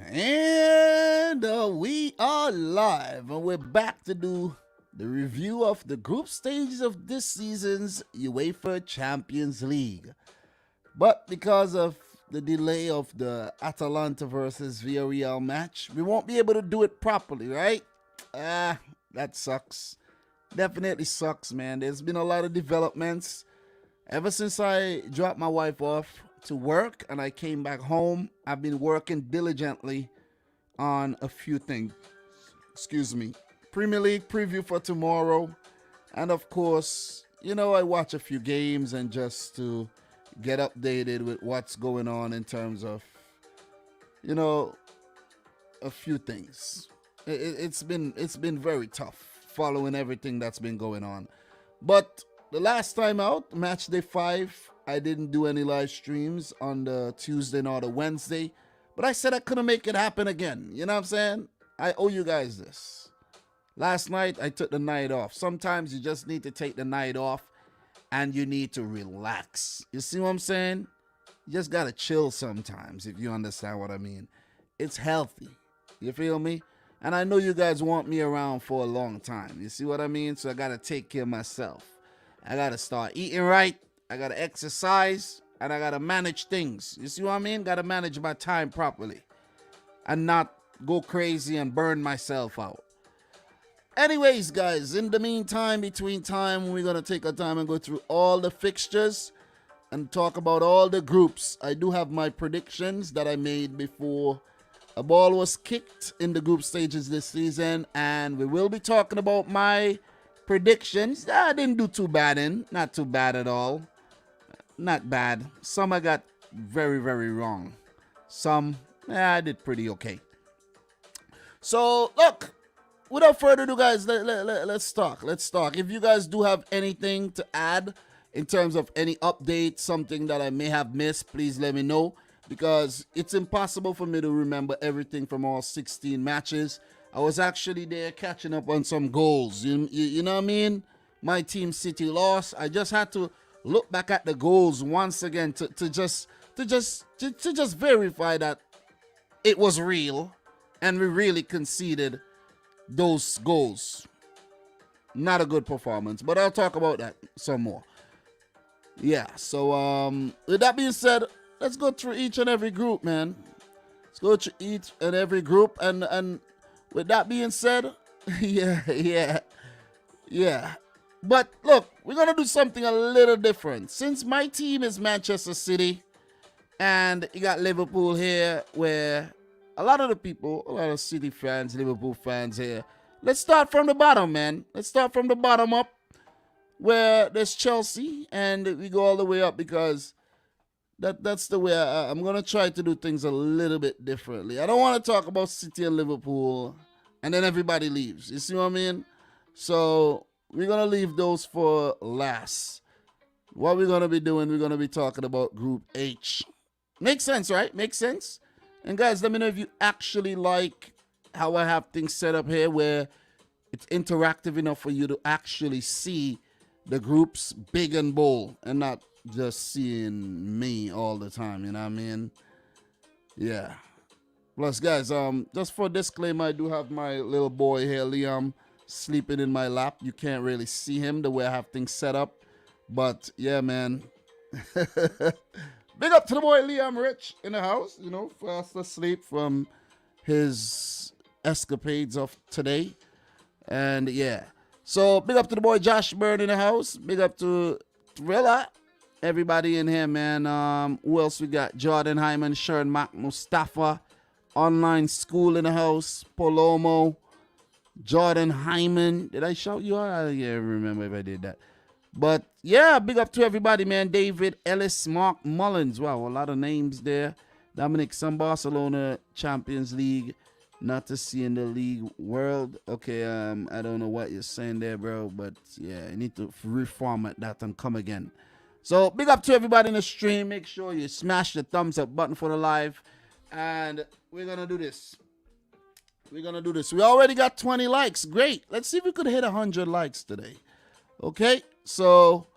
And we are live, and we're back to do the review of the group stages of this season's UEFA Champions League. But because of the delay of the Atalanta versus Villarreal match, we won't be able to do it properly, right? That sucks. Definitely sucks, man. There's been a lot of developments ever since I dropped my wife off to work and I came back home. I've been working diligently on a few things. Excuse me. Premier League preview for tomorrow. And of course, I watch a few games and just to get updated with what's going on in terms of, a few things. It's been very tough following everything that's been going on. But the last time out, match day 5, I didn't do any live streams on the Tuesday nor the Wednesday. But I said I couldn't make it happen again. You know what I'm saying? I owe you guys this. Last night, I took the night off. Sometimes you just need to take the night off and you need to relax. You see what I'm saying? You just got to chill sometimes, if you understand what I mean. It's healthy. You feel me? And I know you guys want me around for a long time. You see what I mean? So I got to take care of myself. I got to start eating right. I got to exercise. And I got to manage things. You see what I mean? Got to manage my time properly. And not go crazy and burn myself out. Anyways, guys, in the meantime, between time, we're going to take our time and go through all the fixtures and talk about all the groups. I do have my predictions that I made before a ball was kicked in the group stages this season, and we will be talking about my predictions. I didn't do too bad not too bad at all. Not bad. Some I got very, very wrong. Some, I did pretty okay. So, look, without further ado, guys, let's talk. Let's talk. If you guys do have anything to add in terms of any update, something that I may have missed, please let me know. Because it's impossible for me to remember everything from all 16 matches. I was actually there catching up on some goals. You know what I mean? My team City lost. I just had to look back at the goals once again to just verify that it was real and we really conceded those goals. Not a good performance, but I'll talk about that some more. Yeah, so with that being said, let's go through each and every group, man. Let's go through each and every group. And with that being said, yeah. But look, we're going to do something a little different. Since my team is Manchester City, and you got Liverpool here, where a lot of City fans, Liverpool fans here. Let's start from the bottom, man. Let's start from the bottom up, where there's Chelsea, and we go all the way up because that's the way I'm going to try to do things a little bit differently. I don't want to talk about City and Liverpool and then everybody leaves. You see what I mean? So we're going to leave those for last. What we're going to be doing, we're going to be talking about Group H. Makes sense, right? Makes sense? And guys, let me know if you actually like how I have things set up here where it's interactive enough for you to actually see the groups big and bold and not just seeing me all the time, you know what I mean? Yeah. Plus, guys, just for a disclaimer, I do have my little boy here, Liam, sleeping in my lap. You can't really see him the way I have things set up. But, yeah, man. Big up to the boy, Liam Rich, in the house, fast asleep from his escapades of today. And, yeah. So, big up to the boy, Josh Byrne, in the house. Big up to Thriller. Everybody in here, man. Who else we got? Jordan Hyman, Sharon Mac, Mustafa, Online School in the house, Palomo, Jordan Hyman. Did I shout you out? I can't remember if I did that. But, yeah, big up to everybody, man. David Ellis, Mark Mullins. Wow, a lot of names there. Dominic, some Barcelona Champions League. Not to see in the league world. Okay, I don't know what you're saying there, bro. But, yeah, you need to reformat that and come again. So, big up to everybody in the stream. Make sure you smash the thumbs up button for the live. And we're going to do this. We already got 20 likes. Great. Let's see if we could hit 100 likes today. Okay. So,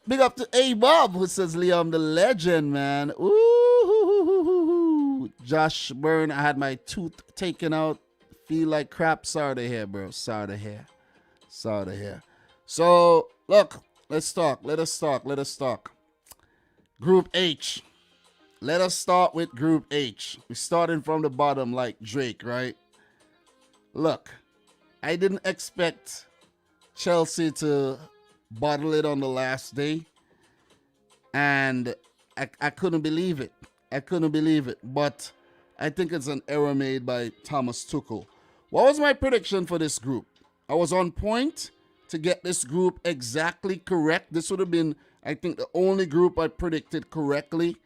big up to A Bob, who says, Liam the legend, man. Ooh. Josh Byrne, I had my tooth taken out. Feel like crap. Sorry to hear, bro. Sorry to hear. Sorry to hear. So, look, let's talk. Let us talk. Group H. Let us start with Group H. We're starting from the bottom like Drake, right? Look, I didn't expect Chelsea to bottle it on the last day. And I couldn't believe it. But I think it's an error made by Thomas Tuchel. What was my prediction for this group? I was on point to get this group exactly correct. This would have been, I think, the only group I predicted correctly,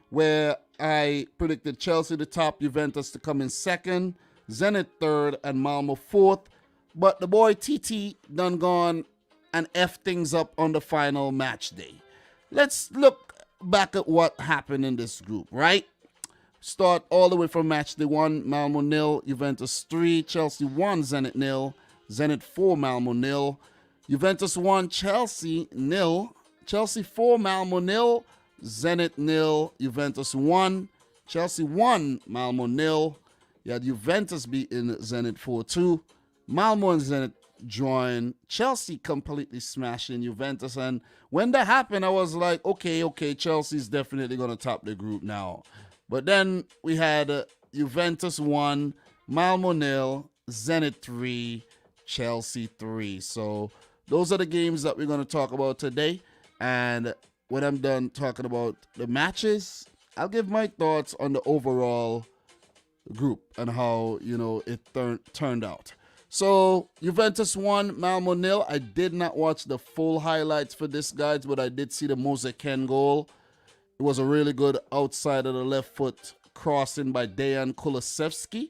where I predicted Chelsea to top, Juventus to come in second, Zenit third, and Malmö fourth. But the boy TT done gone and F things up on the final match day. Let's look back at what happened in this group, right? Start all the way from match day 1, Malmö 0, Juventus 3, Chelsea 1, Zenit 0, Zenit 4, Malmö 0, Juventus 1, Chelsea 0, Chelsea 4, Malmö 0, Zenit 0, Juventus 1, Chelsea 1, Malmö 0. You had Juventus beating Zenit 4-2, Malmö and Zenit join, Chelsea completely smashing Juventus. And when that happened, I was like, okay, Chelsea's definitely going to top the group now. But then we had Juventus 1, Malmö 0, Zenit 3, Chelsea 3. So those are the games that we're going to talk about today. And when I'm done talking about the matches, I'll give my thoughts on the overall group and how, it turned out. So Juventus 1, Malmö 0. I did not watch the full highlights for this, guys, but I did see the Mose Ken goal. It was a really good outside of the left foot crossing by Dejan Kulusevski.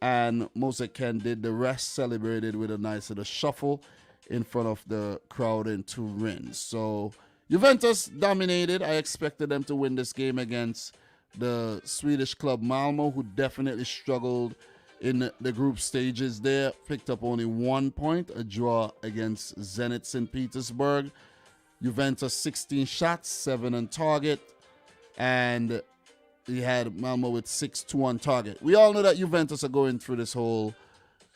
And Mose Ken did the rest, celebrated with a nice little shuffle in front of the crowd in Turin. So Juventus dominated. I expected them to win this game against the Swedish club Malmö, who definitely struggled in the group stages there. Picked up only 1 point, a draw against Zenit St. Petersburg. Juventus 16 shots, 7 on target. And he had Malmö with 6-2 on target. We all know that Juventus are going through this whole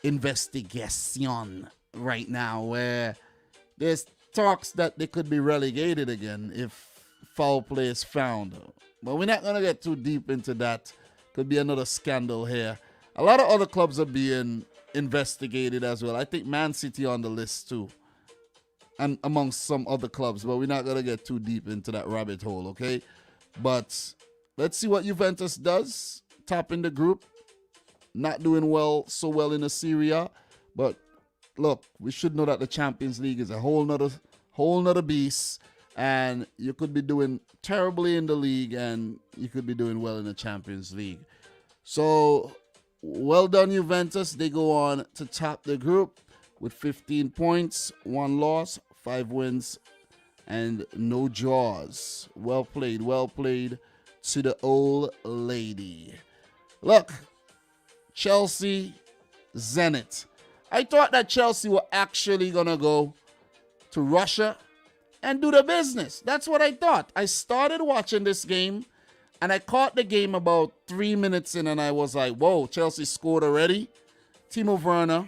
investigation right now, where there's talks that they could be relegated again if foul play is found. But we're not going to get too deep into that. Could be another scandal here. A lot of other clubs are being investigated as well. I think Man City on the list too, and amongst some other clubs. But we're not going to get too deep into that rabbit hole, okay? But let's see what Juventus does. Topping the group. Not doing so well in the Serie A. But look, we should know that the Champions League is a whole nother beast. And you could be doing terribly in the league and you could be doing well in the Champions League. So, well done, Juventus. They go on to top the group with 15 points, 1 loss, 5 wins, and no draws. Well played to the old lady. Look, Chelsea, Zenit. I thought that Chelsea were actually going to go to Russia and do the business. That's what I thought. I started watching this game, and I caught the game about 3 minutes in, and I was like, whoa, Chelsea scored already. Timo Werner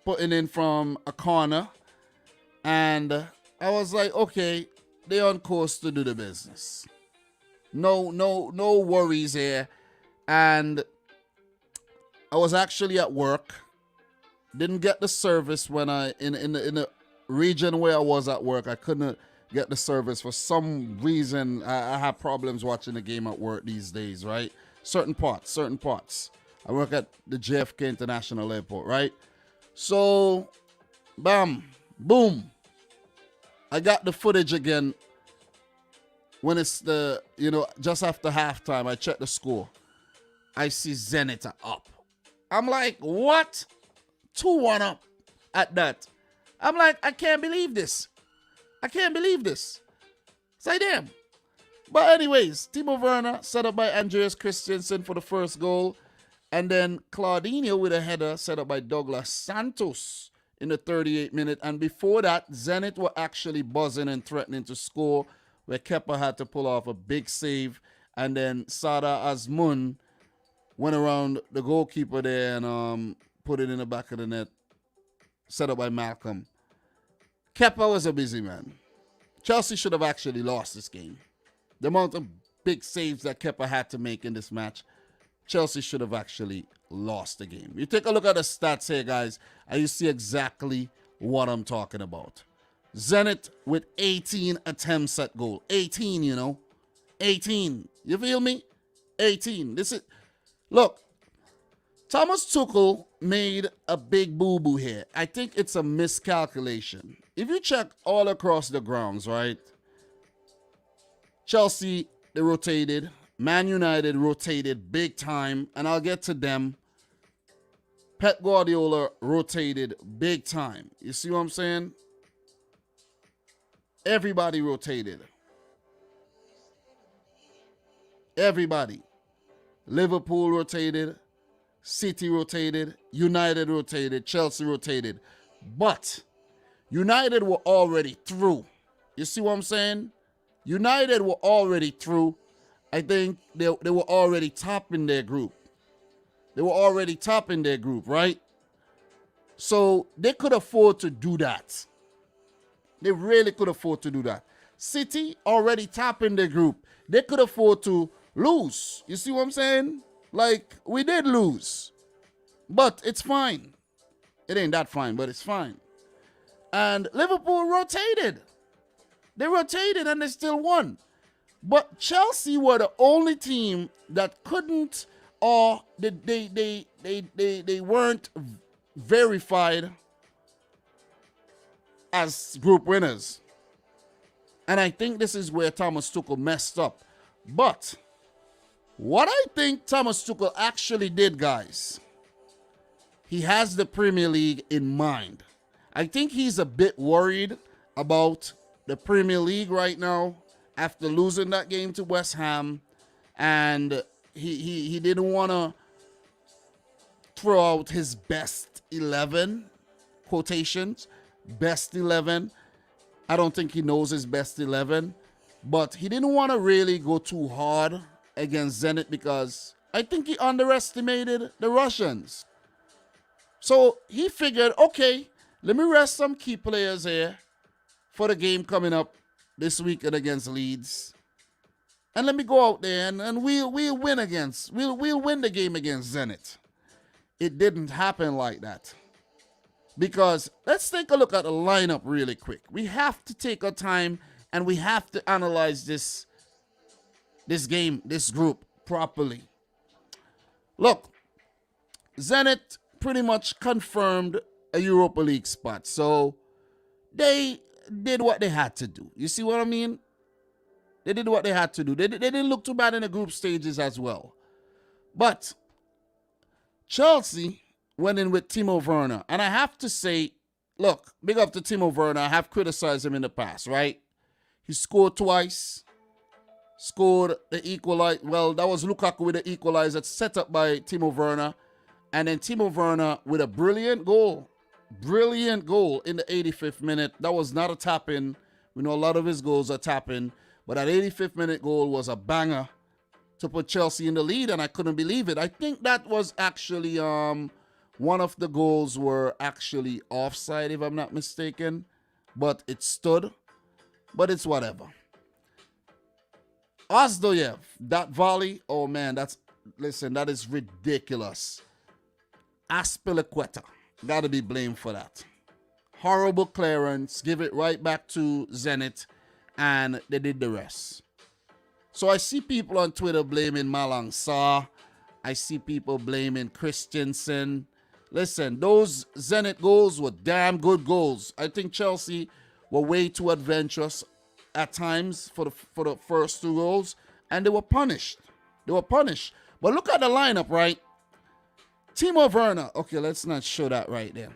putting in from a corner, and I was like, okay, they're on course to do the business. No worries here. And I was actually at work. Didn't get the service when in the region where I was at work. I couldn't get the service for some reason. I have problems watching the game at work these days, right? Certain parts. I work at the JFK International Airport, right? So, bam, boom. I got the footage again when it's just after halftime. I check the score. I see Zenit are up. I'm like, what? 2-1 up at that. I'm like, I can't believe this. Say damn. But anyways, Timo Werner set up by Andreas Christensen for the first goal. And then Claudinho with a header set up by Douglas Santos in the 38th minute. And before that, Zenit were actually buzzing and threatening to score, where Kepa had to pull off a big save. and then Sada Azmoun went around the goalkeeper there and put it in the back of the net, set up by Malcolm. Kepa was a busy man. Chelsea should have actually lost this game. The amount of big saves that Kepa had to make in this match, Chelsea should have actually lost the game. You take a look at the stats here, guys, and you see exactly what I'm talking about. Zenit with 18 attempts at goal. 18, you know. 18. You feel me? 18. Look, Thomas Tuchel made a big boo-boo here. I think it's a miscalculation. If you check all across the grounds, right? Chelsea, they rotated. Man United rotated big time, and I'll get to them. Pep Guardiola rotated big time. You see what I'm saying? Everybody rotated. Everybody. Liverpool rotated. City rotated. United rotated. Chelsea rotated. But United were already through. You see what I'm saying? United were already through. I think they were already top in their group. They were already top in their group, right? So they could afford to do that. They really could afford to do that. City already top in their group. They could afford to lose. You see what I'm saying? Like, we did lose. But it's fine. It ain't that fine, but it's fine. And Liverpool rotated. They rotated and they still won. But Chelsea were the only team that couldn't, or they weren't verified as group winners. And I think this is where Thomas Tuchel messed up. But what I think Thomas Tuchel actually did, guys, he has the Premier League in mind. I think he's a bit worried about the Premier League right now after losing that game to West Ham, and he didn't want to throw out his best 11, quotations, best 11. I don't think he knows his best 11, but he didn't want to really go too hard against Zenit because I think he underestimated the Russians. So he figured, okay, let me rest some key players here for the game coming up this weekend against Leeds. And let me go out there and we'll win the game against Zenit. It didn't happen like that. Because let's take a look at the lineup really quick. We have to take our time and we have to analyze this game, this group properly. Look, Zenit pretty much confirmed a Europa League spot. So they did what they had to do. You see what I mean? They did what they had to do. They didn't look too bad in the group stages as well. But Chelsea went in with Timo Werner. And I have to say, look, big up to Timo Werner. I have criticized him in the past, right? He scored twice. Scored the equalizer. Well, that was Lukaku with the equalizer set up by Timo Werner. And then Timo Werner with a brilliant goal. Brilliant goal in the 85th minute. That was not a tap-in. We know a lot of his goals are tap-in. But that 85th minute goal was a banger to put Chelsea in the lead, and I couldn't believe it. I think that was actually one of the goals were actually offside, if I'm not mistaken. But it stood. But it's whatever. Ozdoyev, that volley, oh man, that is ridiculous. Aspilicueta, got to be blamed for that. Horrible clearance, give it right back to Zenit, and they did the rest. So I see people on Twitter blaming Malang Sarr. I see people blaming Christensen. Listen, those Zenit goals were damn good goals. I think Chelsea were way too adventurous at times for the first two goals, and they were punished. They were punished. But look at the lineup, right? Timo Werner. Okay, let's not show that right there.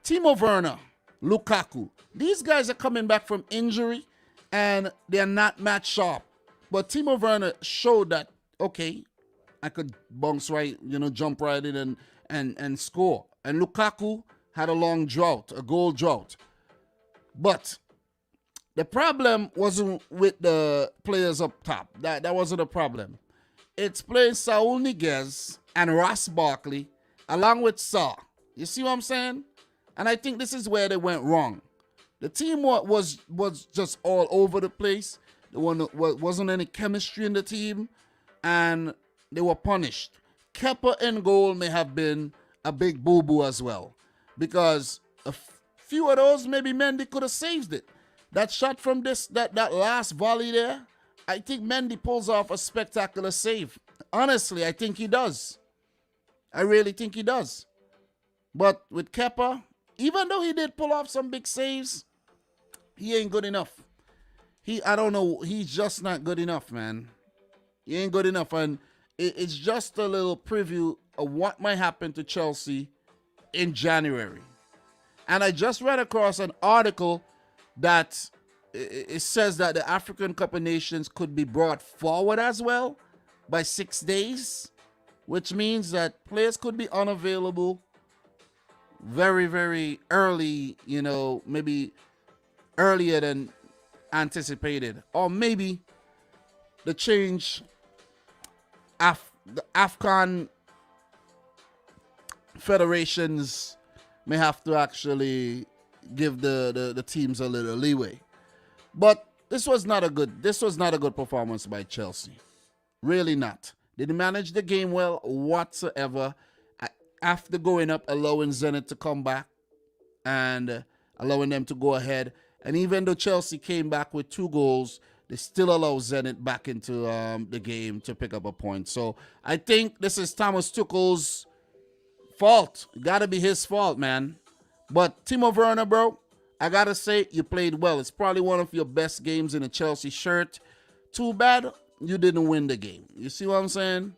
Timo Werner, Lukaku. These guys are coming back from injury, and they're not match sharp. But Timo Werner showed that, okay, I could bounce right, jump right in and score. And Lukaku had a long drought, a goal drought. But The problem wasn't with the players up top. That wasn't a problem. It's playing Saul Niguez and Ross Barkley along with Saw. You see what I'm saying? And I think this is where they went wrong. The team was just all over the place. There wasn't any chemistry in the team, and they were punished. Kepa in goal may have been a big boo-boo as well, because a few of those, maybe Mendy could have saved it. That shot from that last volley there, I think Mendy pulls off a spectacular save. Honestly, I think he does. I really think he does. But with Kepa, even though he did pull off some big saves, he ain't good enough. I don't know, he's just not good enough, man. He ain't good enough, and it's just a little preview of what might happen to Chelsea in January. And I just read across an article that it says that the African Cup of Nations could be brought forward as well by 6 days, which means that players could be unavailable very, very early, maybe earlier than anticipated. Or maybe the change, the AFCON federations may have to actually give the teams a little leeway. But this was not a good performance by Chelsea. Really not. They didn't manage the game well whatsoever. After going up, allowing Zenit to come back and allowing them to go ahead. And even though Chelsea came back with 2 goals, they still allow Zenit back into the game to pick up a point. So I think this is Thomas Tuchel's fault. Got to be his fault, man. But Timo Werner, bro, I got to say, you played well. It's probably one of your best games in a Chelsea shirt. Too bad you didn't win the game. You see what I'm saying?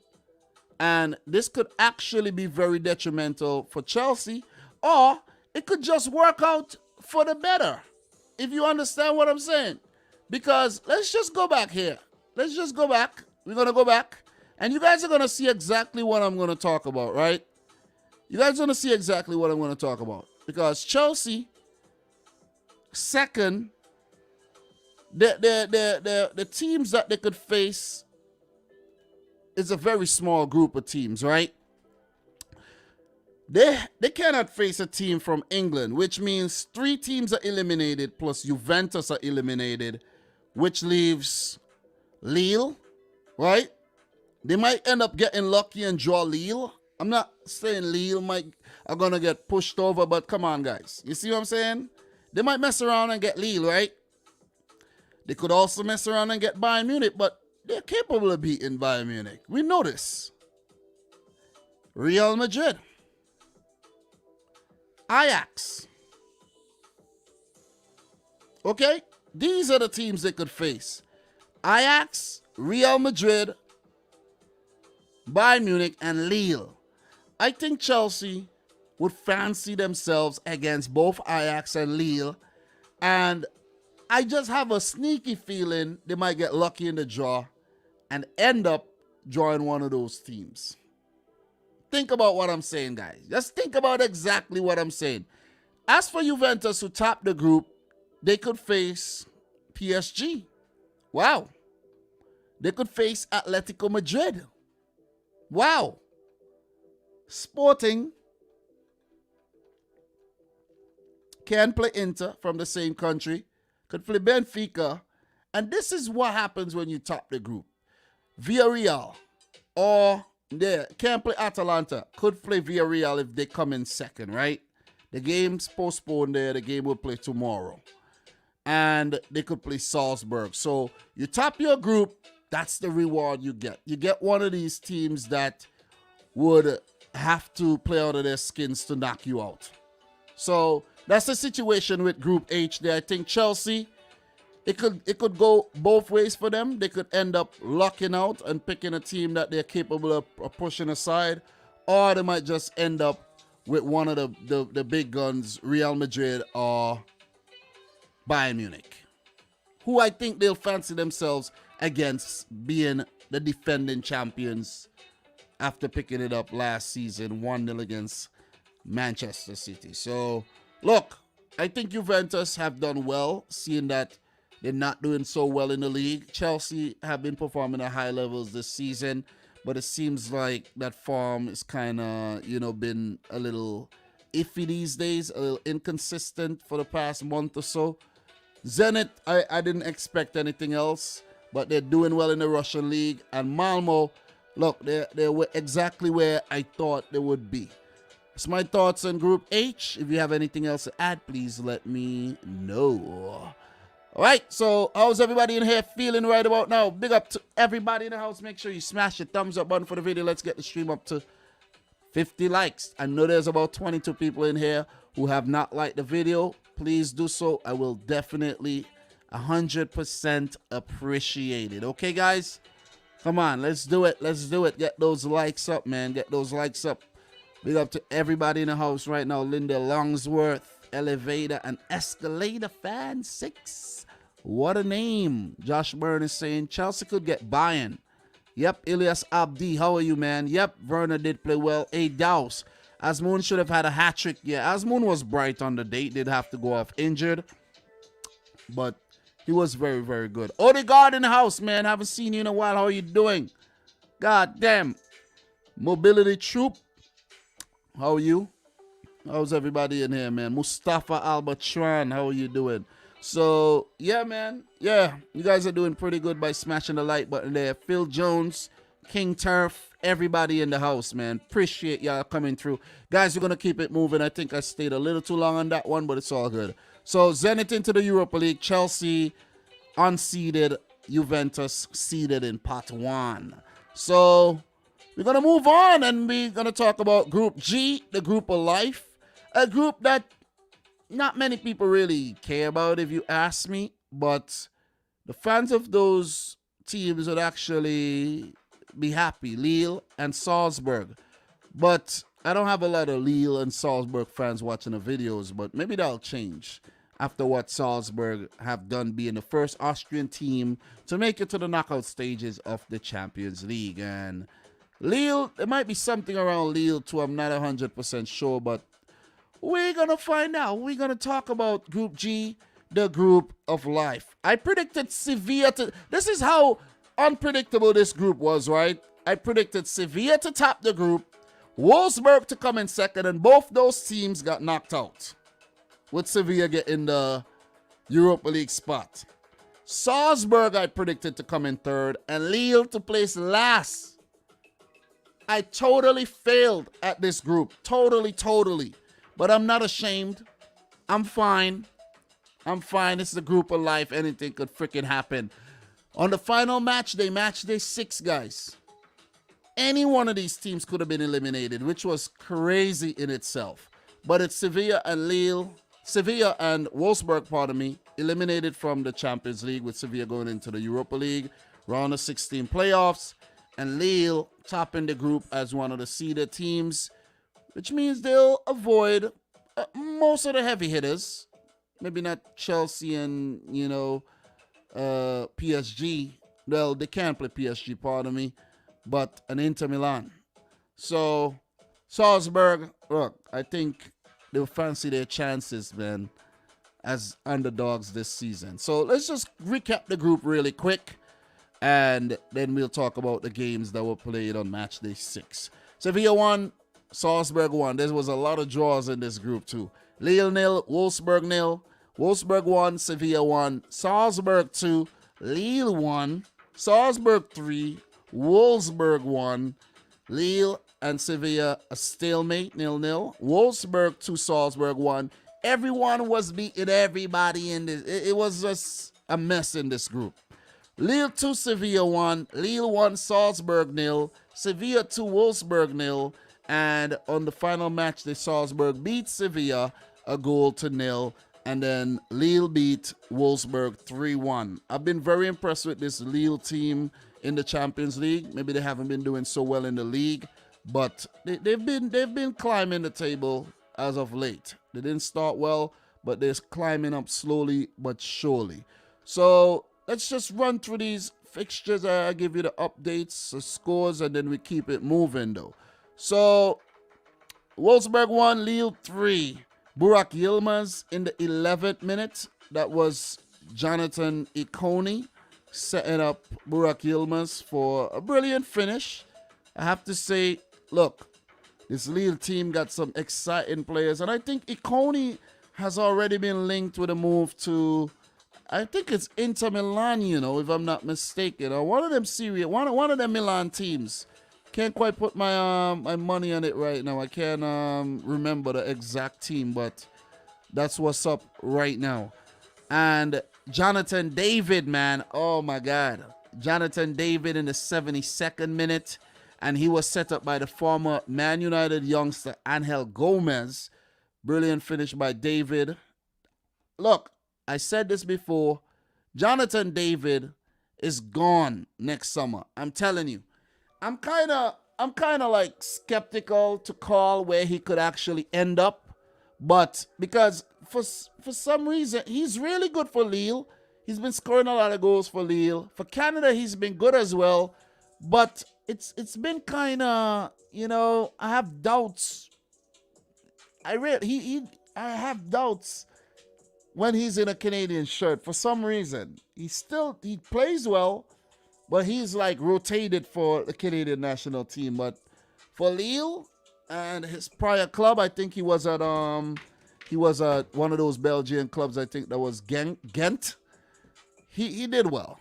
And this could actually be very detrimental for Chelsea, or it could just work out for the better, if you understand what I'm saying. Because let's just go back here. Let's just go back. We're going to go back. And you guys are going to see exactly what I'm going to talk about, right? You guys are going to see exactly what I'm going to talk about. Because Chelsea, second, the teams that they could face is a very small group of teams, right? They cannot face a team from England, which means 3 teams are eliminated plus Juventus are eliminated, which leaves Lille, right? They might end up getting lucky and draw Lille. I'm not saying Lille are going to get pushed over, but come on, guys. You see what I'm saying? They might mess around and get Lille, right? They could also mess around and get Bayern Munich, but they're capable of beating Bayern Munich. We know this. Real Madrid. Ajax. Okay? These are the teams they could face. Ajax, Real Madrid, Bayern Munich, and Lille. I think Chelsea would fancy themselves against both Ajax and Lille, and I just have a sneaky feeling they might get lucky in the draw and end up drawing one of those teams. Think about what I'm saying, guys. Just think about exactly what I'm saying. As for Juventus, who topped the group, they could face PSG. Wow. They could face Atlético Madrid. Wow. Sporting can play Inter from the same country. Could play Benfica. And this is what happens when you top the group. Villarreal, or they can't play Atalanta, could play Villarreal if they come in second, right? The game's postponed there. The game will play tomorrow. And they could play Salzburg. So you top your group, that's the reward you get. You get one of these teams that would have to play out of their skins to knock you out. So that's the situation with Group H there. I think Chelsea, it could go both ways for them. They could end up locking out and picking a team that they're capable of pushing aside, or they might just end up with one of the big guns, Real Madrid or Bayern Munich, who I think they'll fancy themselves against, being the defending champions after picking it up last season, 1-0 against Manchester City. So, look, I think Juventus have done well, seeing that They're not doing so well in the league. Chelsea have been performing at high levels this season, but it seems like that form is kind of, been a little iffy these days, a little inconsistent for the past month or so. Zenit, I didn't expect anything else, but they're doing well in the Russian league. And Malmö, look, they're exactly where I thought they would be. It's my thoughts on Group H. If you have anything else to add, please let me know. All right, so how's everybody in here feeling right about now? Big up to everybody in the house. Make sure you smash the thumbs up button for the video. Let's get the stream up to 50 likes. I know there's about 22 people in here who have not liked the video. Please do so. I will definitely 100% appreciate it. Okay, guys? Come on, let's do it. Let's do it. Get those likes up, man. Get those likes up. Big up to everybody in the house right now. Linda Longsworth, Elevator and Escalator Fan 6. What a name. Josh Byrne is saying Chelsea could get Bayern. Yep, Ilyas Abdi, how are you, man? Yep, Werner did play well. A Douse. Asmoon should have had a hat-trick. Yeah, Asmoon was bright on the day. Did have to go off injured. But he was very, very good. Odegaard in the house, man. Haven't seen you in a while. How are you doing? God damn. Mobility Troop. How are you? How's everybody in here, man? Mustafa Albatran, how are you doing? So, yeah, man. Yeah, you guys are doing pretty good by smashing the like button there. Phil Jones, King Turf, everybody in the house, man. Appreciate y'all coming through. Guys, we're going to keep it moving. I think I stayed a little too long on that one, but it's all good. So, Zenit into the Europa League. Chelsea unseeded. Juventus seeded in Part 1. So, we're going to move on and we're going to talk about Group G, the group of life. A group that not many people really care about, if you ask me, but the fans of those teams would actually be happy. Lille and Salzburg. But I don't have a lot of Lille and Salzburg fans watching the videos, but maybe that'll change after what Salzburg have done, being the first Austrian team to make it to the knockout stages of the Champions League. And Lille, there might be something around Lille too. I'm not 100% sure, but we're going to find out. We're going to talk about Group G, the group of life. I predicted Sevilla to... This is how unpredictable this group was, right? I predicted Sevilla to top the group, Wolfsburg to come in second, and both those teams got knocked out, with Sevilla getting the Europa League spot. Salzburg I predicted to come in third, and Lille to place last. I totally failed at this group. Totally. But I'm not ashamed. I'm fine. It's the group of life. Anything could freaking happen. On the final match, they matched day 6, guys. Any one of these teams could have been eliminated, which was crazy in itself. But it's Sevilla and Wolfsburg, pardon me, eliminated from the Champions League, with Sevilla going into the Europa League, round of 16 playoffs, and Lille topping the group as one of the seeded teams, which means they'll avoid most of the heavy hitters. Maybe not Chelsea and, PSG. Well, they can't play PSG, pardon me, but an Inter Milan. So, Salzburg, look, I think they'll fancy their chances, man, as underdogs this season. So, let's just recap the group really quick, and then we'll talk about the games that were played on match day 6. Sevilla won. Salzburg won. There was a lot of draws in this group too. Lille 0, Wolfsburg 0. Wolfsburg 1, Sevilla 1, Salzburg 2, Lille 1, Salzburg 3, Wolfsburg 1, Lille and Sevilla a stalemate 0-0. Wolfsburg 2, Salzburg 1. Everyone was beating everybody in this. It was just a mess in this group. Lille 2, Sevilla 1, Lille 1, Salzburg 0, Sevilla 2, Wolfsburg 0. And on the final match, the Salzburg beat Sevilla a goal to 0. And then Lille beat Wolfsburg 3-1. I've been very impressed with this Lille team in the Champions League. Maybe they haven't been doing so well in the league, but they've been climbing the table as of late. They didn't start well, but they're climbing up slowly but surely. So let's just run through these fixtures. I'll give you the updates, the scores, and then we keep it moving though. So, Wolfsburg 1, Lille 3. Burak Yilmaz in the 11th minute. That was Jonathan Ikone setting up Burak Yilmaz for a brilliant finish. I have to say, look, this Lille team got some exciting players, and I think Ikone has already been linked with a move to, I think it's Inter Milan, if I'm not mistaken, or one of them one of them Milan teams. Can't quite put my my money on it right now. I can't remember the exact team, but that's what's up right now. And Jonathan David, man, oh my God, Jonathan David in the 72nd minute. And he was set up by the former Man United youngster Angel Gomez. Brilliant finish by David. Look, I said this before. Jonathan David is gone next summer. I'm telling you. I'm kind of like skeptical to call where he could actually end up. But because for some reason, he's really good for Lille. He's been scoring a lot of goals for Lille. For Canada, he's been good as well. But it's been kind of, I have doubts. I have doubts when he's in a Canadian shirt for some reason. He plays well, but he's like rotated for the Canadian national team. But for Lille and his prior club, I think he was at one of those Belgian clubs. I think that was Ghent. He did well.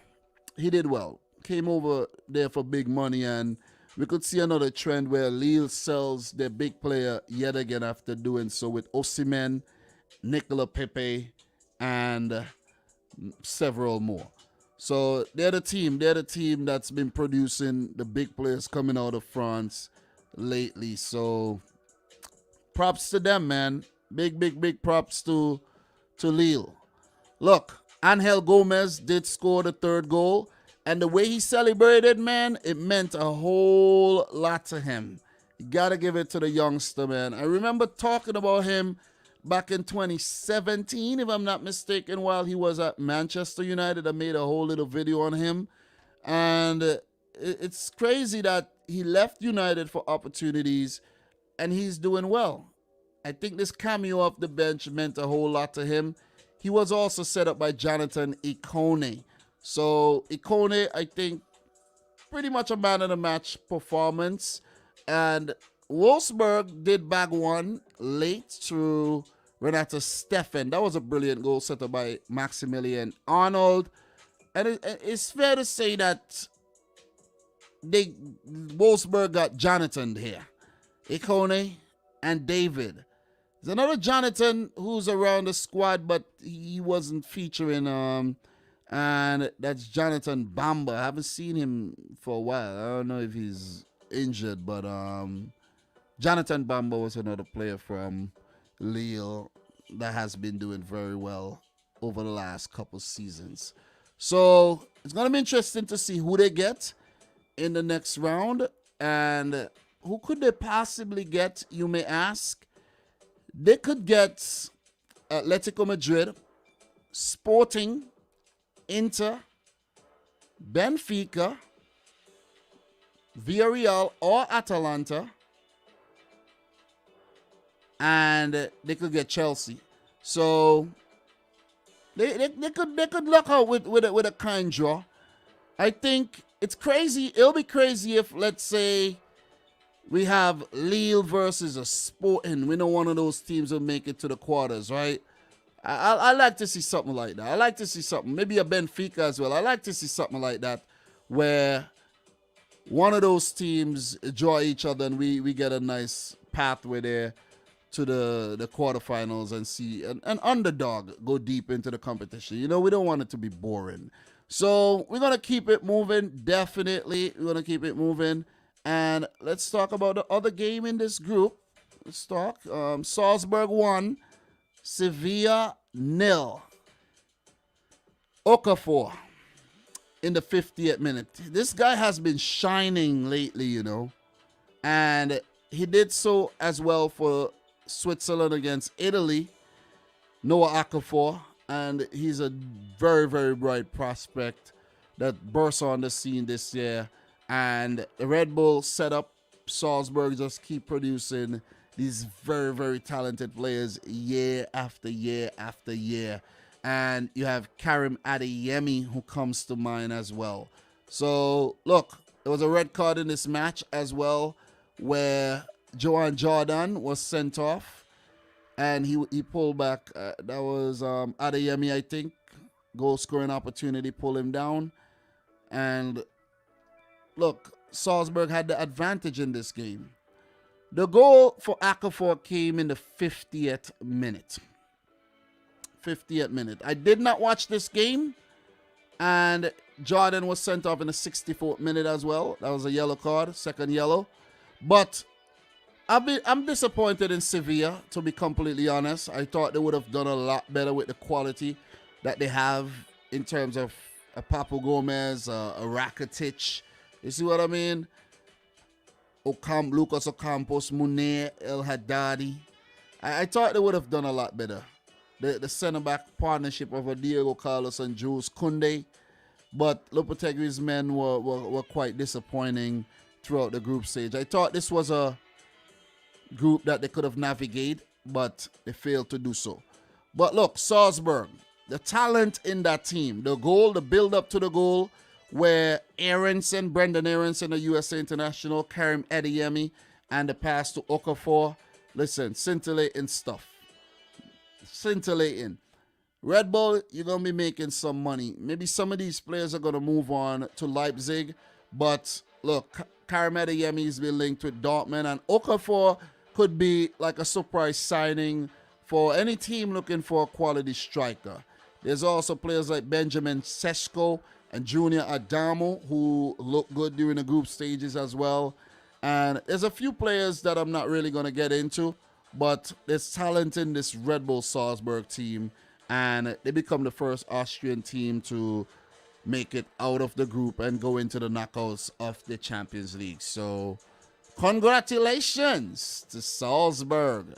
He did well. Came over there for big money, and we could see another trend where Lille sells their big player yet again after doing so with Osimhen, Nicola Pepe, and several more. So they're the team that's been producing the big players coming out of France lately. So props to them, man. Big props to Lille. Look, Angel Gomez did score the third goal. And the way he celebrated, man, it meant a whole lot to him. You got to give it to the youngster, man. I remember talking about him back in 2017, if I'm not mistaken, while he was at Manchester United. I made a whole little video on him. And it's crazy that he left United for opportunities, and he's doing well. I think this cameo off the bench meant a whole lot to him. He was also set up by Jonathan Ikone. So Ikone, I think, pretty much a man of the match performance. And Wolfsburg did bag one late through Renata Steffen. That was a brilliant goal set up by Maximilian Arnold. And it's fair to say that Wolfsburg got Jonathan here. Ikone and David. There's another Jonathan who's around the squad, but he wasn't featuring and that's Jonathan Bamba. I haven't seen him for a while. I don't know if he's injured, but Jonathan Bamba was another player from Lille that has been doing very well over the last couple seasons. So it's going to be interesting to see who they get in the next round. And who could they possibly get, you may ask? They could get Atlético Madrid, Sporting, Inter, Benfica, Villarreal, or Atalanta, and they could get Chelsea. So they could luck out with a kind draw. I think it's crazy. It'll be crazy if, let's say, we have Lille versus a Sporting. We know one of those teams will make it to the quarters, right? I like to see something like that. I like to see something, maybe a Benfica as well. I like to see something like that where one of those teams draw each other and we get a nice pathway there to the quarterfinals and see an underdog go deep into the competition. We don't want it to be boring. So we're going to keep it moving, definitely. We're going to keep it moving. And let's talk about the other game in this group. Let's talk. Salzburg 1. Sevilla 0. Okafor in the 50th minute. This guy has been shining lately, and he did so as well for Switzerland against Italy. Noah Okafor, and he's a very, very bright prospect that burst on the scene this year. And the Red Bull setup, Salzburg just keep producing these very, very talented players year after year after year. And you have Karim Adeyemi, who comes to mind as well. So, look, there was a red card in this match as well, where Joan Jordan was sent off, and he pulled back. That was Adeyemi, I think. Goal scoring opportunity, pull him down. And, look, Salzburg had the advantage in this game. The goal for Okafor came in the 50th minute. 50th minute. I did not watch this game, and Jordan was sent off in the 64th minute as well. That was a yellow card, second yellow. But I'm disappointed in Sevilla, to be completely honest. I thought they would have done a lot better with the quality that they have in terms of a Papu Gomez, a Rakitic. You see what I mean? Lucas Ocampos, Munir, El Haddadi. I thought they would have done a lot better. The centre-back partnership of Diego Carlos and Jules Koundé. But Lopetegui's men were quite disappointing throughout the group stage. I thought this was a group that they could have navigated, but they failed to do so. But look, Salzburg, the talent in that team, the goal, the build-up to the goal, where Brendan Aronson, the USA international, Karim Adeyemi, and the pass to Okafor. Listen, scintillating stuff. Scintillating. Red Bull, you're going to be making some money. Maybe some of these players are going to move on to Leipzig. But look, Karim Adeyemi has been linked with Dortmund, and Okafor could be like a surprise signing for any team looking for a quality striker. There's also players like Benjamin Sesko and Junior Adamo, who look good during the group stages as well. And there's a few players that I'm not really going to get into, but there's talent in this Red Bull Salzburg team, and they become the first Austrian team to make it out of the group and go into the knockouts of the Champions League. So, congratulations to Salzburg.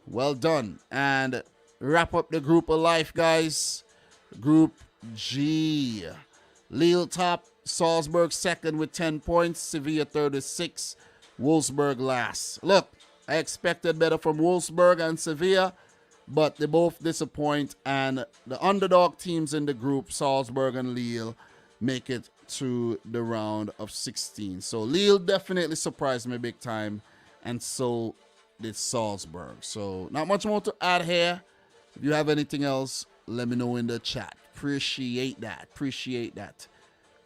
Well done. And wrap up the group of life, guys. Group G. Lille top, Salzburg second with 10 points, Sevilla third with 6, Wolfsburg last. Look, I expected better from Wolfsburg and Sevilla, but they both disappoint, and the underdog teams in the group, Salzburg and Lille, make it to the round of 16. So Lille definitely surprised me big time, and so did Salzburg. So not much more to add here. If you have anything else, let me know in the chat. Appreciate that. Appreciate that.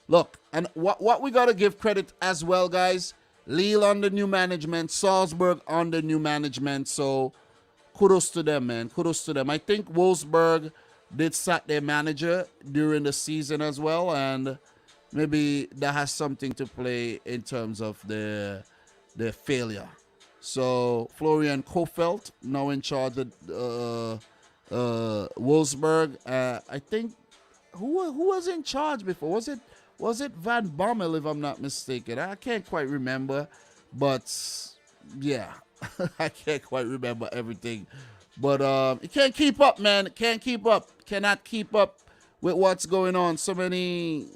Look, and what we got to give credit as well, guys. Lille under new management. Salzburg under new management. So kudos to them, man. Kudos to them. I think Wolfsburg did sack their manager during the season as well. And maybe that has something to play in terms of their failure. So Florian Kohfeldt now in charge of Wolfsburg. I think who was in charge before? Was it Van Bommel, if I'm not mistaken? I can't quite remember, but yeah, I can't quite remember everything. But it can't keep up, man. It can't keep up. Cannot keep up with what's going on. So many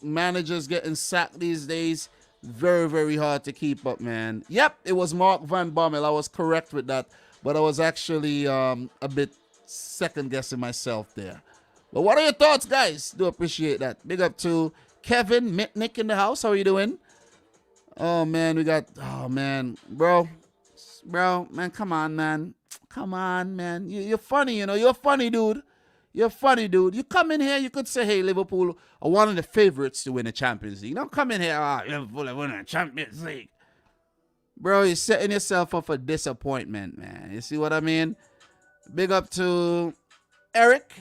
managers getting sacked these days. Very, very hard to keep up, man. Yep, it was Mark Van Bommel. I was correct with that, but I was actually a bit second-guessing myself there. But what are your thoughts, guys? Do appreciate that. Big up to Kevin Mitnick in the house. How are you doing? Oh, man, bro, man, come on, man. Come on, man. You're funny, you know. You're a funny dude. You're a funny dude. You come in here, you could say, hey, Liverpool are one of the favorites to win the Champions League. Don't come in here, Liverpool are winning the Champions League. Bro, you're setting yourself up for disappointment, man. You see what I mean? Big up to Eric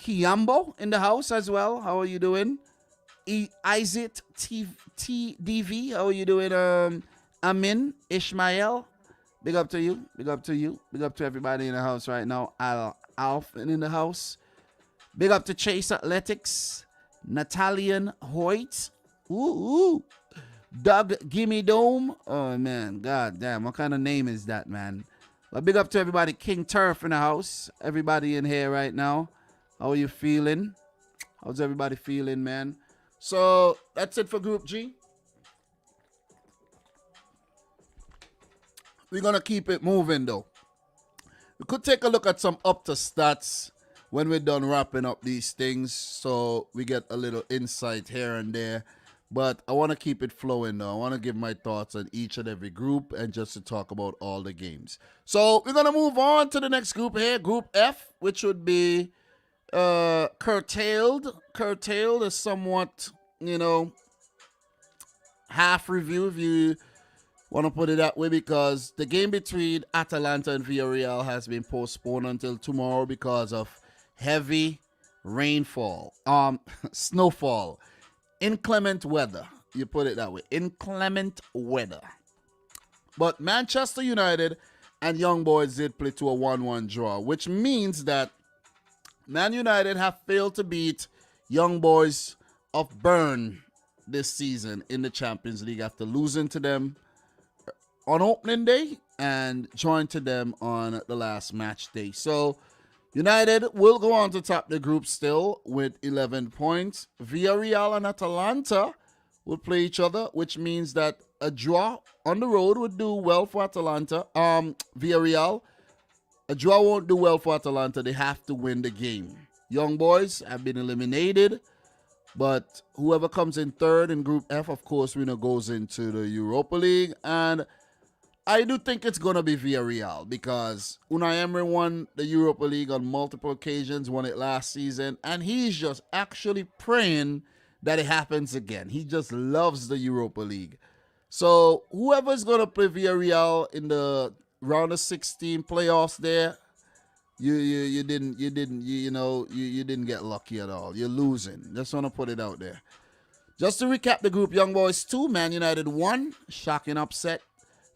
Kiambo in the house as well. How are you doing? Isaac TDV. How are you doing? Amin Ishmael. Big up to you. Big up to you. Big up to everybody in the house right now. Alf in the house. Big up to Chase Athletics. Natalian Hoyt. Ooh. Doug Gimme Dome. Oh, man. God damn. What kind of name is that, man? But big up to everybody. King Turf in the house. Everybody in here right now. How are you feeling? How's everybody feeling, man? So, that's it for Group G. We're going to keep it moving, though. We could take a look at some Opta stats when we're done wrapping up these things, so we get a little insight here and there. But I want to keep it flowing though. I want to give my thoughts on each and every group and just to talk about all the games. So we're going to move on to the next group here, Group F, which would be curtailed. Curtailed is somewhat, half review if you want to put it that way, because the game between Atalanta and Villarreal has been postponed until tomorrow because of heavy rainfall, snowfall. Inclement weather, you put it that way. Inclement weather. But Manchester United and Young Boys did play to a 1-1 draw, which means that Man United have failed to beat Young Boys of Bern this season in the Champions League after losing to them on opening day and joined to them on the last match day. So United will go on to top the group still with 11 points. Villarreal and Atalanta will play each other, which means that a draw on the road would do well for Atalanta. Villarreal, a draw won't do well for Atalanta. They have to win the game. Young Boys have been eliminated, but whoever comes in third in Group F, of course, goes into the Europa League. And I do think it's going to be Villarreal because Unai Emery won the Europa League on multiple occasions, won it last season, and he's just actually praying that it happens again. He just loves the Europa League. So whoever's going to play Villarreal in the round of 16 playoffs there, you didn't get lucky at all. You're losing. Just want to put it out there. Just to recap the group, Young Boys 2, Man United 1, shocking upset.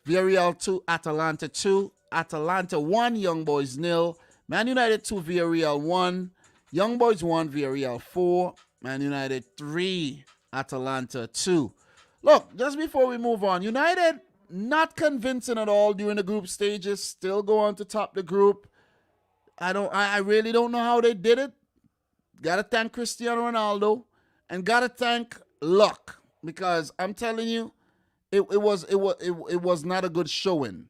Villarreal 2, Atalanta 2, Atalanta 1, Young Boys 0, Man United 2, Villarreal 1, Young Boys 1, Villarreal 4, Man United 3, Atalanta 2. Look, just before we move on, United not convincing at all during the group stages, still go on to top the group. I really don't know how they did it. Gotta thank Cristiano Ronaldo and gotta thank luck, because I'm telling you, It was not a good showing.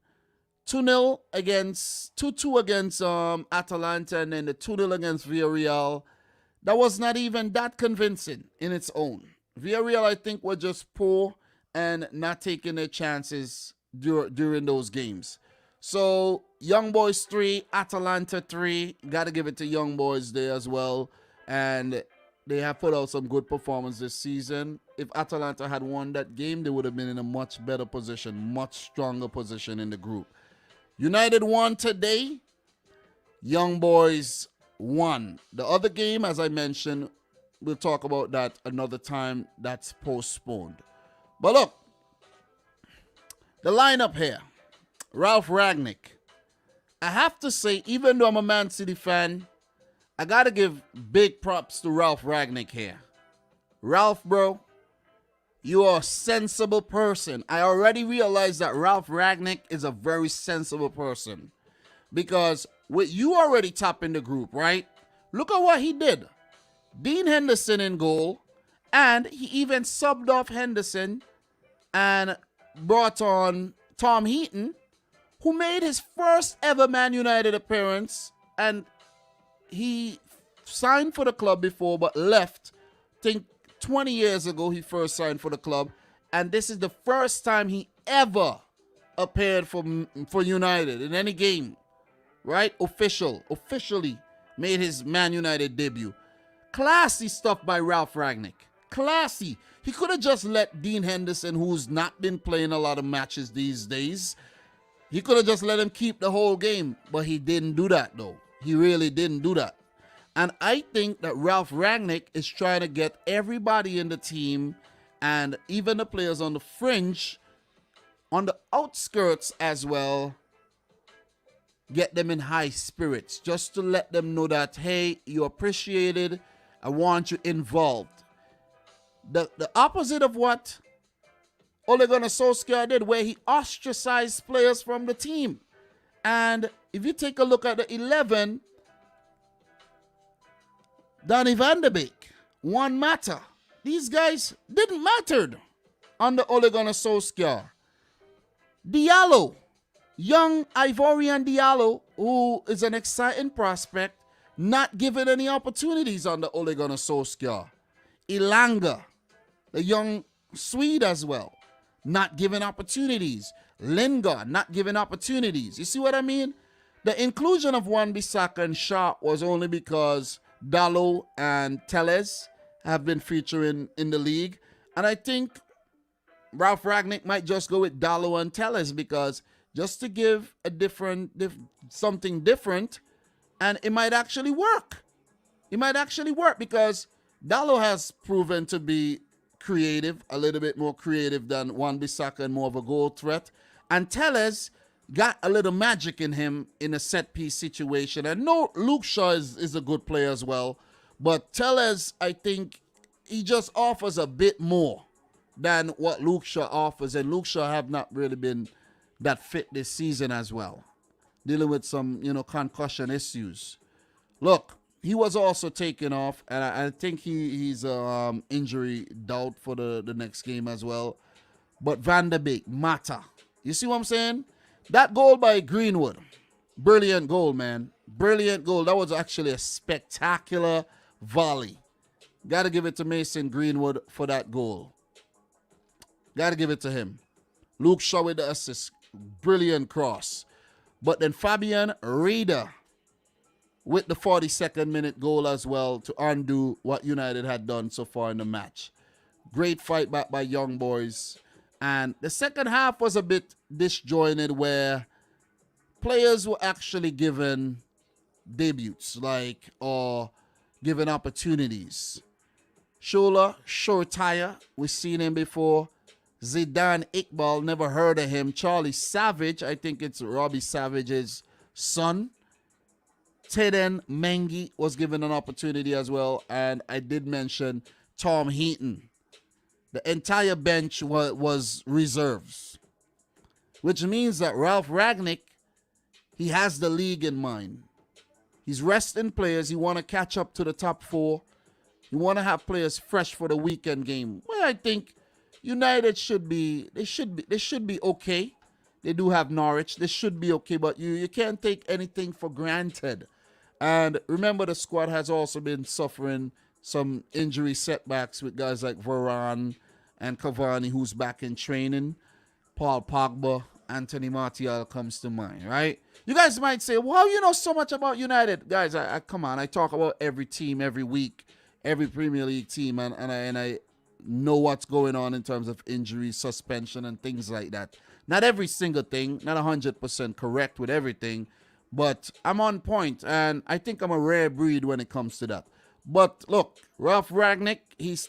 2-0 against 2-2 against Atalanta, and then the 2-0 against Villarreal. That was not even that convincing in its own. Villarreal, I think, were just poor and not taking their chances during those games. So Young Boys 3, Atalanta 3. Got to give it to Young Boys there as well. And they have put out some good performance this season. If Atalanta had won that game, they would have been in a much better position, much stronger position in the group. United won today. Young Boys won. The other game, as I mentioned, we'll talk about that another time. That's postponed. But look, the lineup here. Ralf Rangnick. I have to say, even though I'm a Man City fan, I got to give big props to Ralf Rangnick here. Ralph, bro, you are a sensible person. I already realized that Ralf Rangnick is a very sensible person. Because with you already topping the group, right? Look at what he did. Dean Henderson in goal. And he even subbed off Henderson and brought on Tom Heaton, who made his first ever Man United appearance. And he signed for the club before but left. I think 20 years ago he first signed for the club. And this is the first time he ever appeared for United in any game. Right? Officially made his Man United debut. Classy stuff by Ralf Rangnick. Classy. He could have just let Dean Henderson, who's not been playing a lot of matches these days, he could have just let him keep the whole game. But he didn't do that, though. He really didn't do that. And I think that Ralf Rangnick is trying to get everybody in the team and even the players on the fringe, on the outskirts as well, get them in high spirits, just to let them know that, hey, you're appreciated. I want you involved. The opposite of what Ole Gunnar Solskjaer did, where he ostracized players from the team. And if you take a look at the 11, Donny van de Beek, Juan Mata, these guys didn't matter under Ole Gunnar Solskjaer. Diallo, young Ivorian Diallo, who is an exciting prospect, not given any opportunities under Ole Gunnar Solskjaer. Ilanga, the young Swede as well, not given opportunities. Lingard, not given opportunities. You see what I mean? The inclusion of Wan-Bissaka and Shaw was only because Dalot and Telles have been featuring in the league. And I think Ralph Rangnick might just go with Dalot and Telles because just to give a something different, and it might actually work. It might actually work because Dalot has proven to be creative, a little bit more creative than Wan-Bissaka and more of a goal threat. And Telles got a little magic in him in a set-piece situation. And no, Luke Shaw is a good player as well. But Telles, I think, he just offers a bit more than what Luke Shaw offers. And Luke Shaw have not really been that fit this season as well. Dealing with some, concussion issues. Look, he was also taken off. And I think he's injury doubt for the next game as well. But Van der Beek, Mata. You see what I'm saying? That goal by Greenwood. Brilliant goal, man. Brilliant goal. That was actually a spectacular volley. Got to give it to Mason Greenwood for that goal. Got to give it to him. Luke Shaw with the assist. Brilliant cross. But then Fabian Rieder with the 42nd minute goal as well to undo what United had done so far in the match. Great fight back by young boys. And the second half was a bit disjointed where players were actually given debuts, or given opportunities. Shola, Shortire, we've seen him before. Zidane Iqbal, never heard of him. Charlie Savage, I think it's Robbie Savage's son. Teden Mengi was given an opportunity as well. And I did mention Tom Heaton. The entire bench was reserves, which means that Ralph Rangnick, he has the league in mind. He's resting players. He want to catch up to the top four. He want to have players fresh for the weekend game. Well, I think United should be okay. They do have Norwich. They should be okay, but you can't take anything for granted. And remember, the squad has also been suffering some injury setbacks with guys like Varane and Cavani, who's back in training. Paul Pogba, Anthony Martial comes to mind, right? You guys might say, wow, you know so much about United. Guys, I come on. I talk about every team every week, every Premier League team, and I know what's going on in terms of injury, suspension, and things like that. Not every single thing, not 100% correct with everything, but I'm on point, and I think I'm a rare breed when it comes to that. But look, Ralph Rangnick, he's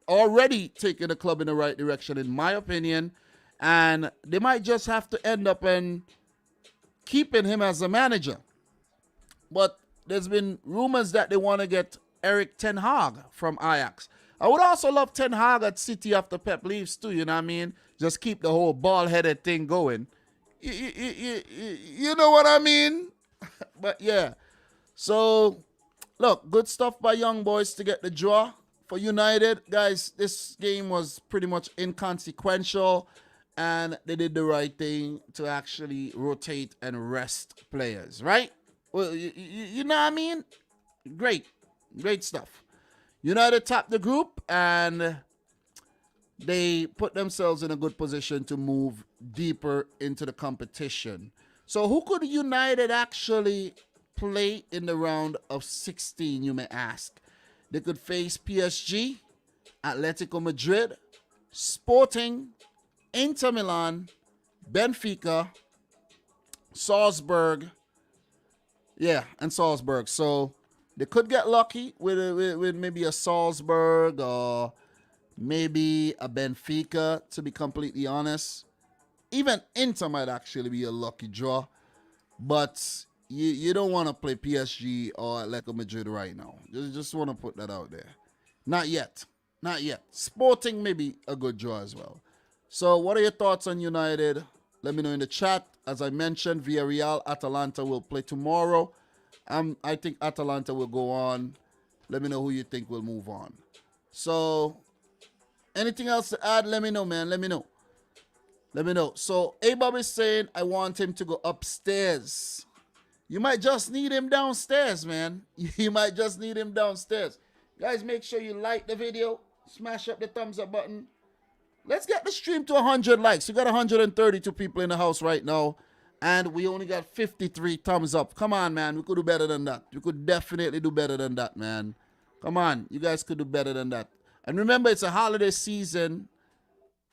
already taken the club in the right direction, in my opinion, and they might just have to end up in keeping him as a manager. But there's been rumors that they want to get Erik ten Hag from Ajax. I would also love Ten Hag at City after Pep leaves too, you know what I mean? Just keep the whole ball-headed thing going. You know what I mean? But yeah. So, look, good stuff by young boys to get the draw for United. Guys, this game was pretty much inconsequential, and they did the right thing to actually rotate and rest players, right? Well, you know what I mean? Great stuff. United topped the group, and they put themselves in a good position to move deeper into the competition. So who could United actually play in the round of 16, you may ask? They could face PSG, Atlético Madrid, Sporting, Inter Milan, Benfica, Salzburg. Yeah, and Salzburg. So they could get lucky with maybe a Salzburg or maybe a Benfica, to be completely honest. Even Inter might actually be a lucky draw. But you don't want to play PSG or Atletico Madrid right now. Just want to put that out there. Not yet. Not yet. Sporting maybe a good draw as well. So what are your thoughts on United? Let me know in the chat. As I mentioned, Villarreal, Atalanta will play tomorrow. I think Atalanta will go on. Let me know who you think will move on. So, anything else to add? Let me know, man. Let me know. Let me know. So, A-Bob is saying, I want him to go upstairs. You might just need him downstairs, man. You might just need him downstairs. Guys, make sure you like the video. Smash up the thumbs up button. Let's get the stream to 100 likes. We got 132 people in the house right now. And we only got 53 thumbs up. Come on, man. We could do better than that. We could definitely do better than that, man. Come on. You guys could do better than that. And remember, it's a holiday season.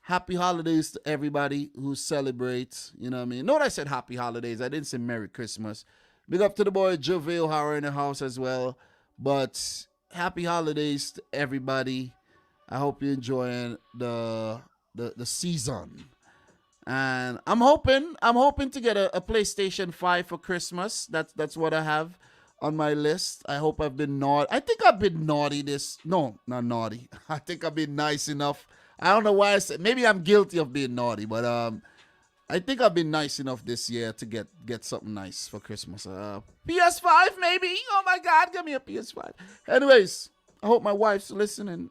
Happy holidays to everybody who celebrates. You know what I mean? Note I said happy holidays. I didn't say Merry Christmas. Big up to the boy Jove O'Hara in the house as well. But happy holidays to everybody. I hope you're enjoying the season. And I'm hoping to get a PlayStation 5 for Christmas. That's what I have on my list. I hope I've been naughty. I think I've been naughty this. No, not naughty. I think I've been nice enough. I don't know why I said. Maybe I'm guilty of being naughty, but I think I've been nice enough this year to get something nice for Christmas. PS5 maybe. Oh my God, give me a PS5. Anyways, I hope my wife's listening.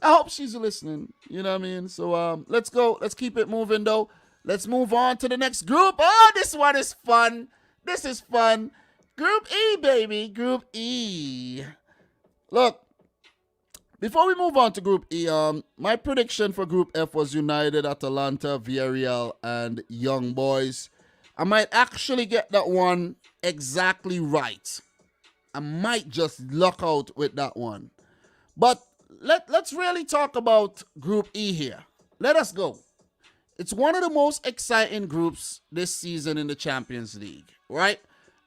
I hope she's listening. You know what I mean? So let's go. Let's keep it moving though. Let's move on to the next group. Oh, this one is fun. This is fun. Group E, baby. Group E. Look, before we move on to Group E, my prediction for Group F was United, Atalanta, Villarreal, and Young Boys. I might actually get that one exactly right. I might just luck out with that one. But let's really talk about Group E here. Let us go. It's one of the most exciting groups this season in the Champions League, right?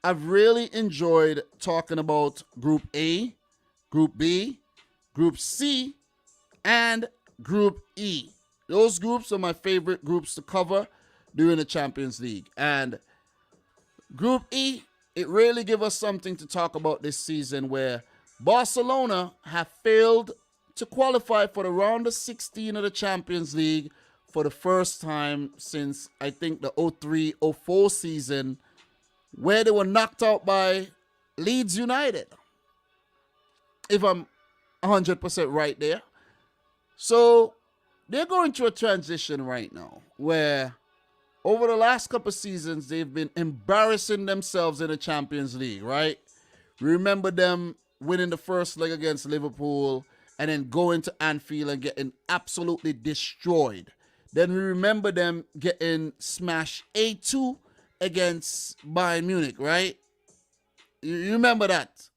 I've really enjoyed talking about Group A, Group B, Group C, and Group E. Those groups are my favorite groups to cover during the Champions League. And Group E, it really gives us something to talk about this season where Barcelona have failed to qualify for the round of 16 of the Champions League for the first time since, I think, the 03-04 season, where they were knocked out by Leeds United. If I'm 100% right there. So they're going through a transition right now where over the last couple of seasons, they've been embarrassing themselves in the Champions League, right? Remember them winning the first leg against Liverpool and then going to Anfield and getting absolutely destroyed. Then we remember them getting smashed 8-2 against Bayern Munich, right? You remember that?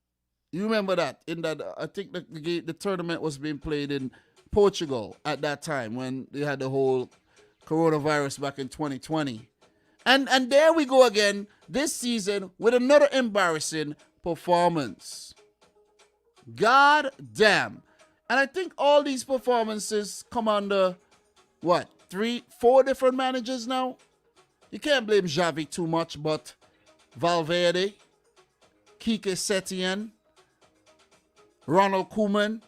You remember that? In that, I think the tournament was being played in Portugal at that time when they had the whole coronavirus back in 2020. And there we go again this season with another embarrassing performance. God damn. And I think all these performances come under, what, 3-4 different managers now? You can't blame Xavi too much, but Valverde, Quique Setien, Ronald Koeman,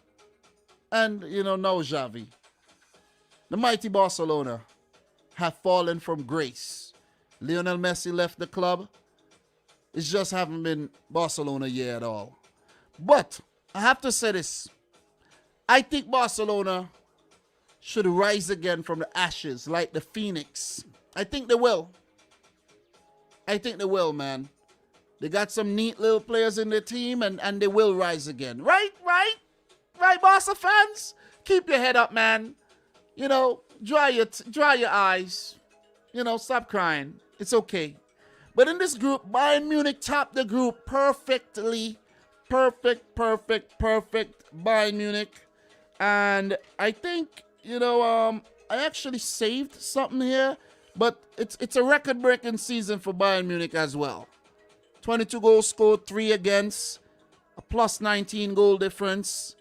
and, now Xavi. The mighty Barcelona have fallen from grace. Lionel Messi left the club. It just haven't been Barcelona year at all. But I have to say this. I think Barcelona should rise again from the ashes like the Phoenix. I think they will. I think they will, man. They got some neat little players in their team, and they will rise again. Right, Barca fans? Keep your head up, man. Dry your eyes. Stop crying. It's okay. But in this group, Bayern Munich topped the group perfectly. Perfect Bayern Munich. And I think, I actually saved something here. But it's a record-breaking season for Bayern Munich as well. 22 goals scored, 3 against, a plus 19 goal difference,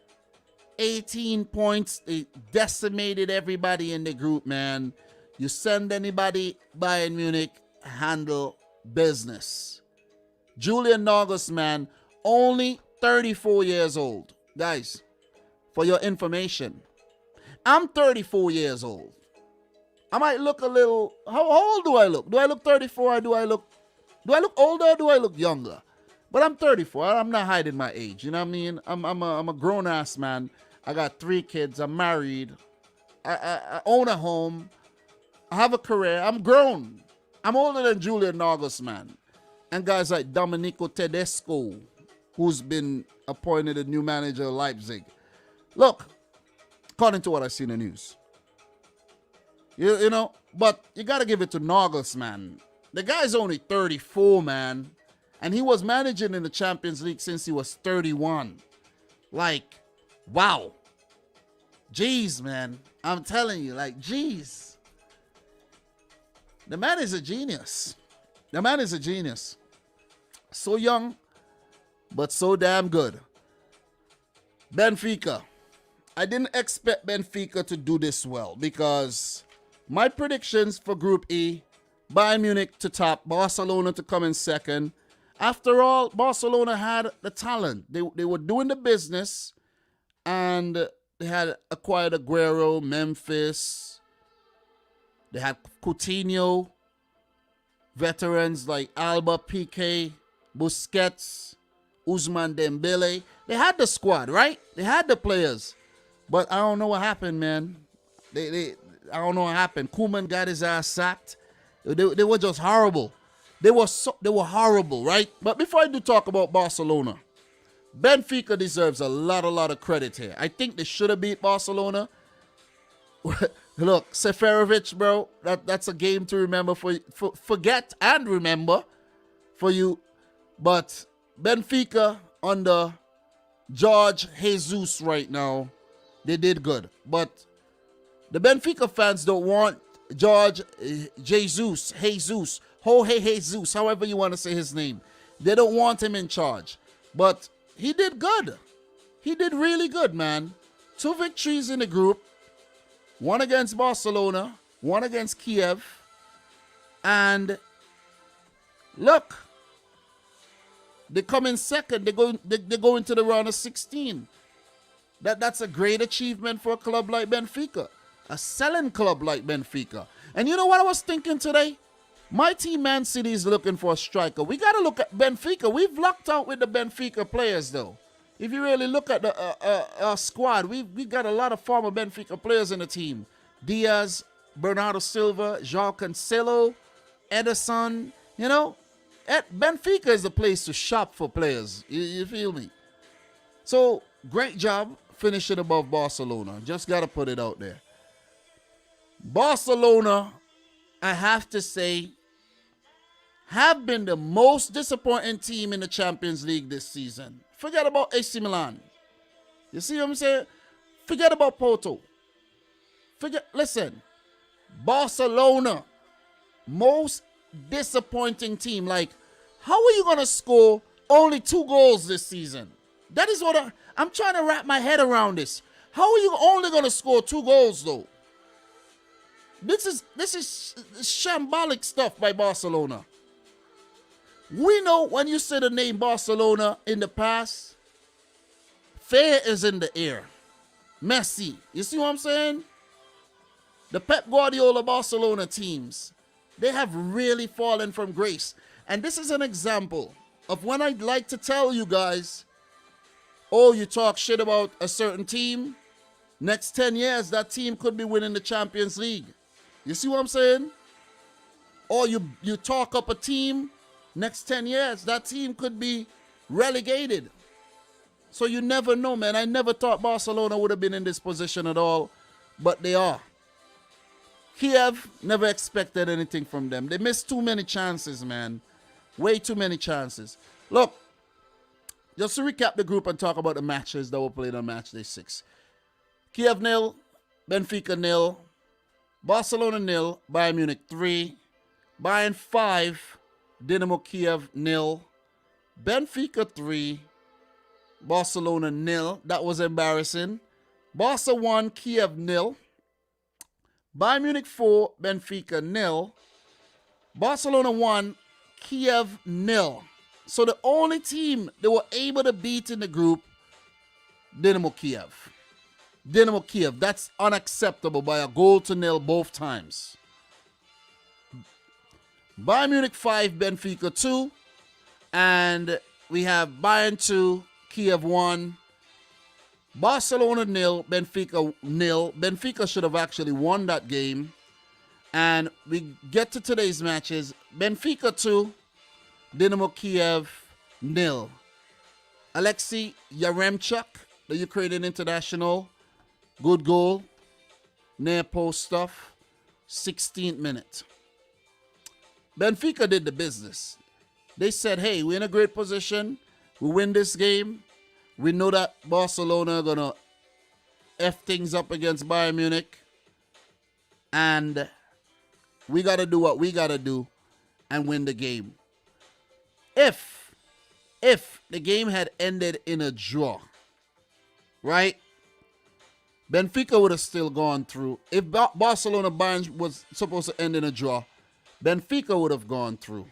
18 points. They decimated everybody in the group, man. You send anybody, Bayern Munich, handle business. Julian Nagelsmann, only 34 years old. Guys, for your information, I'm 34 years old. I might look a little, how old do I look? Do I look 34 or do I look older or do I look younger? But I'm 34. I'm not hiding my age. You know what I mean? I'm a grown-ass man. I got 3 kids. I'm married. I own a home. I have a career. I'm grown. I'm older than Julian Nagelsmann. and guys like Dominico Tedesco, who's been appointed a new manager of Leipzig. Look, according to what I see in the news, you know, but you got to give it to Nagelsmann. The guy's only 34, man, and he was managing in the Champions League since he was 31. Like, wow. Jeez, man. I'm telling you, like, jeez. The man is a genius. The man is a genius. So young, but so damn good. Benfica. I didn't expect Benfica to do this well because my predictions for Group E, Bayern Munich to top, Barcelona to come in second. After all, Barcelona had the talent. They were doing the business, and they had acquired Aguero, Memphis. They had Coutinho, veterans like Alba, Piqué, Busquets, Ousmane Dembele. They had the squad, right? They had the players. But I don't know what happened, man. I don't know what happened. Koeman got his ass sacked. They were just horrible. They were horrible, right? But before I do talk about Barcelona, Benfica deserves a lot of credit here. I think they should have beat Barcelona. Look, Seferovic, bro, that's a game to remember forget and remember for you. But Benfica under Jorge Jesus right now, they did good. But the Benfica fans don't want Jorge Jesus, Jorge Jesus, however you want to say his name. They don't want him in charge. But he did good. He did really good, man. 2 victories in the group. 1 against Barcelona, 1 against Kyiv. And look, they come in second. They go into the round of 16. That's a great achievement for a club like Benfica. A selling club like Benfica. And you know what I was thinking today? My team, Man City, is looking for a striker. We got to look at Benfica. We've lucked out with the Benfica players, though. If you really look at our squad, we got a lot of former Benfica players in the team. Diaz, Bernardo Silva, João Cancelo, Ederson. You know, Benfica is the place to shop for players. You feel me? So, great job finishing above Barcelona. Just got to put it out there. Barcelona, I have to say, have been the most disappointing team in the Champions League this season. Forget about AC Milan. You see what I'm saying? Forget about Porto. Listen, Barcelona, most disappointing team. Like, how are you going to score only 2 goals this season? That is what I'm trying to wrap my head around this. How are you only going to score 2 goals, though? This is shambolic stuff by Barcelona. We know when you say the name Barcelona in the past, fear is in the air. Messi. You see what I'm saying? The Pep Guardiola Barcelona teams, they have really fallen from grace. And this is an example of when I'd like to tell you guys, oh, you talk shit about a certain team, next 10 years, that team could be winning the Champions League. You see what I'm saying? Or you talk up a team, next 10 years, that team could be relegated. So you never know, man. I never thought Barcelona would have been in this position at all, but they are. Kyiv, never expected anything from them. They missed too many chances, man. Way too many chances. Look, just to recap the group and talk about the matches that were played on match day 6. Kyiv 0, Benfica 0, Barcelona 0, Bayern Munich 3, Bayern 5, Dynamo Kyiv 0, Benfica 3, Barcelona 0. That was embarrassing. Barca 1, Kyiv 0. Bayern Munich 4, Benfica 0. Barcelona 1, Kyiv 0. So the only team they were able to beat in the group, Dynamo Kyiv. Dynamo Kyiv, that's unacceptable by a 0-0 both times. Bayern Munich 5, Benfica 2. And we have Bayern 2, Kyiv 1. Barcelona 0, Benfica 0. Benfica should have actually won that game. And we get to today's matches. Benfica 2, Dynamo Kyiv 0. Alexei Yaremchuk, the Ukrainian international, good goal, near post stuff, 16th minute. Benfica did the business. They said, hey, we're in a great position. We win this game. We know that Barcelona are going to F things up against Bayern Munich. And we got to do what we got to do and win the game. If the game had ended in a draw, right? Benfica would have still gone through. If Barcelona Bayern was supposed to end in a draw, Benfica would have gone through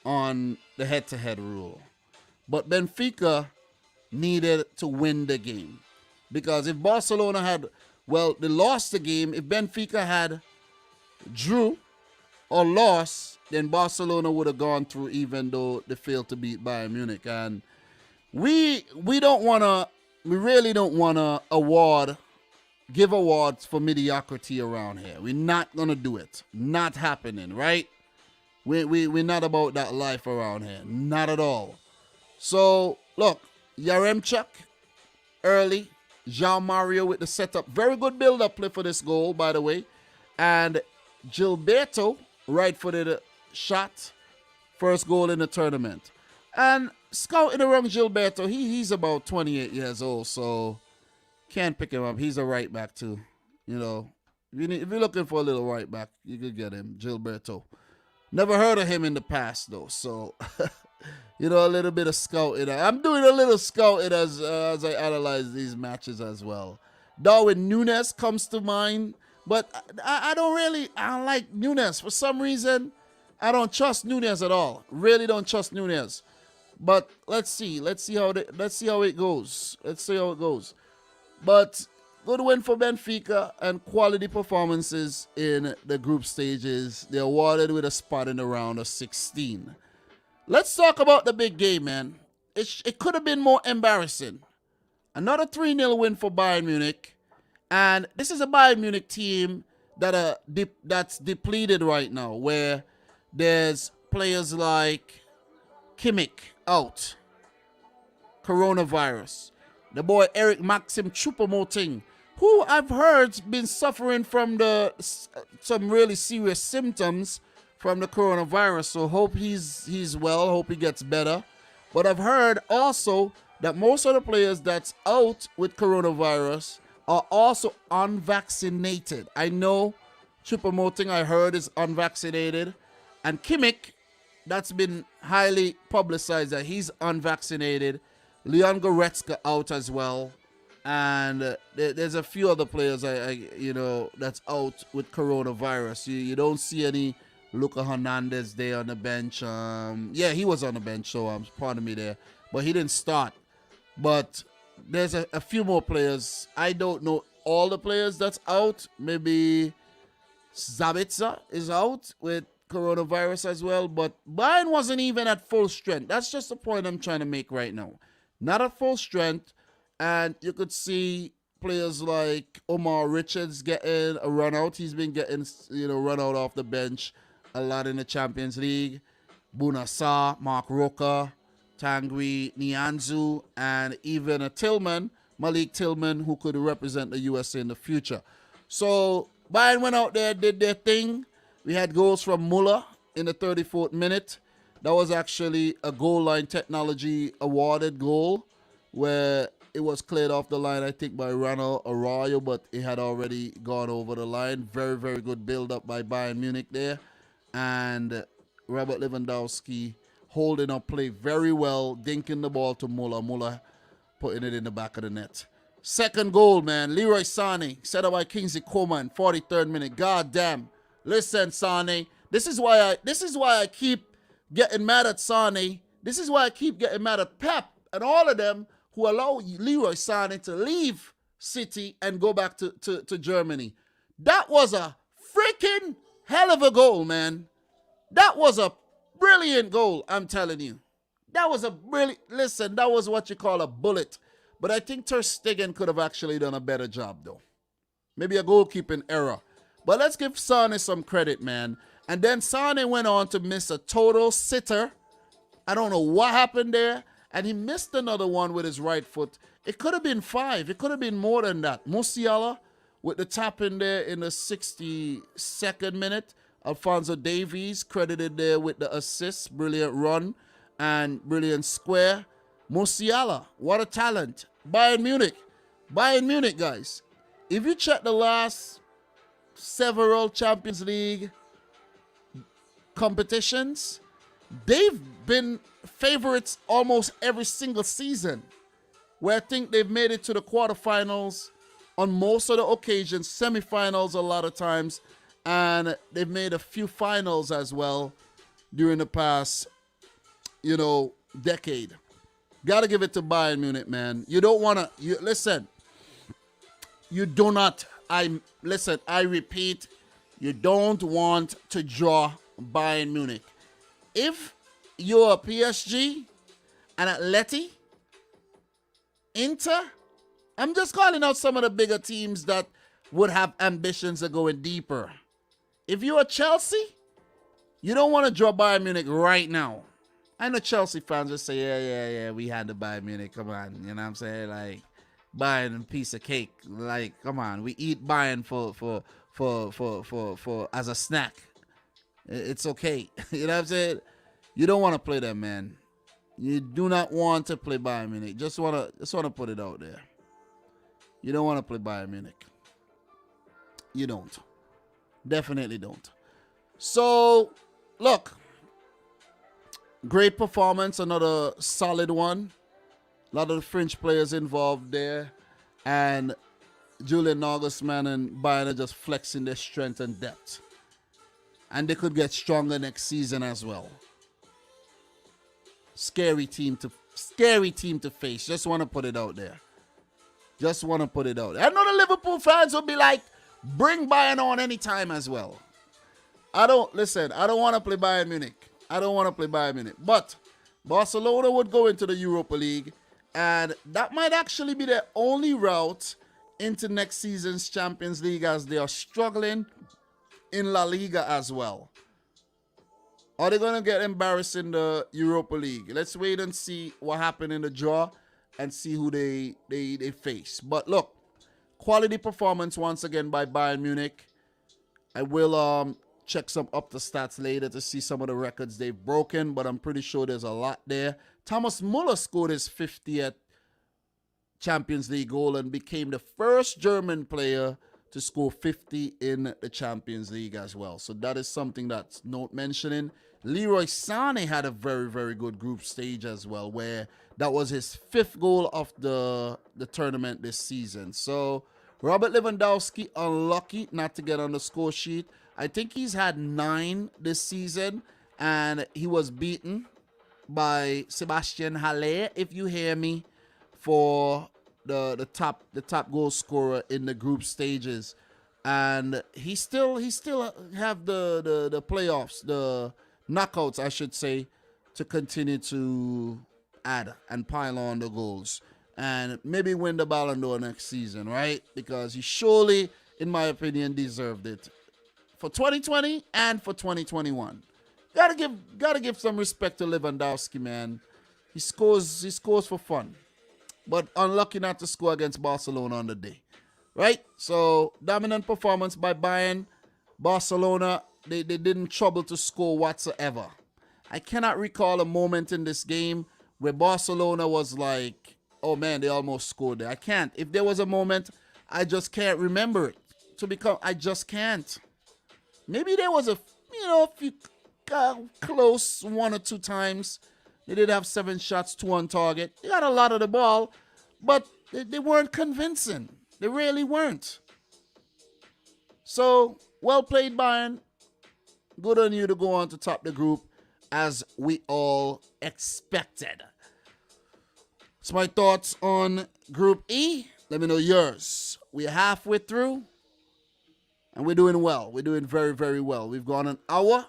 on the head-to-head rule. But Benfica needed to win the game. Because if Barcelona had, well, they lost the game. If Benfica had drew or lost, then Barcelona would have gone through even though they failed to beat Bayern Munich. And we really don't want to give awards for mediocrity around here. We're not going to do it. Not happening, right? We're not about that life around here. Not at all. So, look, Yaremchuk, early. Jean Mario with the setup. Very good build-up play for this goal, by the way. And Gilberto, right-footed shot. First goal in the tournament. And scouting around Gilberto, he's about 28 years old, so can't pick him up. He's a right back too. You know, if you're looking for a little right back, you could get him, Gilberto. Never heard of him in the past though, so you know, a little bit of scouting. I'm doing a little scouting as I analyze these matches as well. Darwin Núñez comes to mind, but I don't like Núñez for some reason. I don't trust Núñez at all. Really don't trust Núñez. But let's see how it goes. But good win for Benfica and quality performances in the group stages. They're awarded with a spot in the round of 16. Let's talk about the big game, man. It could have been more embarrassing. Another 3-0 win for Bayern Munich. And this is a Bayern Munich team that's depleted right now, where there's players like Kimmich out, coronavirus. The boy Eric Maxim Choupo-Moting, who I've heard been suffering from some really serious symptoms from the coronavirus. So hope he's well, hope he gets better. But I've heard also that most of the players that's out with coronavirus are also unvaccinated. I know Choupo-Moting, I heard, is unvaccinated. And Kimmich, that's been highly publicized that he's unvaccinated. Leon Goretzka out as well. And there's a few other players that's out with coronavirus. You don't see any Luka Hernandez there on the bench. Yeah, he was on the bench, so pardon me there. But he didn't start. But there's a few more players. I don't know all the players that's out. Maybe Zabitzer is out with coronavirus as well. But Bayern wasn't even at full strength. That's just the point I'm trying to make right now. Not at full strength. And you could see players like Omar Richards getting a run out. He's been getting, run out off the bench a lot in the Champions League. Bouna Sarr, Mark Roca, Tanguy Nianzou, and even a Malik Tillman, who could represent the USA in the future. So Bayern went out there, did their thing. We had goals from Muller in the 34th minute. That was actually a goal line technology awarded goal where it was cleared off the line, I think, by Ronald Arroyo, but it had already gone over the line. Very, very good build-up by Bayern Munich there. And Robert Lewandowski holding up play very well, dinking the ball to Muller. Muller putting it in the back of the net. Second goal, man. Leroy Sané, set up by Kingsley Coman, 43rd minute. God damn. Listen, Sané. This is why I keep getting mad at Sané. This is why I keep getting mad at Pep and all of them who allow Leroy Sané to leave City and go back to Germany. That was a freaking hell of a goal, man. That was a brilliant goal, I'm telling you. That was that was what you call a bullet. But I think Ter Stegen could have actually done a better job, though. Maybe a goalkeeping error. But let's give Sané some credit, man. And then Sané went on to miss a total sitter I don't know what happened there. And he missed another one with his right foot. It could have been 5. It could have been more than that. Musiala with the tap in there in the 62nd minute. Alphonso Davies credited there with the assist. Brilliant run and brilliant square. Musiala, what a talent. Bayern Munich, guys. If you check the last several Champions League competitions, they've been favorites almost every single season, where I think they've made it to the quarterfinals on most of the occasions, semifinals a lot of times, and they've made a few finals as well during the past, decade. Got to give it to Bayern Munich, man. You don't want to, listen, you do not, I repeat, you don't want to draw Bayern Munich. If you're a PSG, an Atleti, Inter, I'm just calling out some of the bigger teams that would have ambitions of going deeper. If you're a Chelsea, you don't want to draw Bayern Munich right now. I know Chelsea fans will say, yeah, we had to Bayern Munich. Come on, you know what I'm saying? Like, Bayern a piece of cake. Like, come on, we eat Bayern for as a snack. It's okay. You know what I'm saying? You don't want to play them, man. You do not want to play Bayern Munich. Just want to put it out there. You don't want to play Bayern Munich. You don't. Definitely don't. So, look. Great performance. Another solid one. A lot of the French players involved there. And Julian Nagelsmann and Bayern are just flexing their strength and depth. And they could get stronger next season as well. Scary team to face. Just want to put it out there. I know the Liverpool fans will be like, bring Bayern on anytime as well. I don't want to play Bayern Munich. But Barcelona would go into the Europa League, and that might actually be their only route into next season's Champions League, as they are struggling in La Liga as well. Are they going to get embarrassed in the Europa League? Let's wait and see what happened in the draw and see who they face. But look, quality performance once again by Bayern Munich. I will check some Opta stats later to see some of the records they've broken, but I'm pretty sure there's a lot there. Thomas Muller scored his 50th Champions League goal and became the first German player to score 50 in the Champions League as well. So that is something that's not mentioning. Leroy Sané had a very, very good group stage as well, where that was his 5th goal of the tournament this season. So Robert Lewandowski, unlucky not to get on the score sheet. I think he's had 9 this season, and he was beaten by Sebastian Haller, if you hear me, for the top goal scorer in the group stages. And he still have the playoffs, the knockouts, I should say, to continue to add and pile on the goals and maybe win the Ballon d'Or next season, right? Because he surely, in my opinion, deserved it for 2020 and for 2021. Gotta give some respect to Lewandowski, man. He scores for fun, but unlucky not to score against Barcelona on the day, right? So dominant performance by Bayern. Barcelona, they didn't trouble to score whatsoever. I cannot recall a moment in this game where Barcelona was like, oh man, they almost scored there. I can't. If there was a moment, I just can't remember it. I just can't. Maybe there was a few close 1 or 2 times. They did have 7 shots, 2 on target. They got a lot of the ball, but they weren't convincing. They really weren't. So, well played, Bayern. Good on you to go on to top the group, as we all expected. That's my thoughts on Group E. Let me know yours. We're halfway through, and we're doing well. We're doing very, very well. We've gone an hour.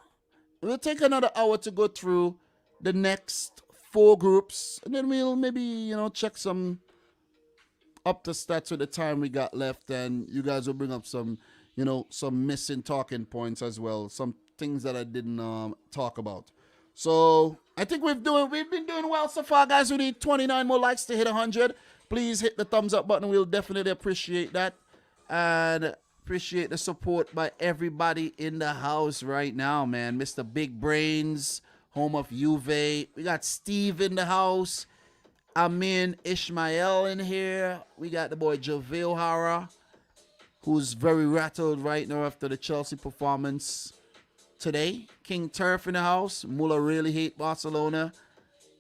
We'll take another hour to go through the next 4 groups, and then we'll maybe, check some up the stats with the time we got left, and you guys will bring up some, some missing talking points as well, some things that I didn't talk about. So I think we've been doing well so far, guys. We need 29 more likes to hit 100. Please hit the thumbs up button. We'll definitely appreciate that. And appreciate the support by everybody in the house right now, man. Mr. Big Brains, home of Juve. We got Steve in the house. Amin Ishmael in here. We got the boy JaVale Hara, who's very rattled right now after the Chelsea performance today. King Turf in the house. Muller really hate Barcelona.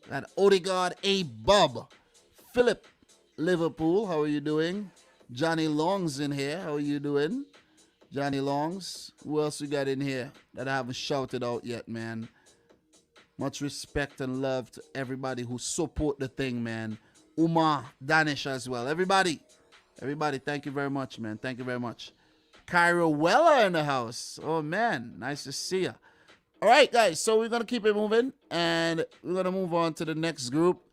Got Odegaard A. Bub. Philip Liverpool, how are you doing? Johnny Long's in here. How are you doing? Johnny Longs. Who else we got in here that I haven't shouted out yet, man? Much respect and love to everybody who support the thing, man. Umar, Danish as well. Everybody, thank you very much, man. Thank you very much. Cairo Weller in the house. Oh, man. Nice to see you. All right, guys. So we're going to keep it moving. And we're going to move on to the next group.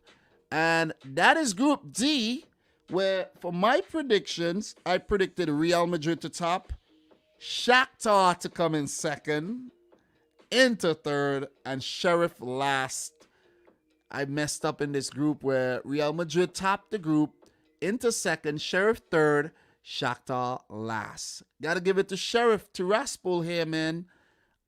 And that is Group D, where for my predictions, I predicted Real Madrid to top, Shakhtar to come in second, Inter third, and Sheriff last. I messed up in this group where Real Madrid topped the group, Inter second, Sheriff third, Shakhtar last. Gotta give it to Sheriff Tiraspol here, man.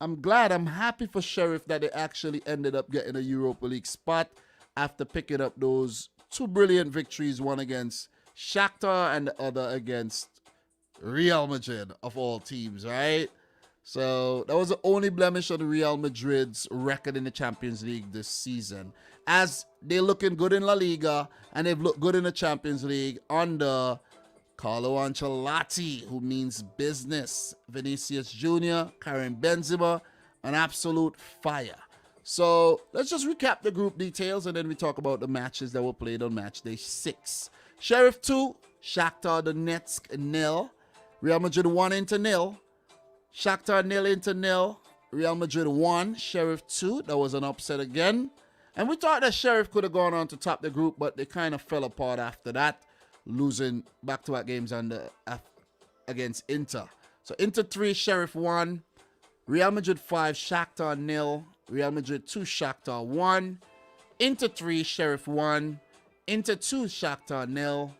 I'm happy for Sheriff that they actually ended up getting a Europa League spot after picking up those two brilliant victories, one against Shakhtar and the other against Real Madrid, of all teams, right? So that was the only blemish on the Real Madrid's record in the Champions League this season, as they're looking good in La Liga and they've looked good in the Champions League under Carlo Ancelotti, who means business. Vinicius Jr., Karim Benzema, an absolute fire. So let's just recap the group details and then we talk about the matches that were played on match day 6. Sheriff 2, Shakhtar Donetsk 0. Real Madrid 1 Inter 0. Shakhtar 0 Inter 0. Real Madrid 1, Sheriff 2. That was an upset again. And we thought that Sheriff could have gone on to top the group, but they kind of fell apart after that, losing back-to-back games against Inter. So Inter 3, Sheriff 1. Real Madrid 5, Shakhtar 0. Real Madrid 2, Shakhtar 1. Inter 3, Sheriff 1. Inter 2, Shakhtar 0.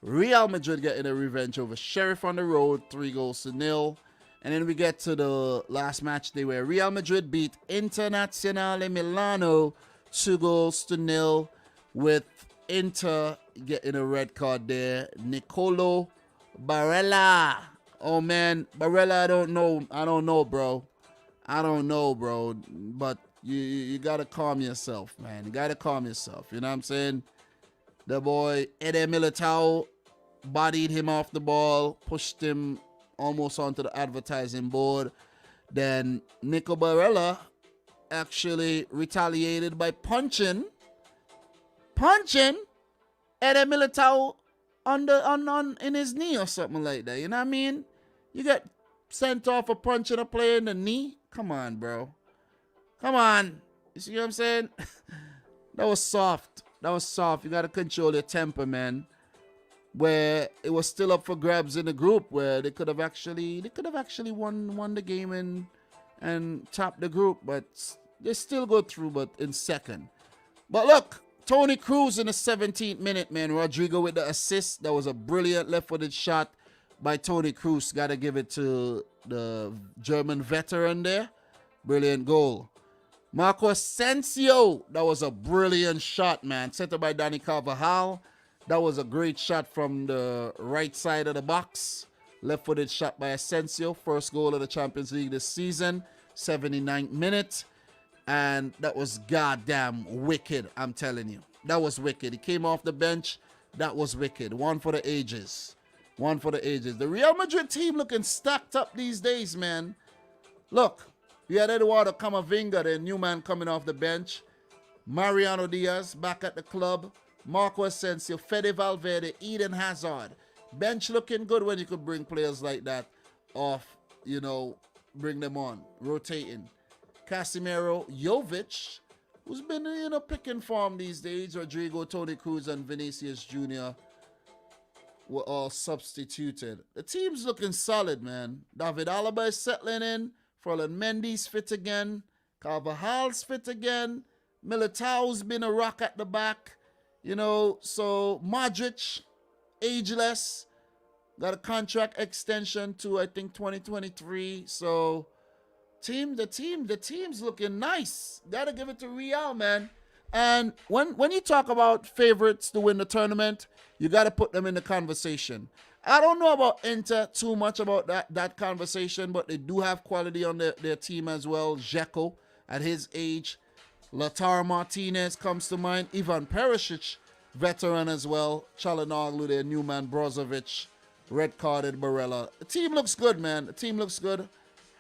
Real Madrid getting a revenge over Sheriff on the road, 3-0. And then we get to the last match day where Real Madrid beat Internazionale Milano 2-0, with Inter getting a red card there. Nicolo Barella. Oh, man. Barella, I don't know, bro. But you got to calm yourself, man. You got to calm yourself. You know what I'm saying? The boy, Eder Militao, bodied him off the ball, pushed him almost onto the advertising board. Then Nico Barella actually retaliated by punching Eder Militao in his knee or something like that. You know what I mean? You get sent off for punching a player in the knee? Come on, bro. Come on. You see what I'm saying? That was soft. You got to control your temper, man. Where it was still up for grabs in the group, where they could have actually won the game and topped the group, but they still go through, but in second. But look, Toni Kroos in the 17th minute, man. Rodrigo with the assist. That was a brilliant left-footed shot by Toni Kroos. Got to give it to the German veteran there. Brilliant goal. Marco Asensio. That was a brilliant shot, man. Set up by Dani Carvajal. That was a great shot from the right side of the box. Left-footed shot by Asensio. First goal of the Champions League this season. 79th minute. And that was goddamn wicked, I'm telling you. That was wicked. He came off the bench. That was wicked. One for the ages. The Real Madrid team looking stacked up these days, man. Look, we had Eduardo Camavinga, the new man coming off the bench. Mariano Diaz back at the club. Marco Asensio, Fede Valverde, Eden Hazard. Bench looking good when you could bring players like that off, you know, bring them on, rotating. Casemiro, Jovic, who's been, you know, picking form these days. Rodrigo, Toni Kroos, and Vinicius Jr. were all substituted. The team's looking solid, man. David Alaba is settling in. Ferland Mendy's fit again. Carvajal's fit again. Militao's been a rock at the back. You know, so Modric, ageless, got a contract extension to I think 2023. So the team's looking nice. Gotta give it to Real, man. And when you talk about favorites to win the tournament, you gotta put them in the conversation. I don't know about Inter too much about that conversation, but they do have quality on their team as well. Dzeko at his age. Lautaro Martinez comes to mind. Ivan Perisic, veteran as well. Çalhanoğlu, their new man. Brozovic, red-carded Barella. The team looks good, man. The team looks good.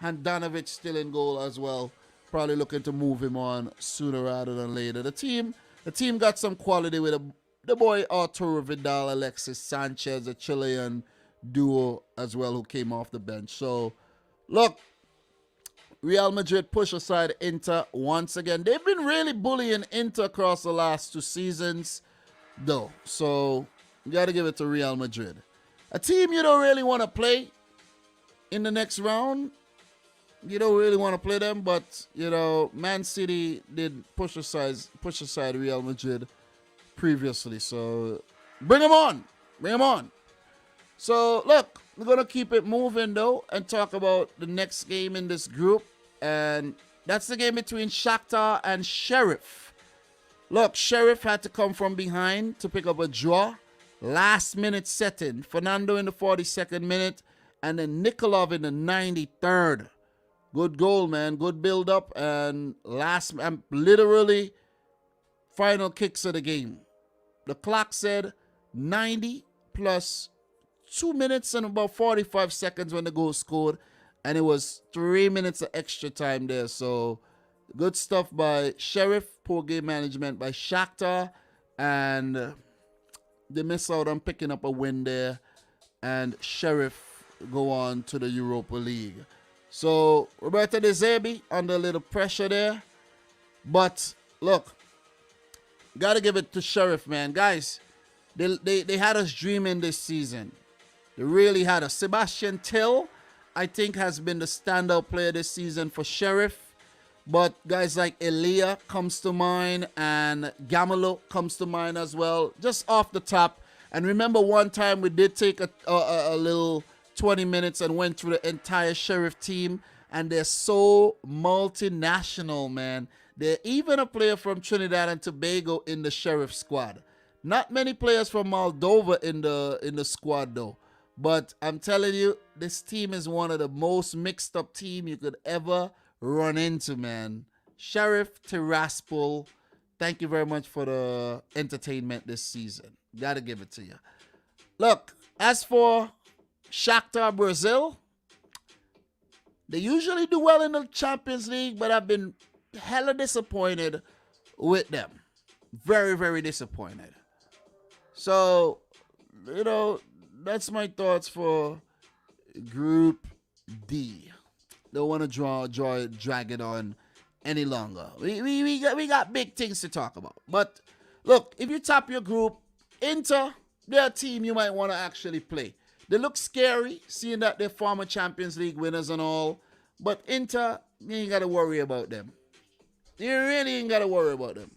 Handanovic still in goal as well. Probably looking to move him on sooner rather than later. The team got some quality with the boy Arturo Vidal, Alexis Sanchez, a Chilean duo as well who came off the bench. So, look, Real Madrid push aside Inter once again. They've been really bullying Inter across the last 2 seasons, though. So, you got to give it to Real Madrid. A team you don't really want to play in the next round. You don't really want to play them, but, you know, Man City did push aside Real Madrid previously. So, bring them on. Bring them on. So, look, we're going to keep it moving, though, and talk about the next game in this group. And that's the game between Shakhtar and Sheriff. Look, Sheriff had to come from behind to pick up a draw. Last minute setting. Fernando in the 42nd minute. And then Nikolov in the 93rd. Good goal, man. Good build up. And literally final kicks of the game. The clock said 90 plus 2 minutes and about 45 seconds when the goal scored. And it was 3 minutes of extra time there. So, good stuff by Sheriff. Poor game management by Shakhtar. And they miss out on picking up a win there. And Sheriff go on to the Europa League. So, Roberto De Zerbi under a little pressure there. But, look, got to give it to Sheriff, man. Guys, they had us dreaming this season. They really had us. Sebastian Till, I think, has been the standout player this season for Sheriff. But guys like Elia comes to mind and Gamalo comes to mind as well. Just off the top. And remember one time we did take a little 20 minutes and went through the entire Sheriff team. And they're so multinational, man. They're even a player from Trinidad and Tobago in the Sheriff squad. Not many players from Moldova in the squad, though. But I'm telling you, this team is one of the most mixed up team you could ever run into, man. Sheriff Tiraspol, thank you very much for the entertainment this season. Gotta give it to you. Look, as for Shakhtar Brazil, they usually do well in the Champions League, but I've been hella disappointed with them. Very, very disappointed. So, you know, that's my thoughts for Group D. Don't want to drag it on any longer. We got big things to talk about. But look, if you top your group, Inter, they're a team you might want to actually play. They look scary, seeing that they're former Champions League winners and all. But Inter, you ain't got to worry about them. You really ain't got to worry about them.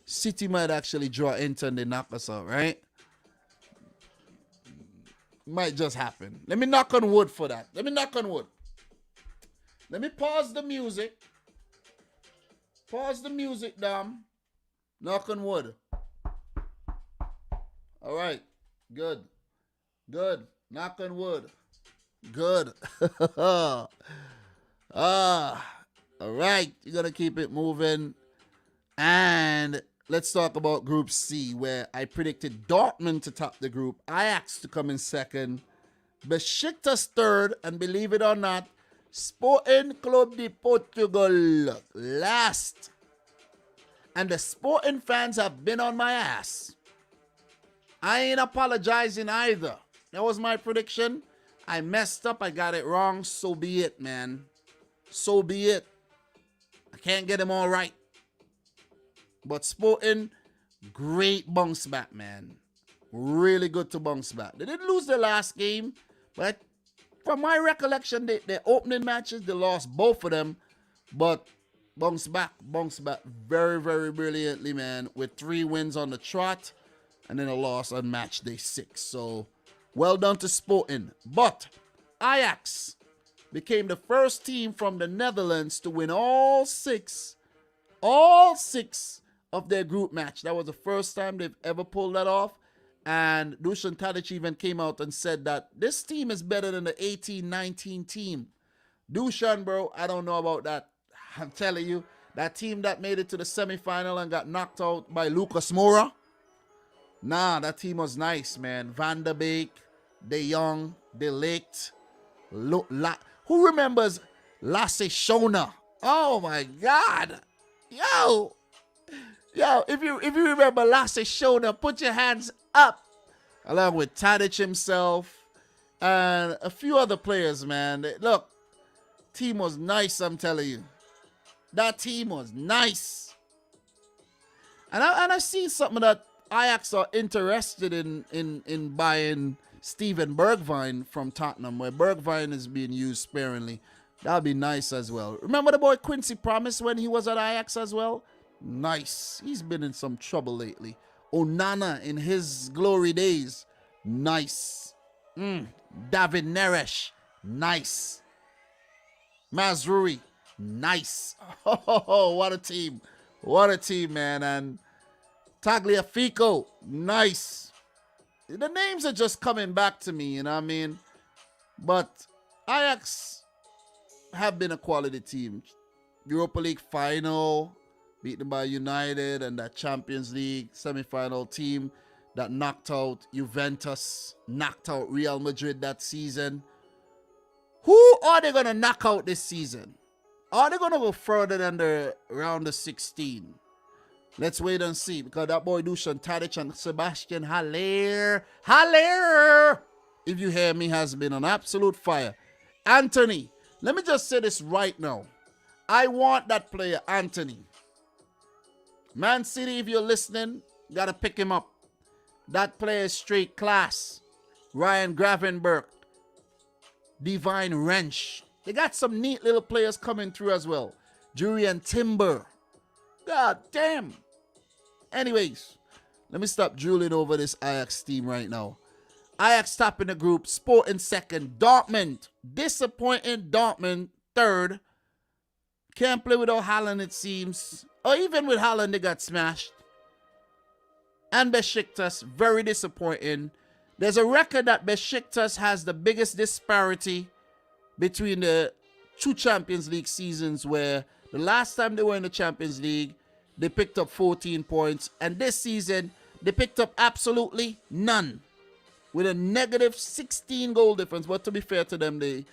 City might actually draw Inter and they knock us out, right? Might just happen. Let me knock on wood for that. Let me knock on wood. Let me pause the music. Pause the music, damn. Knock on wood. All right. Good. Good. Knock on wood. Good. All right. You're going to keep it moving. And let's talk about Group C, where I predicted Dortmund to top the group, Ajax to come in second, Beşiktaş third, and believe it or not, Sporting Club de Portugal last. And the Sporting fans have been on my ass. I ain't apologizing either. That was my prediction. I messed up. I got it wrong. So be it, man. So be it. I can't get them all right. But Sporting, great bounce back, man. Really good to bounce back. They didn't lose their last game, but from my recollection, their opening matches, they lost both of them. But Bounce back very, very brilliantly, man, with 3 wins on the trot and then a loss on match day 6. So, well done to Sporting. But Ajax became the first team from the Netherlands to win all six of their group match. That was the first time they've ever pulled that off. And Dusan Tadic even came out and said that this team is better than the 18-19 team. Dusan, bro, I don't know about that. I'm telling you, that team that made it to the semifinal and got knocked out by Lucas Moura, nah, that team was nice, man. Van der Beek, De Jong, De Ligt. Who remembers Lasse Schöne? Oh, my God. Yo, if you remember Lasse Schöne, put your hands up. Along with Tadic himself and a few other players, man. Look, team was nice, I'm telling you. That team was nice. And I see something that Ajax are interested in buying Steven Bergwijn from Tottenham, where Bergwijn is being used sparingly. That'll be nice as well. Remember the boy Quincy Promise when he was at Ajax as well? Nice. He's been in some trouble lately. Onana in his glory days. Nice. David Neres. Nice. Mazrui. Nice. Oh, what a team. What a team, man. And Tagliafico. Nice. The names are just coming back to me, you know what I mean? But Ajax have been a quality team. Europa League final, beaten by United, and that Champions League semi-final team that knocked out Juventus, knocked out Real Madrid that season. Who are they going to knock out this season? Are they going to go further than the round of 16? Let's wait and see, because that boy Dusan Tadic and Sebastian Haller, if you hear me, has been on absolute fire. Anthony, let me just say this right now. I want that player, Anthony. Man City, if you're listening, got to pick him up. That player is straight class. Ryan Gravenberch, Divine Wrench. They got some neat little players coming through as well. Julian Timber. God damn. Anyways, let me stop drooling over this Ajax team right now. Ajax top in the group. Sporting second. Dortmund. Disappointing Dortmund third. Can't play without Haaland, it seems. Or even with Haaland, they got smashed. And Beşiktaş, very disappointing. There's a record that Beşiktaş has the biggest disparity between the 2 Champions League seasons, where the last time they were in the Champions League, they picked up 14 points. And this season, they picked up absolutely none, with a negative 16 goal difference. But to be fair to them, they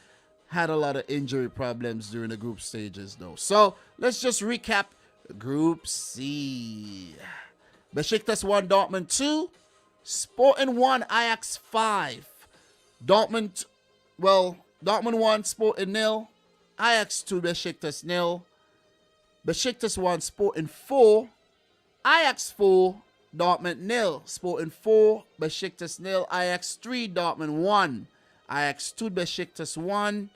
had a lot of injury problems during the group stages, though. So let's just recap Group C. Beşiktaş 1, Dortmund 2. Sporting 1, Ajax 5. Dortmund 1, Sporting 0. Ajax 2, Beşiktaş 0. Beşiktaş 1, Sporting 4. Ajax 4, Dortmund 0. Sporting 4, Beşiktaş 0. Ajax 3, Dortmund 1. Ajax 2, Beşiktaş 1.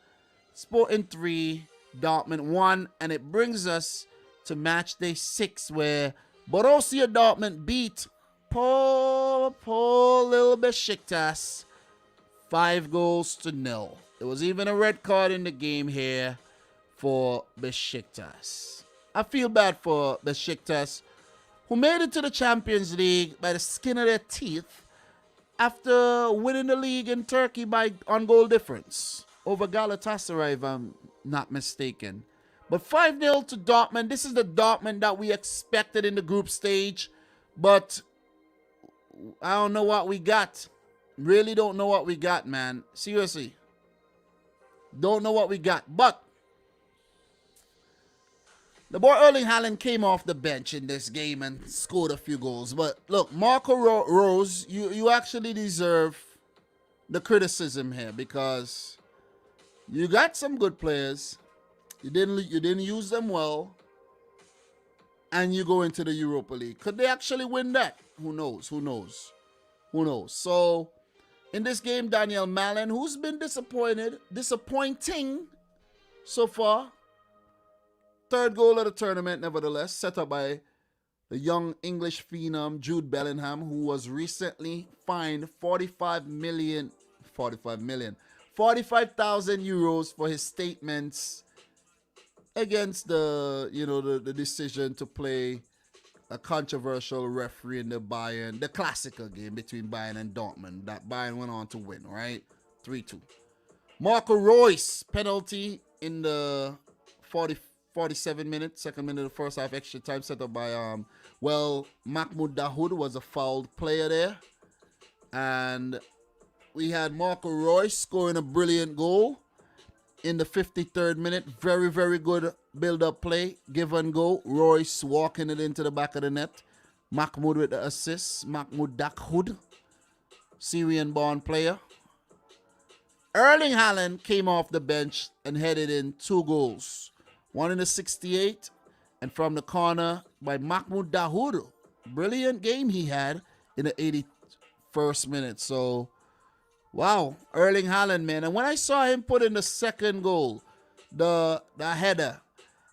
Sporting 3, Dortmund 1. And it brings us to match day 6, where Borussia Dortmund beat poor little Beşiktaş 5-0. There was even a red card in the game here for Beşiktaş. I feel bad for Beşiktaş, who made it to the Champions League by the skin of their teeth after winning the league in Turkey on goal difference over Galatasaray, if I'm not mistaken. But 5-0 to Dortmund. This is the Dortmund that we expected in the group stage. But I don't know what we got. Really don't know what we got, man. Seriously. Don't know what we got. But the boy Erling Haaland came off the bench in this game and scored a few goals. But look, Marco Rose, you actually deserve the criticism here, because you got some good players. You didn't use them well, and you go into the Europa League. Could they actually win that? Who knows? Who knows? Who knows? So in this game, Daniel Malen, who's been disappointing so far, third goal of the tournament, nevertheless, set up by the young English phenom Jude Bellingham, who was recently fined 45,000 euros for his statements against the decision to play a controversial referee in the classical game between Bayern and Dortmund that Bayern went on to win, right? 3-2. Marco Reus penalty in the 47 minutes, second minute of the first half, extra time set up by Mahmoud Dahoud was a fouled player there. And we had Marco Reus scoring a brilliant goal in the 53rd minute. Very, very good build-up play. Give and go. Reus walking it into the back of the net. Mahmoud with the assist. Mahmoud Dahoud, Syrian-born player. Erling Haaland came off the bench and headed in 2 goals. One in the 68th and from the corner by Mahmoud Dahoud. Brilliant game he had in the 81st minute. So, wow, Erling Haaland, man. And when I saw him put in the second goal, the header,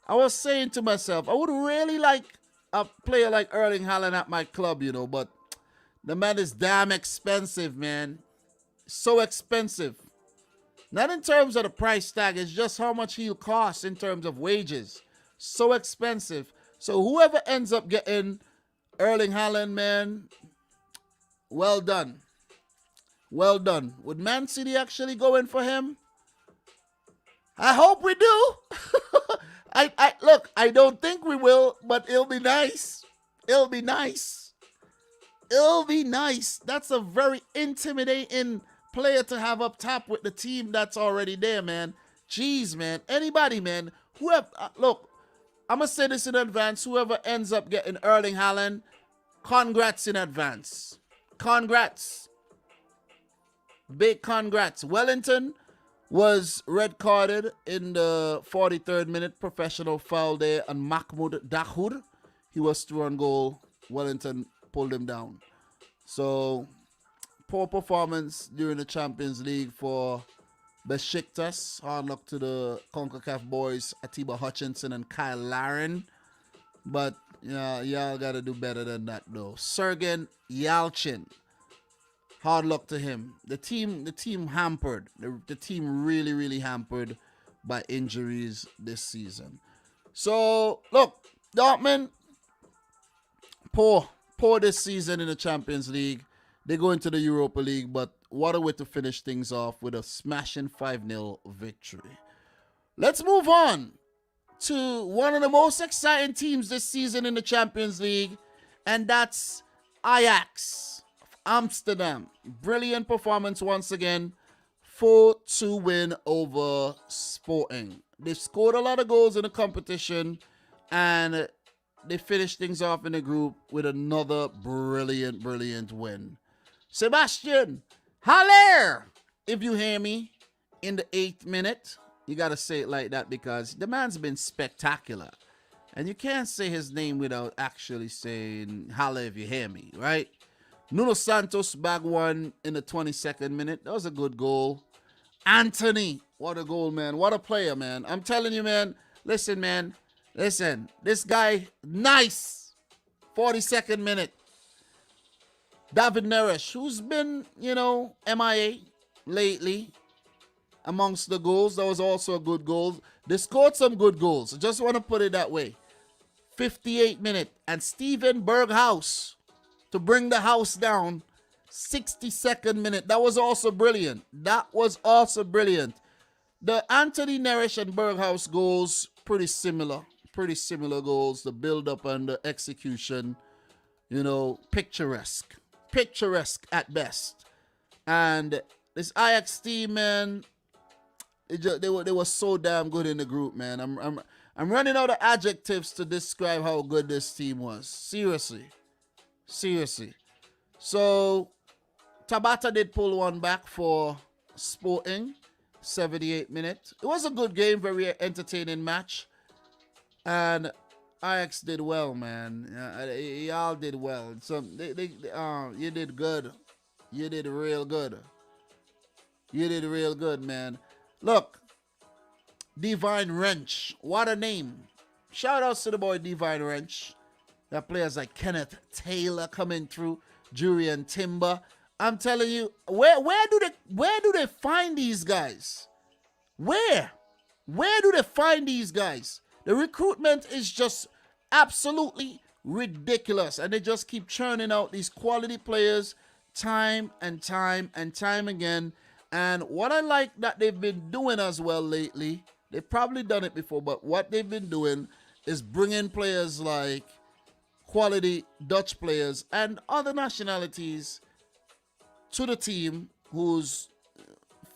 I was saying to myself, I would really like a player like Erling Haaland at my club, but the man is damn expensive, man. So expensive. Not in terms of the price tag, it's just how much he'll cost in terms of wages. So expensive. So whoever ends up getting Erling Haaland, man, well done. Well done. Would Man City actually go in for him? I hope we do. Look, I don't think we will, but it'll be nice. It'll be nice. It'll be nice. That's a very intimidating player to have up top with the team that's already there, man. Jeez, man. Anybody, man. Whoever, look, I'm going to say this in advance. Whoever ends up getting Erling Haaland, congrats in advance. Congrats. Big congrats. Wellington was red carded in the 43rd minute. Professional foul there on Mahmoud Dahoud. He was through on goal. Wellington pulled him down. So, poor performance during the Champions League for Beşiktaş. Hard luck to the CONCACAF boys, Atiba Hutchinson and Kyle Larin. But, y'all got to do better than that, though. Sergen Yalchin. Hard luck to him. The team hampered. The team really, really hampered by injuries this season. So, look, Dortmund, poor this season in the Champions League. They go into the Europa League, but what a way to finish things off with a smashing 5-0 victory. Let's move on to one of the most exciting teams this season in the Champions League, and that's Ajax of Amsterdam. Brilliant performance once again. 4-2 win over Sporting. They scored a lot of goals in the competition, and they finished things off in the group with another brilliant win. Sebastian Haller, if you hear me, in the 8th minute. You got to say it like that because the man's been spectacular. And you can't say his name without actually saying Haller, if you hear me, right? Nuno Santos bag one in the 22nd minute. That was a good goal. Anthony, what a goal, man. What a player, man. I'm telling you, man. Listen, man. Listen. This guy, nice. 42nd minute. David Neres, who's been, MIA lately amongst the goals. That was also a good goal. They scored some good goals. I just want to put it that way. 58 minute. And Steven Berghaus to bring the house down. 62nd minute. That was also brilliant. The Anthony Neres and Berghaus goals, pretty similar. Pretty similar goals. The build-up and the execution, picturesque. Picturesque at best. And this Ajax team, man, they were so damn good in the group, man. I'm running out of adjectives to describe how good this team was. Seriously. So Tabata did pull one back for Sporting, 78 minutes. It was a good game, very entertaining match. And Ajax did well, man. Y'all did well. So you did good. You did real good. You did real good, man. Look, Divine Wrench. What a name. shout outs to the boy Divine Wrench. Got players like Kenneth Taylor coming through, Julian Timber. I'm telling you, where do they find these guys? Where do they find these guys? The recruitment is just absolutely ridiculous, and they just keep churning out these quality players time and time and time again. And what I like that they've been doing as well lately, they've probably done it before, but what they've been doing is bringing players like quality Dutch players and other nationalities to the team who's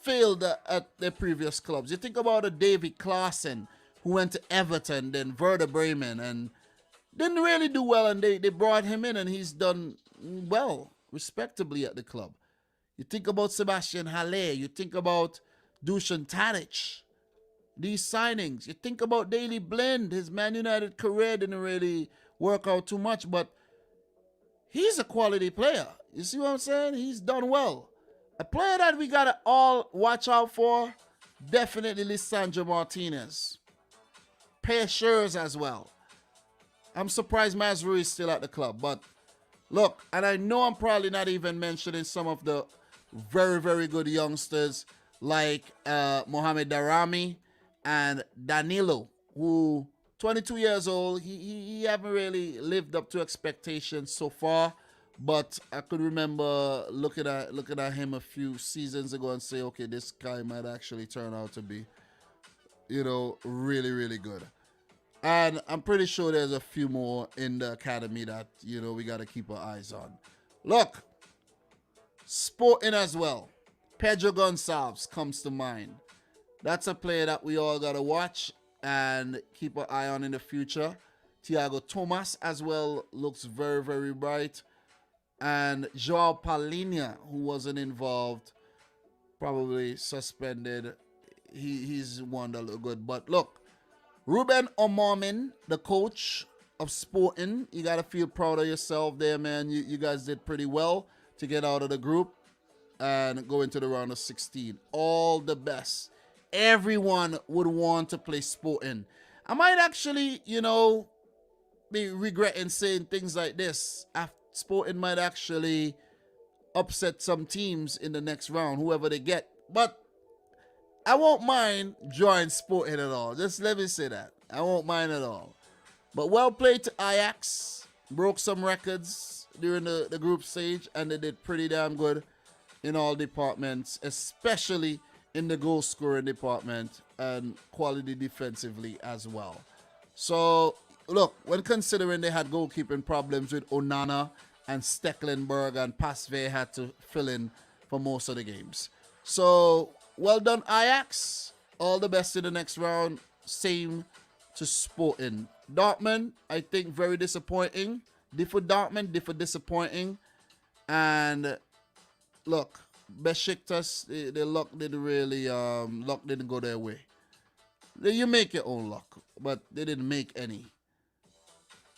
failed at their previous clubs. You think about a David Klaassen who went to Everton, then Werder Bremen, and didn't really do well, and they brought him in, and he's done well, respectably at the club. You think about Sebastian Haller, you think about Dusan Tadic, these signings. You think about Daley Blind, his Man United career didn't really work out too much, but he's a quality player. You see what I'm saying? He's done well. A player that we got to all watch out for, definitely Lisandro Martinez. Peshers as well. I'm surprised Mazrui is still at the club, but look, and I know I'm probably not even mentioning some of the very, very good youngsters like Mohamed Darami and Danilo, who 22 years old, he haven't really lived up to expectations so far, but I could remember looking at him a few seasons ago and say, okay, this guy might actually turn out to be, really, really good. And I'm pretty sure there's a few more in the academy that, we got to keep our eyes on. Look, Sporting as well. Pedro Gonçalves comes to mind. That's a player that we all got to watch and keep an eye on in the future. Thiago Thomas as well looks very, very bright. And Joao Palhinha, who wasn't involved, probably suspended. He's one that look good. But look, Ruben Amorim, the coach of Sporting, you got to feel proud of yourself there, man. You guys did pretty well to get out of the group and go into the round of 16. All the best. Everyone would want to play Sporting. I might actually, be regretting saying things like this. Sporting might actually upset some teams in the next round, whoever they get. But I won't mind drawing Sporting at all. Just let me say that. I won't mind at all. But well played to Ajax. Broke some records during the group stage, and they did pretty damn good in all departments, especially in the goal scoring department and quality defensively as well. So, look, when considering they had goalkeeping problems with Onana and Stecklenburg, and Pasveer had to fill in for most of the games. So, well done, Ajax. All the best in the next round. Same to Sporting. Dortmund, I think, very disappointing. Different Dortmund, different disappointing. And look, Beşiktaş, the luck didn't go their way. You make your own luck, but they didn't make any.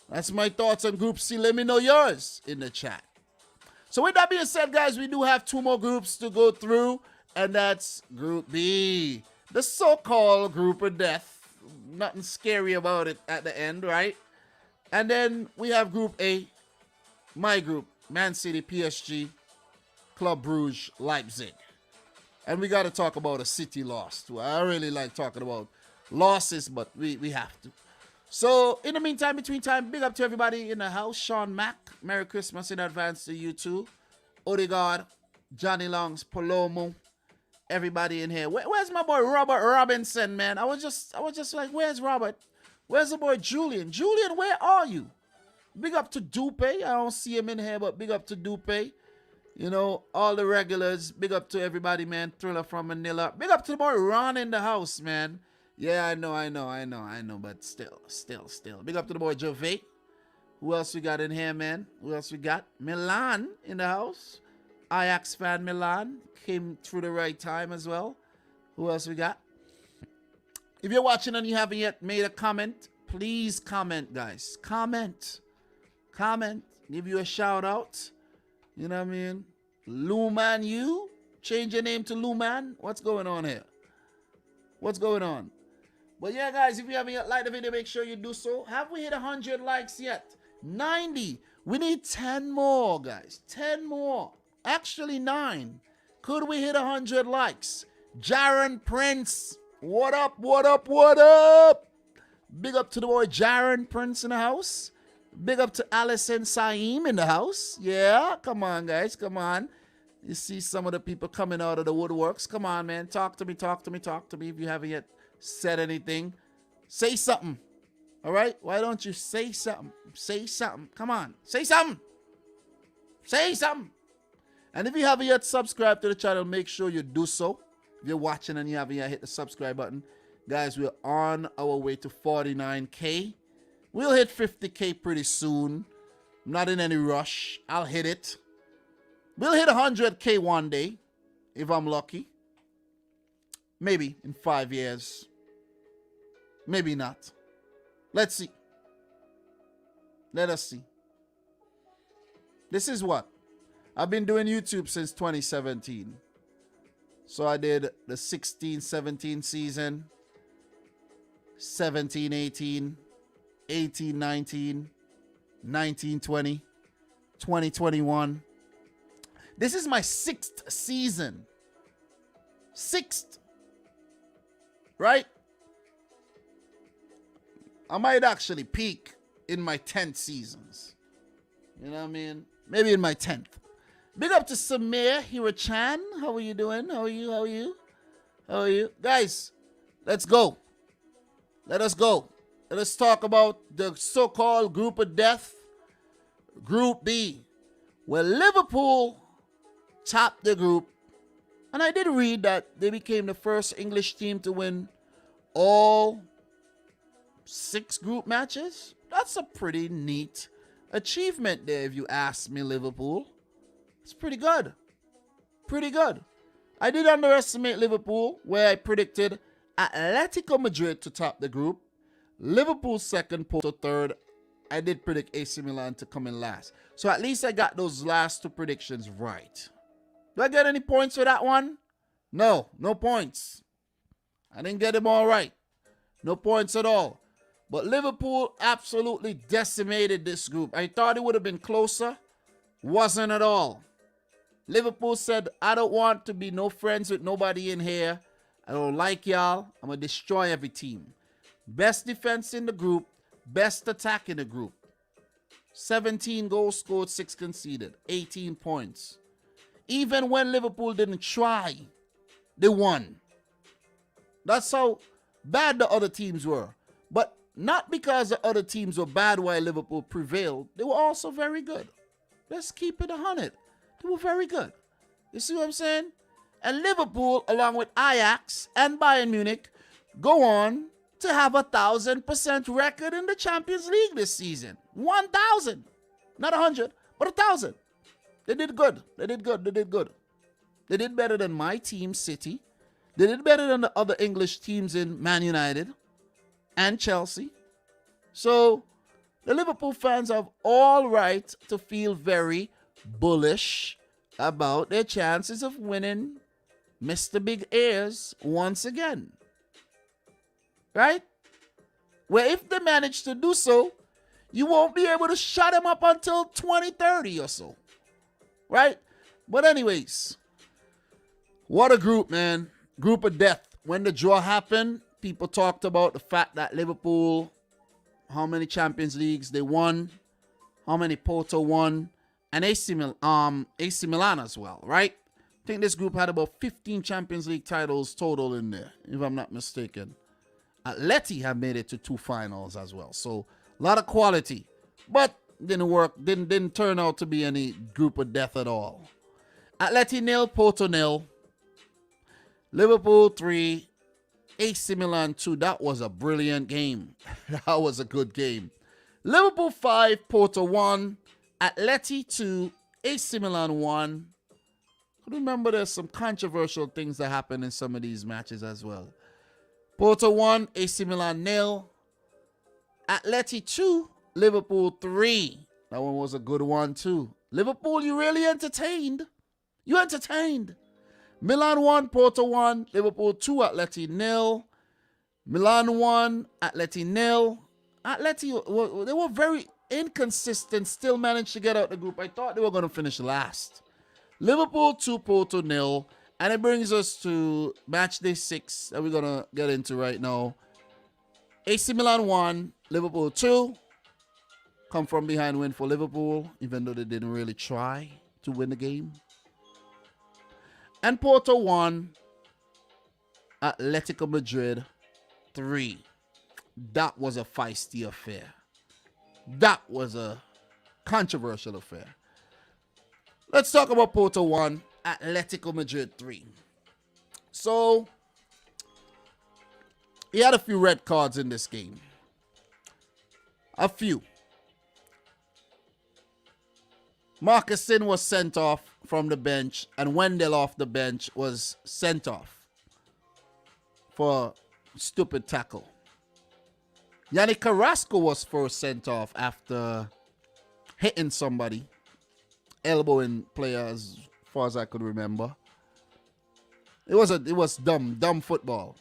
That's my thoughts on Group C. Let me know yours in the chat. So with that being said, guys, we do have two more groups to go through, and that's Group B, the so-called group of death. Nothing scary about it at the end, right? And then we have Group A, my group, Man City, PSG, Club Brugge, Leipzig. And we got to talk about a City loss too. I really like talking about losses, but we have to. So, in the meantime, between time, big up to everybody in the house. Sean Mack, Merry Christmas in advance to you too. Odegaard, Johnny Longs, Palomo, everybody in here. Where's my boy Robert Robinson, man? I was just like, where's Robert? Where's the boy Julian? Julian, where are you? Big up to Dupe. I don't see him in here, but big up to Dupe. All the regulars. Big up to everybody, man. Thriller from Manila. Big up to the boy Ron in the house, man. Yeah, I know. But still. Big up to the boy Jove. Who else we got in here, man? Who else we got? Milan in the house. Ajax fan Milan. Came through the right time as well. Who else we got? If you're watching and you haven't yet made a comment, please comment, guys. Comment. Give you a shout out. You know what I mean? Luman, you? Change your name to Luman? What's going on here? What's going on? But yeah, guys, if you haven't yet liked the video, make sure you do so. Have we hit 100 likes yet? 90. We need 10 more, guys. 10 more. Actually, 9. Could we hit 100 likes? Jaron Prince. What up, what up, what up? Big up to the boy Jaron Prince in the house. Big up to Allison Saim in the house. Yeah, come on, guys. Come on. You see some of the people coming out of the woodworks. Come on, man. Talk to me, talk to me, talk to me. If you haven't yet said anything, say something. All right? Why don't you say something? Say something. Come on. Say something. Say something. And if you haven't yet subscribed to the channel, make sure you do so. If you're watching and you haven't yet hit the subscribe button, guys, we're on our way to 49K. We'll hit 50K pretty soon. I'm not in any rush. I'll hit it. We'll hit 100K one day, if I'm lucky. Maybe in 5 years. Maybe not. Let's see. Let us see. This is what? I've been doing YouTube since 2017. So I did the 16-17 season, 17-18, 18-19, 19-20, 20-21. This is my 6th season. 6th. Right? I might actually peak in my 10th seasons. You know what I mean? Maybe in my 10th. Big up to Samir Hirachan. How are you doing? How are you? How are you? How are you? Guys, let's go. Let us go. Let us talk about the so-called group of death. Group B. Where Liverpool topped the group. And I did read that they became the first English team to win all 6 group matches. That's a pretty neat achievement there, if you ask me, Liverpool. It's pretty good. Pretty good. I did underestimate Liverpool, where I predicted Atlético Madrid to top the group, Liverpool second, Porto third. I did predict AC Milan to come in last. So at least I got those last 2 predictions right. Do I get any points for that one? No, no points. I didn't get them all right. No points at all. But Liverpool absolutely decimated this group. I thought it would have been closer. Wasn't at all. Liverpool said, I don't want to be no friends with nobody in here. I don't like y'all. I'm going to destroy every team. Best defense in the group. Best attack in the group. 17 goals scored, 6 conceded. 18 points. Even when Liverpool didn't try, they won. That's how bad the other teams were. But not because the other teams were bad while Liverpool prevailed. They were also very good. Let's keep it 100. They were very good. You see what I'm saying? And Liverpool, along with Ajax and Bayern Munich, go on to have 1,000% record in the Champions League this season. 1,000. Not 100, but 1,000. They did good. They did good. They did good. They did better than my team, City. They did better than the other English teams in Man United and Chelsea. So the Liverpool fans have all right to feel very bullish about their chances of winning Mr. Big Ears once again. Right? Where if they manage to do so, you won't be able to shut them up until 2030 or so. Right? But anyways, what a group, man. Group of death. When the draw happened, people talked about the fact that Liverpool, how many Champions Leagues they won, how many Porto won, and AC Milan as well, right? I think this group had about 15 Champions League titles total in there, if I'm not mistaken. Atleti have made it to 2 finals as well. So a lot of quality. But didn't work, didn't turn out to be any group of death at all. Atleti 0, Porto 0. Liverpool 3, AC Milan 2. That was a brilliant game. That was a good game. Liverpool 5, Porto 1. Atleti 2, AC Milan 1. I remember there's some controversial things that happened in some of these matches as well. Porto 1, AC Milan 0. Atleti 2, Liverpool 3. That one was a good one too. Liverpool, you really entertained. You entertained. Milan 1, Porto 1, Liverpool 2, Atleti 0. Milan 1, Atleti 0. Atleti, they were very inconsistent, still managed to get out the group. I thought they were going to finish last. Liverpool 2, Porto 0. And it brings us to match day 6 that we're going to get into right now. AC Milan 1, Liverpool 2. Come from behind win for Liverpool, even though they didn't really try to win the game. And Porto 1, Atlético Madrid 3. That was a feisty affair. That was a controversial affair. Let's talk about Porto 1, Atlético Madrid 3. So, he had a few red cards in this game. A few. Marcusson was sent off from the bench, and Wendell off the bench was sent off for stupid tackle. Yannick Carrasco was first sent off after hitting somebody, elbowing player as far as I could remember. It was dumb football.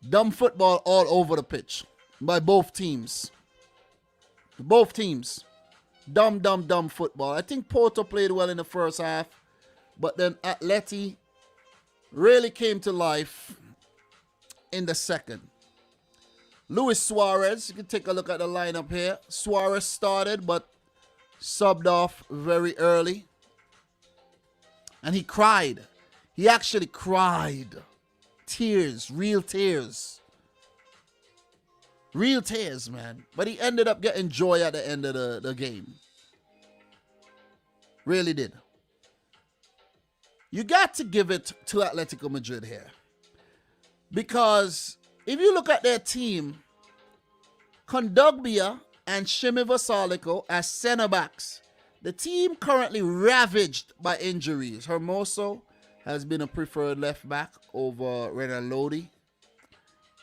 Dumb football all over the pitch by both teams. Both teams. Dumb football. I think Porto played well in the first half, but then Atleti really came to life in the second. Luis Suarez, you can take a look at the lineup here. Suarez started, but subbed off very early. And he cried. He actually cried. Tears, real tears. Real tears, man. But he ended up getting joy at the end of the game. Really did. You got to give it to Atletico Madrid here. Because if you look at their team, Kondogbia and Shimi Vasalico as center backs. The team currently ravaged by injuries. Hermoso has been a preferred left back over Renan Lodi.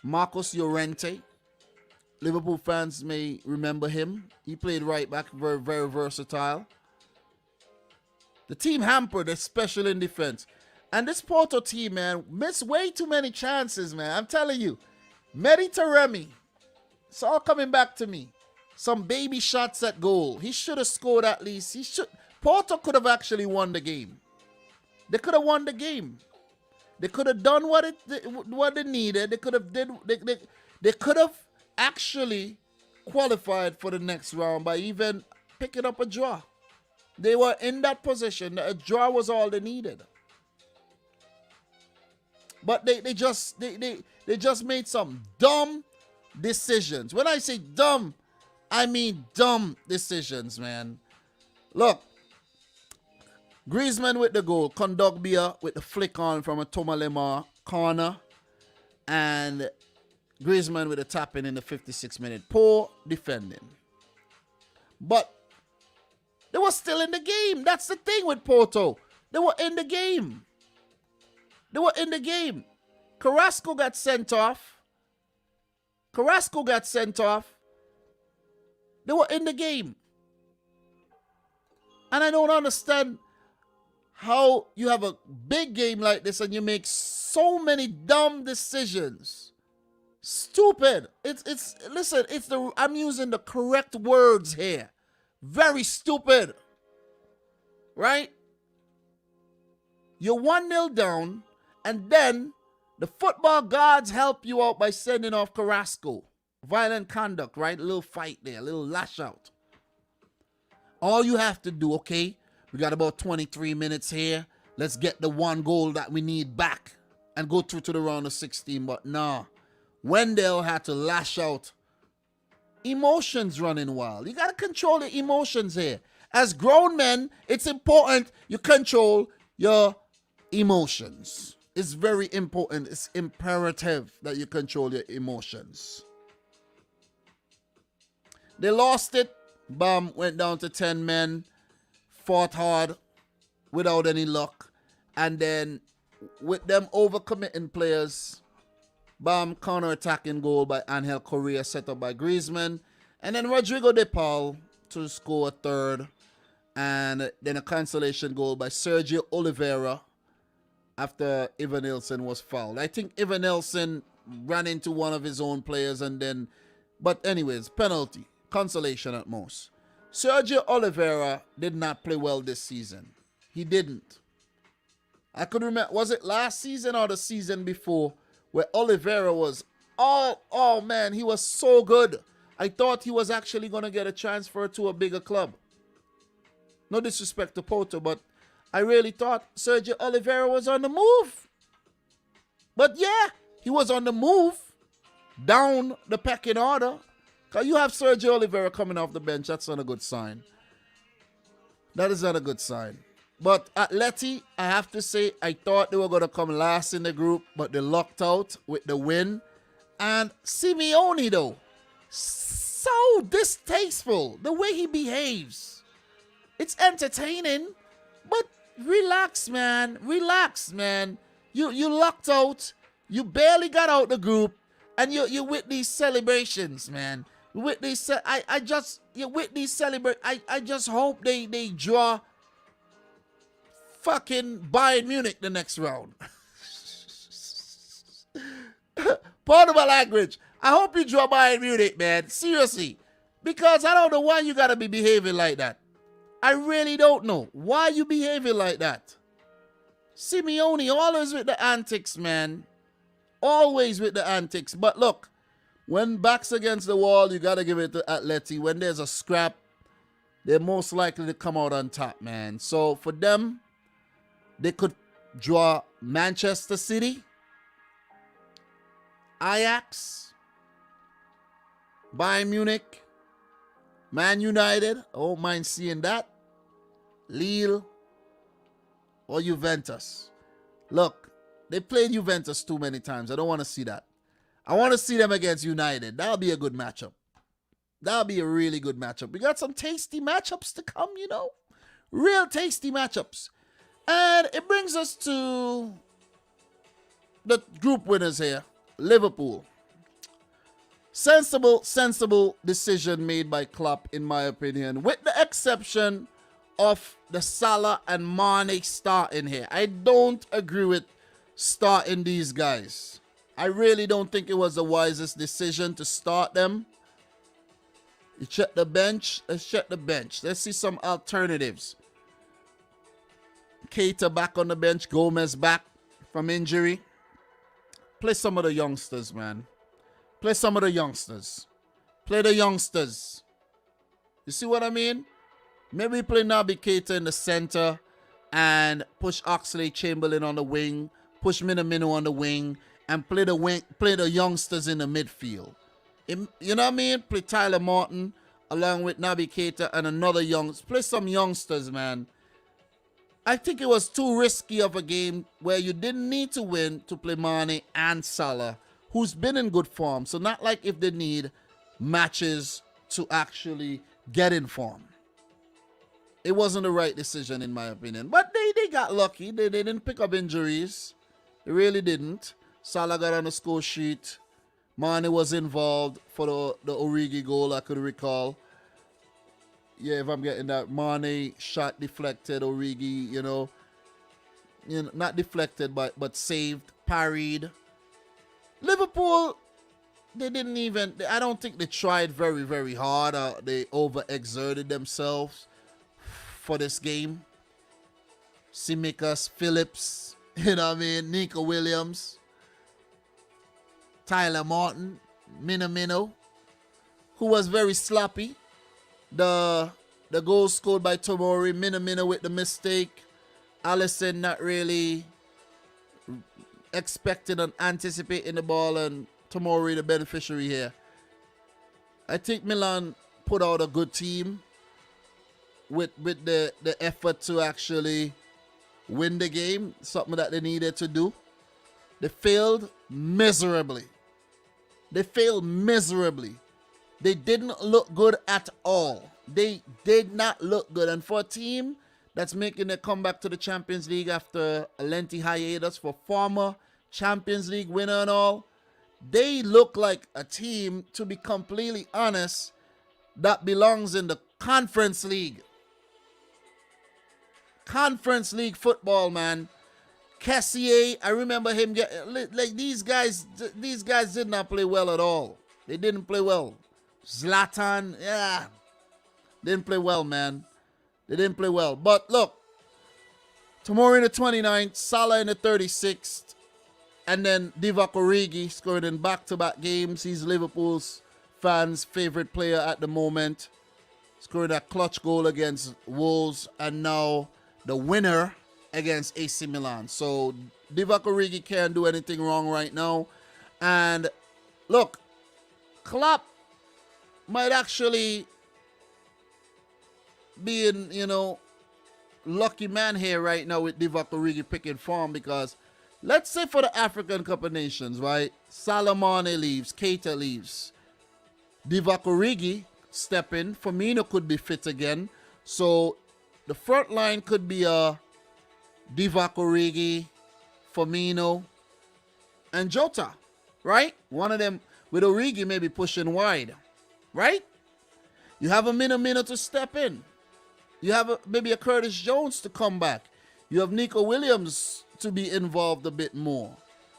Marcos Llorente. Liverpool fans may remember him. He played right back, very, very versatile. The team hampered, especially in defense. And this Porto team, man, missed way too many chances, man. I'm telling you. Mehdi Taremi. It's all coming back to me. Some baby shots at goal. He should have scored at least. Porto could have actually won the game. They could have won the game. They could have done what they needed. They could have actually qualified for the next round by even picking up a draw. They were in that position. A draw was all they needed. But they just made some dumb decisions. When I say dumb, I mean dumb decisions, man. Look, Griezmann with the goal, Kondogbia with the flick on from a Tomalema corner, and Griezmann with a tap in the 56th minute. Poor defending. But they were still in the game. That's the thing with Porto. They were in the game. They were in the game. Carrasco got sent off. They were in the game. And I don't understand how you have a big game like this and you make so many dumb decisions. Stupid. I'm using the correct words here. Very stupid. Right? You're 1-0 down, and then the football gods help you out by sending off Carrasco. Violent conduct, right? A little fight there, a little lash out. All you have to do, okay, we got about 23 minutes here. Let's get the one goal that we need back and go through to the round of 16. But nah, Wendell had to lash out. Emotions running wild. You got to control the emotions here. As grown men, it's important you control your emotions. It's very important. It's imperative that you control your emotions. They lost it. Bam, went down to 10 men. Fought hard without any luck. And then with them overcommitting players, bam, counter-attacking goal by Angel Correa set up by Griezmann. And then Rodrigo De Paul to score a third. And then a consolation goal by Sergio Oliveira after Ivan Nilsson was fouled. I think Ivan Nilsson ran into one of his own players and then, but anyways, penalty, consolation at most. Sergio Oliveira did not play well this season. He didn't. I could remember, was it last season or the season before, where Oliveira was, oh man, he was so good. I thought he was actually going to get a transfer to a bigger club. No disrespect to Porto, but I really thought Sergio Oliveira was on the move. But yeah, he was on the move, down the pecking order. Because you have Sergio Oliveira coming off the bench, that's not a good sign. That is not a good sign. But Atleti, I have to say, I thought they were going to come last in the group, but they lucked out with the win. And Simeone, though, so distasteful, the way he behaves. It's entertaining, but relax, man. Relax, man. You lucked out. You barely got out the group, and you with these celebrations, man. With these, I just hope they draw fucking Bayern Munich the next round. Pardon my language. I hope you draw Bayern Munich, man. Seriously. Because I don't know why you gotta be behaving like that. I really don't know why you behaving like that. Simeone always with the antics, man. Always with the antics. But look, when backs against the wall, you gotta give it to Atleti. When there's a scrap, they're most likely to come out on top, man. So for them, they could draw Manchester City, Ajax, Bayern Munich, Man United, I won't mind seeing that, Lille, or Juventus. Look, they played Juventus too many times. I don't want to see that. I want to see them against United. That'll be a good matchup. That'll be a really good matchup. We got some tasty matchups to come, you know. Real tasty matchups. And it brings us to the group winners here. Liverpool. Sensible decision made by Klopp, in my opinion, with the exception of the Salah and Mane starting here. I don't agree with starting these guys. I really don't think it was the wisest decision to start them. You check the bench. Let's check the bench. Let's see some alternatives. Keita back on the bench. Gomez back from injury. Play some of the youngsters, man. Play some of the youngsters. Play the youngsters. You see what I mean? Maybe play Naby Keita in the center and push Oxlade-Chamberlain on the wing. Push Minamino on the wing. And play the youngsters in the midfield. You know what I mean? Play Tyler Martin along with Naby Keita and another play some youngsters, man. I think it was too risky of a game where you didn't need to win to play Mane and Salah, who's been in good form. So not like if they need matches to actually get in form. It wasn't the right decision in my opinion. But they got lucky. They didn't pick up injuries. They really didn't. Salah got on the score sheet. Mane was involved for the Origi goal, I could recall. Yeah, if I'm getting that. Mane shot deflected, Origi, you know, not deflected, but saved, parried. Liverpool, they didn't even, I don't think they tried very, very hard. They overexerted themselves for this game. Tsimikas, Phillips, you know what I mean, Nico Williams, Tyler Martin, Minamino, who was very sloppy. The goal scored by Tomori, Minamino with the mistake. Alisson not really expecting and anticipating the ball, and Tomori the beneficiary here. I think Milan put out a good team with the effort to actually win the game, something that they needed to do. They failed miserably. They failed miserably. They didn't look good at all. They did not look good. And for a team that's making a comeback to the Champions League after a lengthy hiatus, for former Champions League winner and all, they look like a team, to be completely honest, that belongs in the Conference League. Conference League football, man. Kessié, I remember him like these guys did not play well at all. They didn't play well. Zlatan, yeah, didn't play well, man. They didn't play well. But look, tomorrow in the 29th, Salah in the 36th, and then Divock Origi scored in back-to-back games. He's Liverpool's fans' favorite player at the moment. Scored a clutch goal against Wolves, and now the winner against AC Milan. So Divock Origi can't do anything wrong right now. And look, Klopp might actually be in, lucky man here right now with Divock Origi picking form, because let's say for the African Cup of Nations, right? Salah Mane leaves, Keita leaves. Divock Origi step in. Firmino could be fit again. So the front line could be Divock Origi, Firmino, and Jota, right? One of them with Origi maybe pushing wide, right? You have a Minamino to step in. You have maybe a Curtis Jones to come back. You have Nico Williams to be involved a bit more.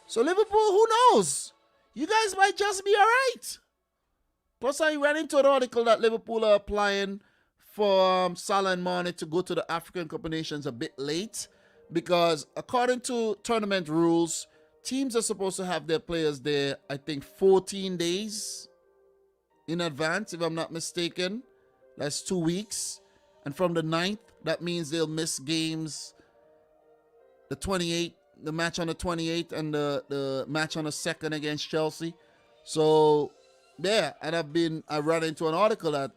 So Liverpool, who knows? You guys might just be all right. Plus, I ran into an article that Liverpool are applying for Salah and Mane to go to the African Cup of Nations a bit late, because according to tournament rules, teams are supposed to have their players there, I think, 14 days in advance, if I'm not mistaken. That's 2 weeks. And from the 9th, that means they'll miss games the 28th, the match on the 28th, and the match on the 2nd against Chelsea. So, yeah, and I ran into an article that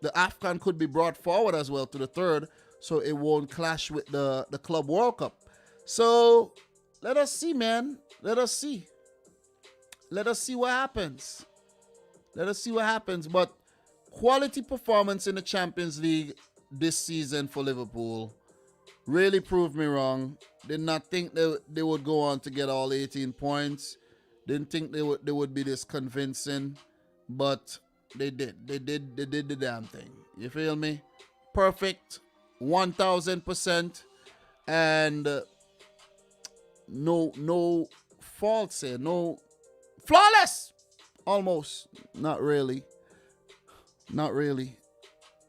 the AFCON could be brought forward as well to the 3rd, so it won't clash with the Club World Cup. So, let us see, man. Let us see. Let us see what happens. Let us see what happens. But quality performance in the Champions League this season for Liverpool really proved me wrong. Did not think they would go on to get all 18 points. Didn't think they would be this convincing, but they did. They did the damn thing. You feel me? Perfect, 1000%, and no faults here. No, flawless. Almost. Not really. Not really.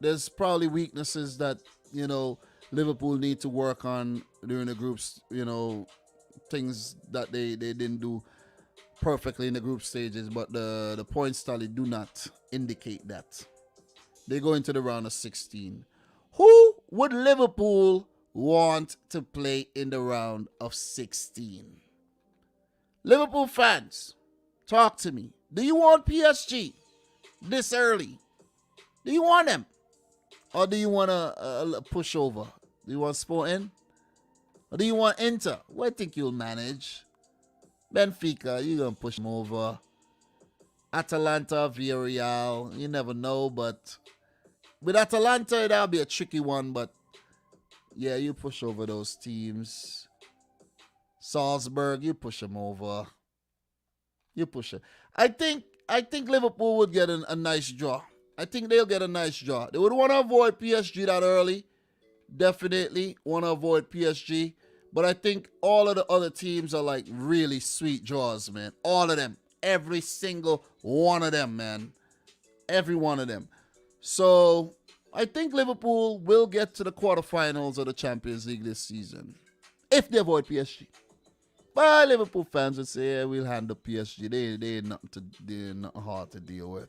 There's probably weaknesses that, Liverpool need to work on during the groups, things that they didn't do perfectly in the group stages, but the points tally do not indicate that. They go into the round of 16. Who would Liverpool want to play in the round of 16? Liverpool fans, talk to me. Do you want PSG this early? Do you want them? Or do you want a pushover? Do you want Sporting? Or do you want Inter? What do you think you'll manage? Benfica, you're going to push them over. Atalanta, Villarreal, you never know. But with Atalanta, that'll be a tricky one. But yeah, you push over those teams. Salzburg, you push them over. You push it. I think Liverpool would get a nice draw. I think they'll get a nice draw. They would want to avoid PSG that early. Definitely want to avoid PSG. But I think all of the other teams are like really sweet draws, man. All of them. Every single one of them, man. Every one of them. So I think Liverpool will get to the quarterfinals of the Champions League this season, if they avoid PSG. But Liverpool fans would say, yeah, we'll handle PSG. They're not hard to deal with.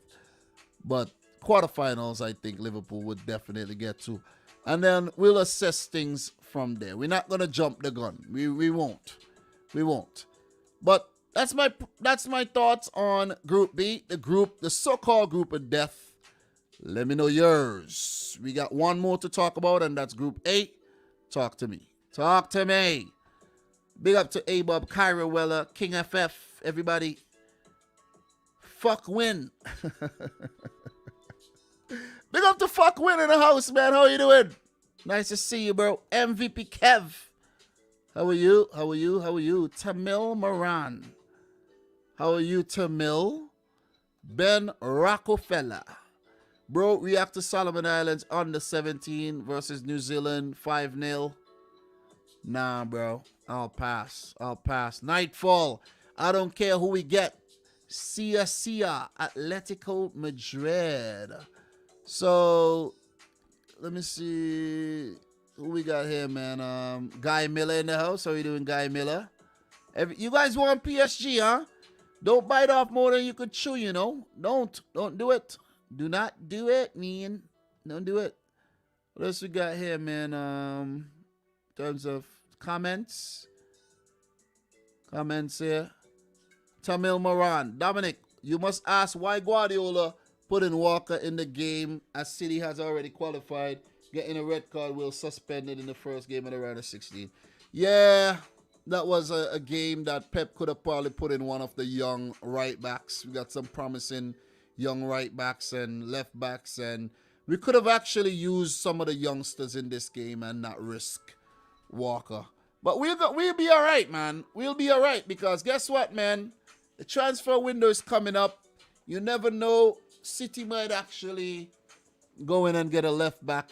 But quarterfinals, I think Liverpool would definitely get to. And then we'll assess things from there. We're not going to jump the gun. We won't. We won't. But that's my thoughts on Group B, the so-called group of death. Let me know yours. We got one more to talk about, and that's Group A. Talk to me. Talk to me. Big up to A-Bob, Kyra Weller, King FF, everybody. Fuck win. Big up to Fuck win in the house, man. How you doing? Nice to see you, bro. MVP Kev. How are you? How are you? How are you? Tamil Moran. How are you, Tamil? Ben Rockefeller. Bro, react to Solomon Islands under 17 versus New Zealand 5-0. Nah, bro. I'll pass. Nightfall. I don't care who we get. Sia, Atletico Madrid. So, let me see who we got here, man. Guy Miller in the house. How you doing, Guy Miller? You guys want PSG, huh? Don't bite off more than you could chew, you know. Don't do it. Do not do it, man. Don't do it. What else we got here, man? In terms of comments here. Tamil Moran. Dominic, you must ask why Guardiola put in Walker in the game as City has already qualified. Getting a red card will suspend it in the first game of the round of 16. Yeah, that was a game that Pep could have probably put in one of the young right backs. We got some promising young right backs and left backs, and we could have actually used some of the youngsters in this game and not risk Walker. But we'll be all right, man. We'll be all right because guess what, man? The transfer window is coming up. You never know. City might actually go in and get a left back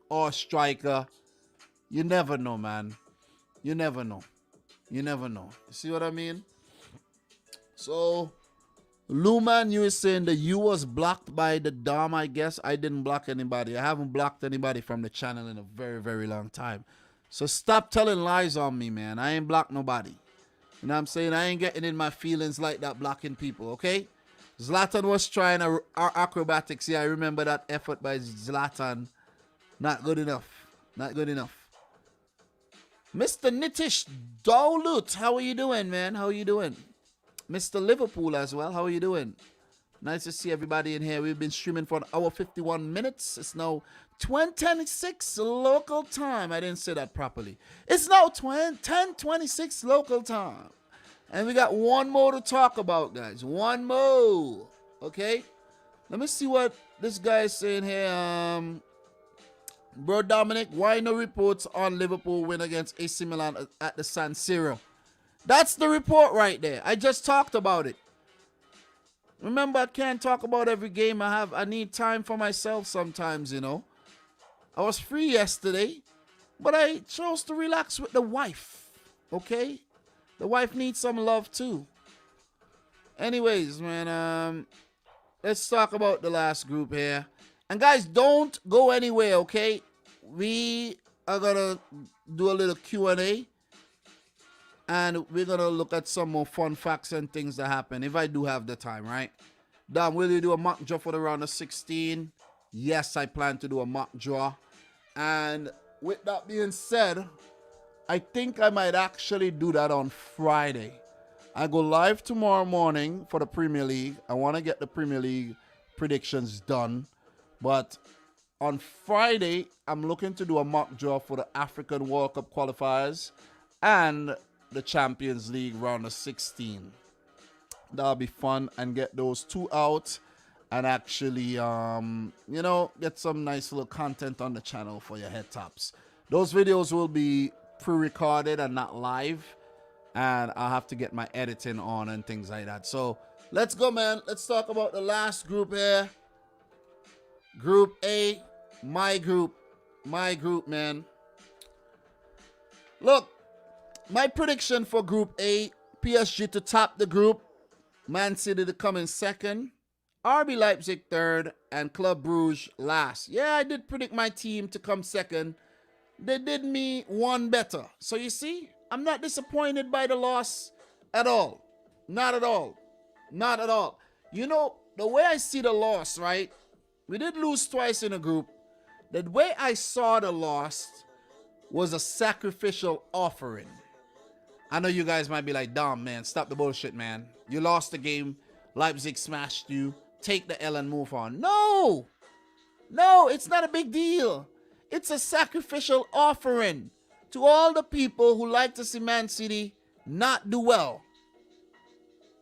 or striker. You never know, man. You never know. You see what I mean? So, Luman, you were saying the U was blocked by the Dom, I guess. I didn't block anybody. I haven't blocked anybody from the channel in a very, very long time. So stop telling lies on me, man. I ain't blocked nobody. You know what I'm saying? I ain't getting in my feelings like that blocking people, okay? Zlatan was trying our acrobatics. Yeah, I remember that effort by Zlatan. Not good enough. Mr. Nitish Dowlut, how are you doing, man? How are you doing? Mr. Liverpool as well, how are you doing? Nice to see everybody in here. We've been streaming for an hour 51 minutes. It's now 10:26 local time. I didn't say that properly. It's now 10:26 local time. And we got one more to talk about, guys. One more. Okay? Let me see what this guy is saying here. Bro Dominic, why no reports on Liverpool win against AC Milan at the San Siro? That's the report right there. I just talked about it. Remember, I can't talk about every game I have. I need time for myself sometimes, you know. I was free yesterday, but I chose to relax with the wife, okay? The wife needs some love too. Anyways, man, let's talk about the last group here. And guys, don't go anywhere, okay? We are going to do a little Q&A. And we're going to look at some more fun facts and things that happen, if I do have the time, right? Dom, will you do a mock draw for the round of 16? Yes, I plan to do a mock draw. And with that being said, I think I might actually do that on Friday. I go live tomorrow morning for the Premier League. I want to get the Premier League predictions done. But on Friday, I'm looking to do a mock draw for the African World Cup qualifiers and the Champions League round of 16. That'll be fun and get those two out and actually, you know, get some nice little content on the channel for your head tops. Those videos will be pre-recorded and not live, and I'll have to get my editing on and things like that. So let's go, man. Let's talk about the last group here. Group A, my group, man. Look, my prediction for Group A, PSG to top the group, Man City to come in second, RB Leipzig third, and Club Brugge last. Yeah, I did predict my team to come second. They did me one better. So you see, I'm not disappointed by the loss at all. Not at all. Not at all. You know, the way I see the loss, right? We did lose twice in a group. The way I saw the loss was a sacrificial offering. I know you guys might be like, Dom, man, stop the bullshit, man. You lost the game. Leipzig smashed you. Take the L and move on. No, it's not a big deal. It's a sacrificial offering to all the people who like to see Man City not do well.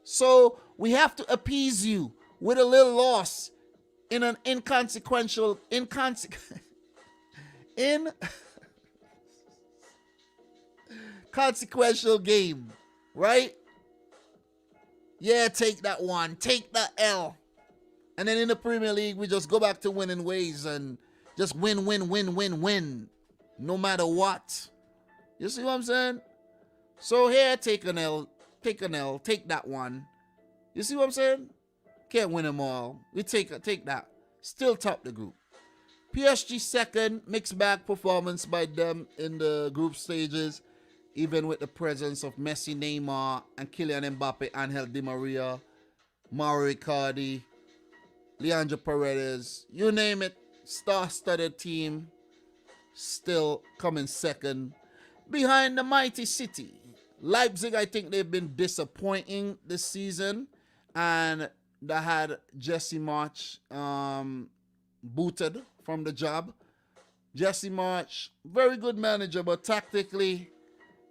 So we have to appease you with a little loss in an inconsequential game, right? Yeah, take that one. Take that L. And then in the Premier League, we just go back to winning ways and just win. No matter what. You see what I'm saying? So here, take an L, take that one. You see what I'm saying? Can't win them all. We take that. Still top the group. PSG second, mixed bag performance by them in the group stages, even with the presence of Messi, Neymar, and Kylian Mbappe, Angel Di Maria, Mauro Icardi, Leandro Paredes, you name it, star-studded team, still coming second. Behind the mighty City. Leipzig, I think they've been disappointing this season, and they had Jesse March booted from the job. Jesse March, very good manager, but tactically,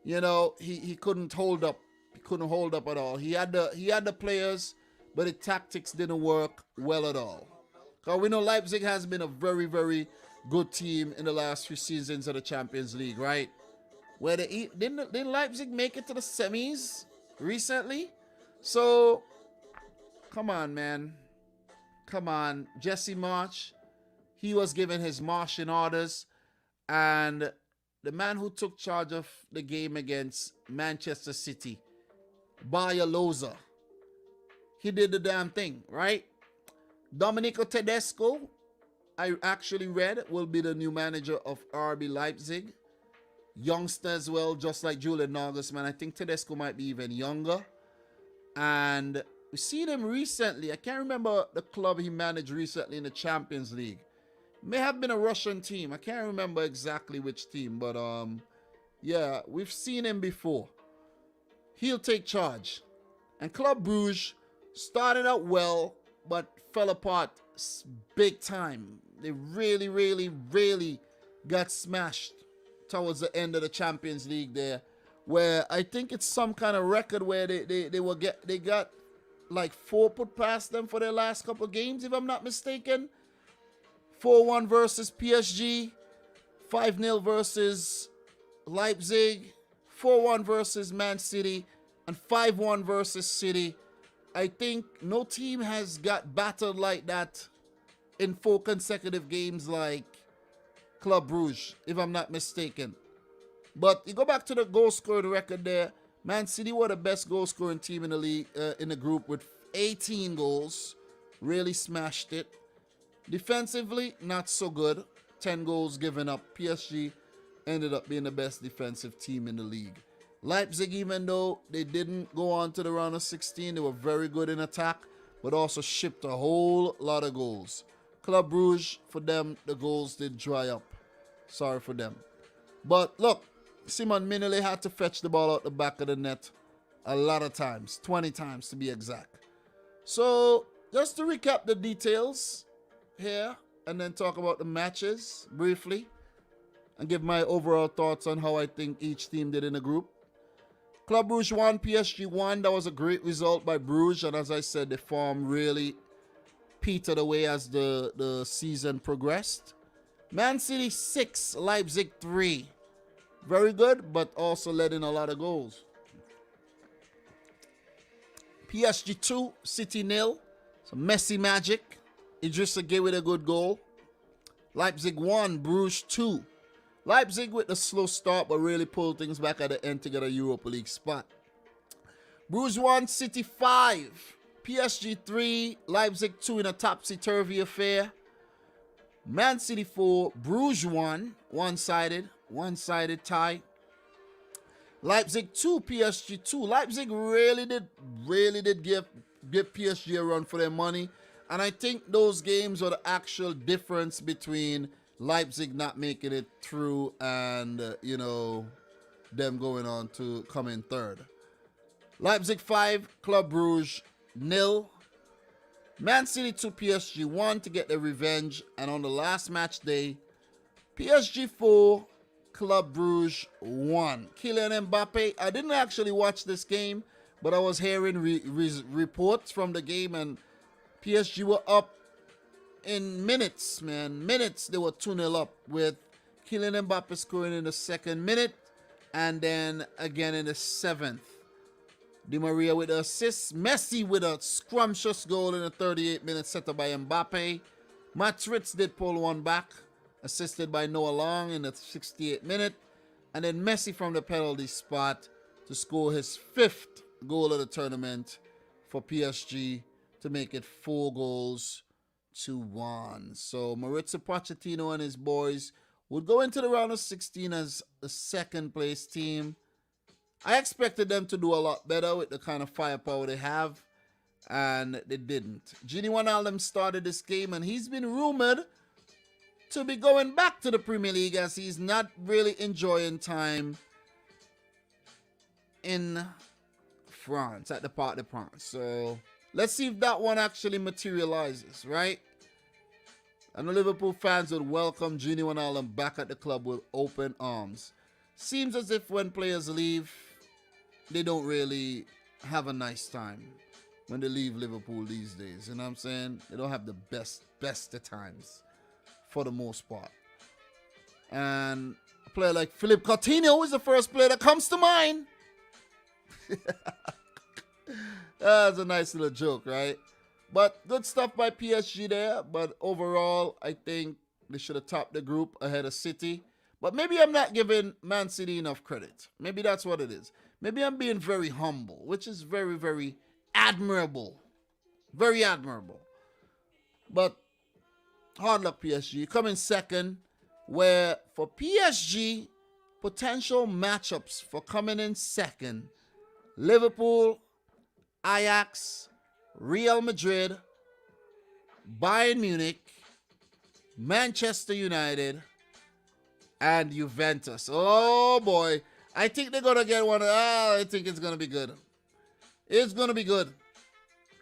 you know, he couldn't hold up. He couldn't hold up at all. He had the players, but the tactics didn't work well at all. Because we know Leipzig has been a very, very good team in the last few seasons of the Champions League, right? Where didn't Leipzig make it to the semis recently? So, come on, man. Come on. Jesse March, he was given his marching orders, and the man who took charge of the game against Manchester City, Barcelona, he did the damn thing, right? Dominico Tedesco, I actually read, will be the new manager of RB Leipzig. Youngster as well, just like Julian Nagelsmann. I think Tedesco might be even younger. And we seen him recently. I can't remember the club he managed recently in the Champions League. May have been a Russian team. I can't remember exactly which team, but yeah, we've seen him before. He'll take charge. And Club Brugge started out well, but fell apart big time. They really, really, really got smashed towards the end of the Champions League there, where I think it's some kind of record where they got like 4 put past them for their last couple of games, if I'm not mistaken. 4-1 versus PSG, 5-0 versus Leipzig, 4-1 versus Man City, and 5-1 versus City. I think no team has got battered like that in 4 consecutive games like Club Brugge, if I'm not mistaken. But you go back to the goal scoring record there. Man City were the best goal scoring team in the league, in the group, with 18 goals. Really smashed it. Defensively, not so good. 10 goals given up. PSG ended up being the best defensive team in the league. Leipzig, even though they didn't go on to the round of 16, they were very good in attack, but also shipped a whole lot of goals. Club Brugge, for them, the goals did dry up. Sorry for them. But look, Simon Mignolet had to fetch the ball out the back of the net a lot of times, 20 times to be exact. So, just to recap the details here, and then talk about the matches briefly, and give my overall thoughts on how I think each team did in the group. Club Brugge won, PSG won. That was a great result by Bruges, and as I said, the form really petered away as the season progressed. Man City 6, Leipzig 3. Very good, but also let in a lot of goals. PSG 2, City 0. Some Messi magic. Idrissa Gueye with a good goal. Leipzig 1, Bruges 2. Leipzig with a slow start, but really pulled things back at the end to get a Europa League spot. Bruges 1, City 5. PSG 3, Leipzig 2 in a topsy-turvy affair. Man City 4, Bruges 1, one-sided tie. Leipzig 2, PSG 2. Leipzig really did give PSG a run for their money. And I think those games are the actual difference between Leipzig not making it through and, you know, them going on to come in third. Leipzig 5, Club Brugge 0. Man City 2, PSG 1 to get their revenge. And on the last match day, PSG 4, Club Brugge 1. Kylian Mbappe, I didn't actually watch this game, but I was hearing reports from the game, and PSG were up in minutes, man. Minutes, they were 2-0 up, with Kylian Mbappe scoring in the 2nd minute and then again in the 7th. Di Maria with the assist. Messi with a scrumptious goal in the 38th minute, set up by Mbappe. Madrid did pull one back, assisted by Noah Long in the 68th minute. And then Messi from the penalty spot to score his 5th goal of the tournament for PSG to make it 4-1. So Maurizio Pochettino and his boys would go into the round of 16 as a second place team. I expected them to do a lot better with the kind of firepower they have, and they didn't. Gini Wijnaldum started this game, and he's been rumored to be going back to the Premier League as he's not really enjoying time in France, at the Parc des Princes. So let's see if that one actually materializes, right? And the Liverpool fans would welcome Gini Wijnaldum back at the club with open arms. Seems as if when players leave, they don't really have a nice time when they leave Liverpool these days. You know what I'm saying? They don't have the best of times for the most part. And a player like Philippe Coutinho is the first player that comes to mind. That's a nice little joke, right? But good stuff by PSG there. But overall, I think they should have topped the group ahead of City. But maybe I'm not giving Man City enough credit. Maybe that's what it is. Maybe I'm being very humble, which is very, very admirable. Very admirable. But hard luck, PSG. Coming second, where for PSG, potential matchups for coming in second: Liverpool, Ajax, Real Madrid, Bayern Munich, Manchester United, and Juventus. Oh boy. I think they're going to get one. I think it's going to be good. It's going to be good.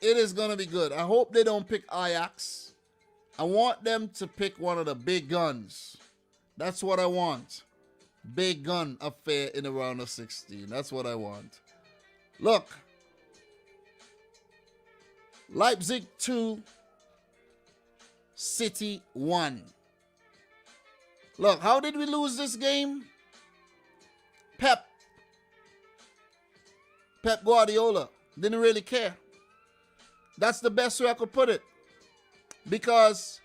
It is going to be good. I hope they don't pick Ajax. I want them to pick one of the big guns. That's what I want. Big gun affair in the round of 16. That's what I want. Look. Leipzig 2. City 1. Look, how did we lose this game? Pep Guardiola didn't really care. That's the best way I could put it. Because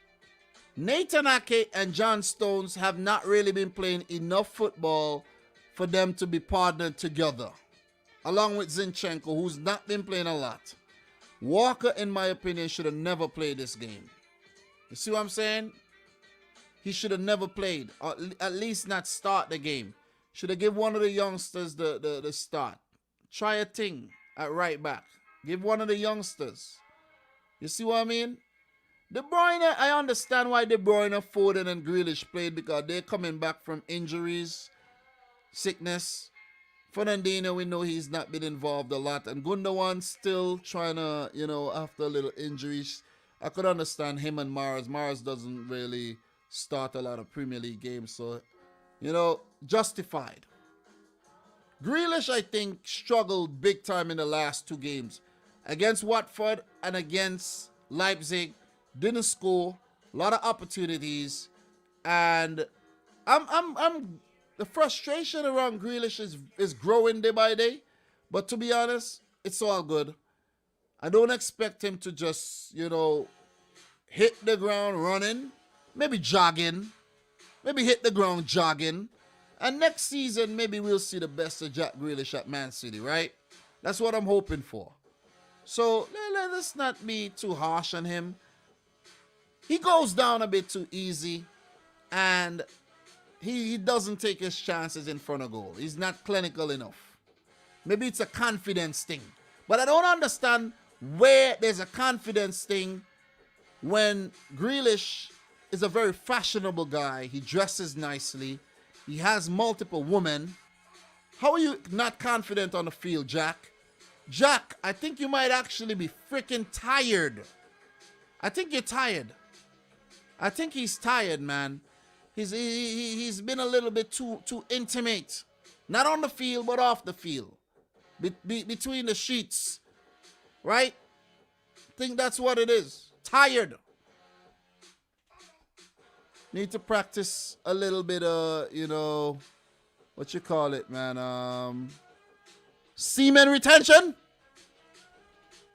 Nathan Ake and John Stones have not really been playing enough football for them to be partnered together. Along with Zinchenko, who's not been playing a lot. Walker, in my opinion, should have never played this game. You see what I'm saying? He should have never played. Or at least not start the game. Should have given one of the youngsters the start. Try a thing at right back. Give one of the youngsters. You see what I mean? De Bruyne, I understand why De Bruyne, Foden, and Grealish played, because they're coming back from injuries, sickness. Fernandinho, we know he's not been involved a lot. And Gundogan still trying to, after a little injuries. I could understand him and Mars. Mars doesn't really start a lot of Premier League games. So, justified. Grealish, I think, struggled big time in the last 2 games. Against Watford and against Leipzig. Didn't score. A lot of opportunities. And the frustration around Grealish is growing day by day. But to be honest, it's all good. I don't expect him to just, hit the ground running. Maybe jogging. Maybe hit the ground jogging. And next season, maybe we'll see the best of Jack Grealish at Man City, right? That's what I'm hoping for. So, let's not be too harsh on him. He goes down a bit too easy. And he doesn't take his chances in front of goal. He's not clinical enough. Maybe it's a confidence thing. But I don't understand where there's a confidence thing when Grealish is a very fashionable guy. He dresses nicely. He has multiple women. How are you not confident on the field, Jack? Jack, I think you might actually be freaking tired. I think you're tired. I think he's tired, man. He's been a little bit too intimate. Not on the field, but off the field. Between the sheets. Right? I think that's what it is. Tired. Need to practice a little bit of, what you call it, man? Semen retention?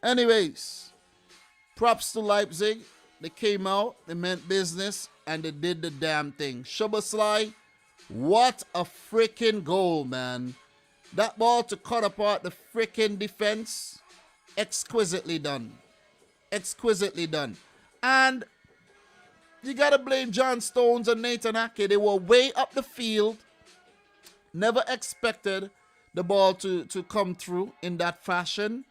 Anyways, props to Leipzig. They came out, they meant business, and they did the damn thing. Szoboszlai, what a freaking goal, man. That ball to cut apart the freaking defense, exquisitely done. Exquisitely done. And you got to blame John Stones and Nathan Ake. They were way up the field. Never expected the ball to come through in that fashion.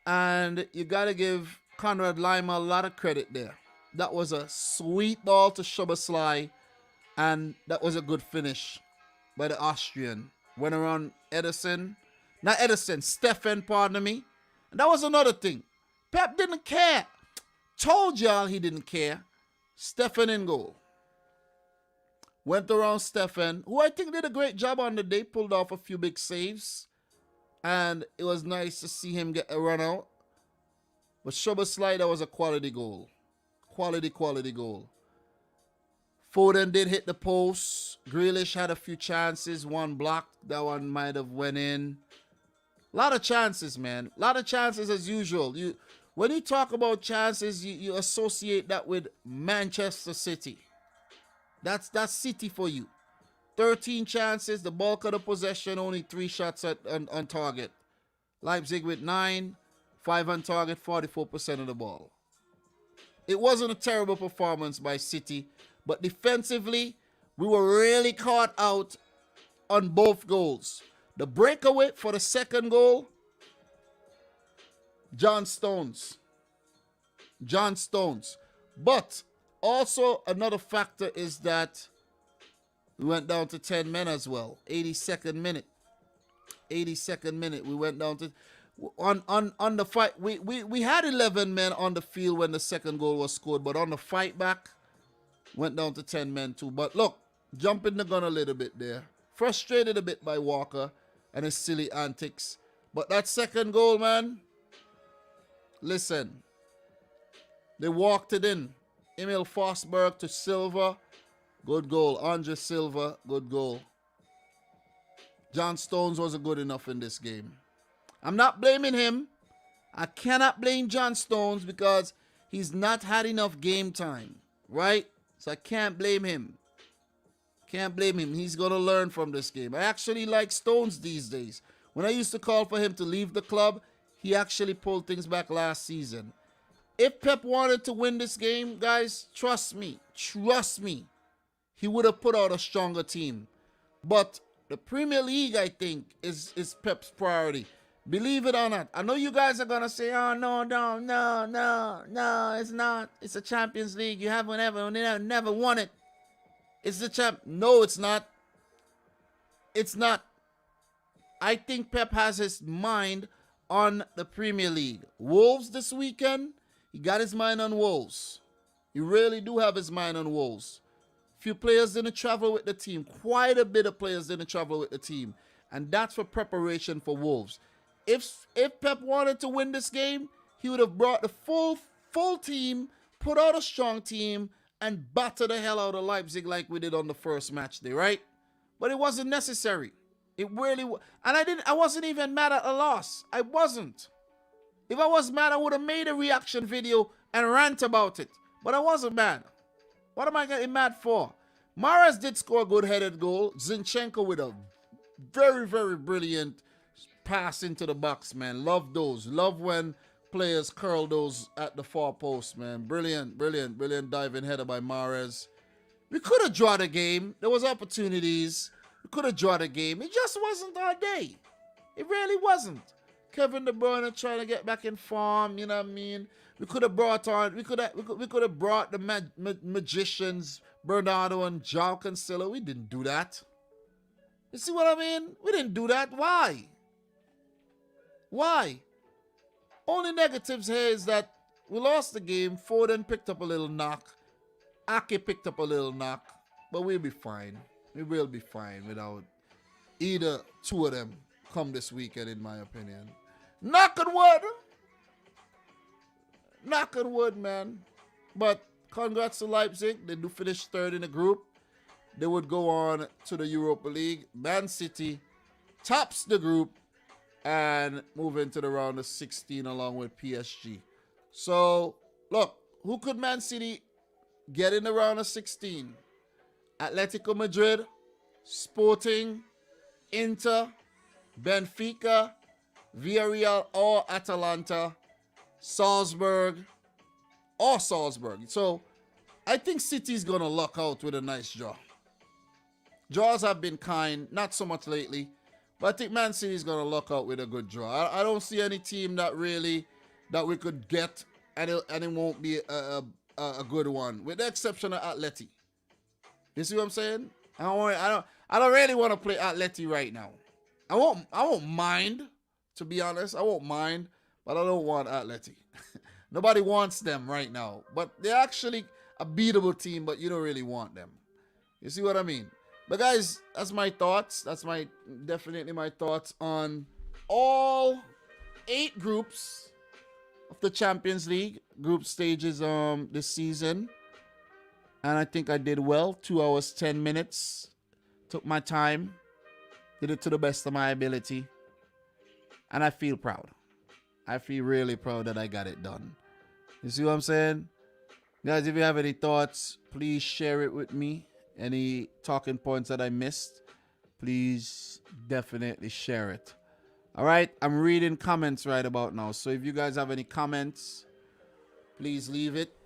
And you got to give Conrad Lima a lot of credit there. That was a sweet ball to Szoboszlai. And that was a good finish by the Austrian. Went around Stefan, pardon me. And that was another thing. Pep didn't care. Told y'all he didn't care. Stefan in goal. Went around Stefan, who I think did a great job on the day. Pulled off a few big saves. And it was nice to see him get a run out. But Szoboszlai, that was a quality goal. Quality goal. Foden did hit the post. Grealish had a few chances. One blocked. That one might have went in. A lot of chances, man. A lot of chances as usual. When you talk about chances, you associate that with Manchester City. That's City for you. 13 chances. The bulk of the possession. Only 3 shots on target. Leipzig with 9. 5 on target. 44% of the ball. It wasn't a terrible performance by City. But defensively, we were really caught out on both goals. The breakaway for the second goal, John Stones. But also another factor is that we went down to 10 men as well. 82nd minute. We went down to... On the fight, we had 11 men on the field when the second goal was scored. But on the fight back, went down to 10 men too. But look, jumping the gun a little bit there. Frustrated a bit by Walker and his silly antics. But that second goal, man. Listen. They walked it in. Emil Forsberg to Silva. Good goal. Andre Silva. Good goal. John Stones wasn't good enough in this game. I'm not blaming him. I cannot blame John Stones because he's not had enough game time. Right? So I can't blame him. He's going to learn from this game. I actually like Stones these days. When I used to call for him to leave the club, he actually pulled things back last season. If Pep wanted to win this game, guys, trust me, he would have put out a stronger team. But the Premier League, I think, is Pep's priority. Believe it or not. I know you guys are going to say, oh, no, it's not. It's a Champions League. You haven't never won it. It's the champ. No, it's not. It's not. I think Pep has his mind on the Premier League. Wolves this weekend, he got his mind on Wolves. He really do have his mind on Wolves. Few players didn't travel with the team. Quite a bit of players didn't travel with the team. And that's for preparation for Wolves. If Pep wanted to win this game, he would have brought the full team, put out a strong team, and batter the hell out of Leipzig like we did on the first match day, right? But it wasn't necessary. It really was. And I wasn't even mad at a loss. I wasn't. If I was mad, I would have made a reaction video and rant about it. But I wasn't mad. What am I getting mad for? Mahrez did score a good-headed goal. Zinchenko with a very, very brilliant pass into the box, man. Love those. Love when players curl those at the far post, man. Brilliant diving header by Mahrez. We could have drawn the game. There was opportunities. We could have drawn the game. It just wasn't our day. It really wasn't. Kevin De Bruyne trying to get back in form, you know what I mean? We could have brought the magicians, Bernardo and João Cancelo. We didn't do that. You see what I mean? We didn't do that. Why? Only negatives here is that we lost the game. Foden picked up a little knock. Ake picked up a little knock. But we'll be fine. We will be fine without either two of them come this weekend, in my opinion. Knock on wood, man. But congrats to Leipzig. They do finish third in the group. They would go on to the Europa League. Man City tops the group and move into the round of 16 along with PSG. So, look, who could Man City get in the round of 16? Atletico Madrid, Sporting, Inter, Benfica, Villarreal, or Atalanta, Salzburg, or Salzburg. So I think City's going to luck out with a nice draw. Draws have been kind, not so much lately, but I think Man City's going to luck out with a good draw. I don't see any team that really, that we could get, and it won't be a good one, with the exception of Atleti. You see what I'm saying? I don't really want to play Atleti right now. I won't mind, to be honest. I won't mind, but I don't want Atleti. Nobody wants them right now. But they're actually a beatable team, but you don't really want them. You see what I mean? But guys, that's my thoughts. That's definitely my thoughts on all 8 groups of the Champions League group stages this season. And I think I did well. 2 hours, 10 minutes. Took my time. Did it to the best of my ability. And I feel proud. I feel really proud that I got it done. You see what I'm saying? Guys, if you have any thoughts, please share it with me. Any talking points that I missed, please definitely share it. All right, I'm reading comments right about now. So if you guys have any comments, please leave it.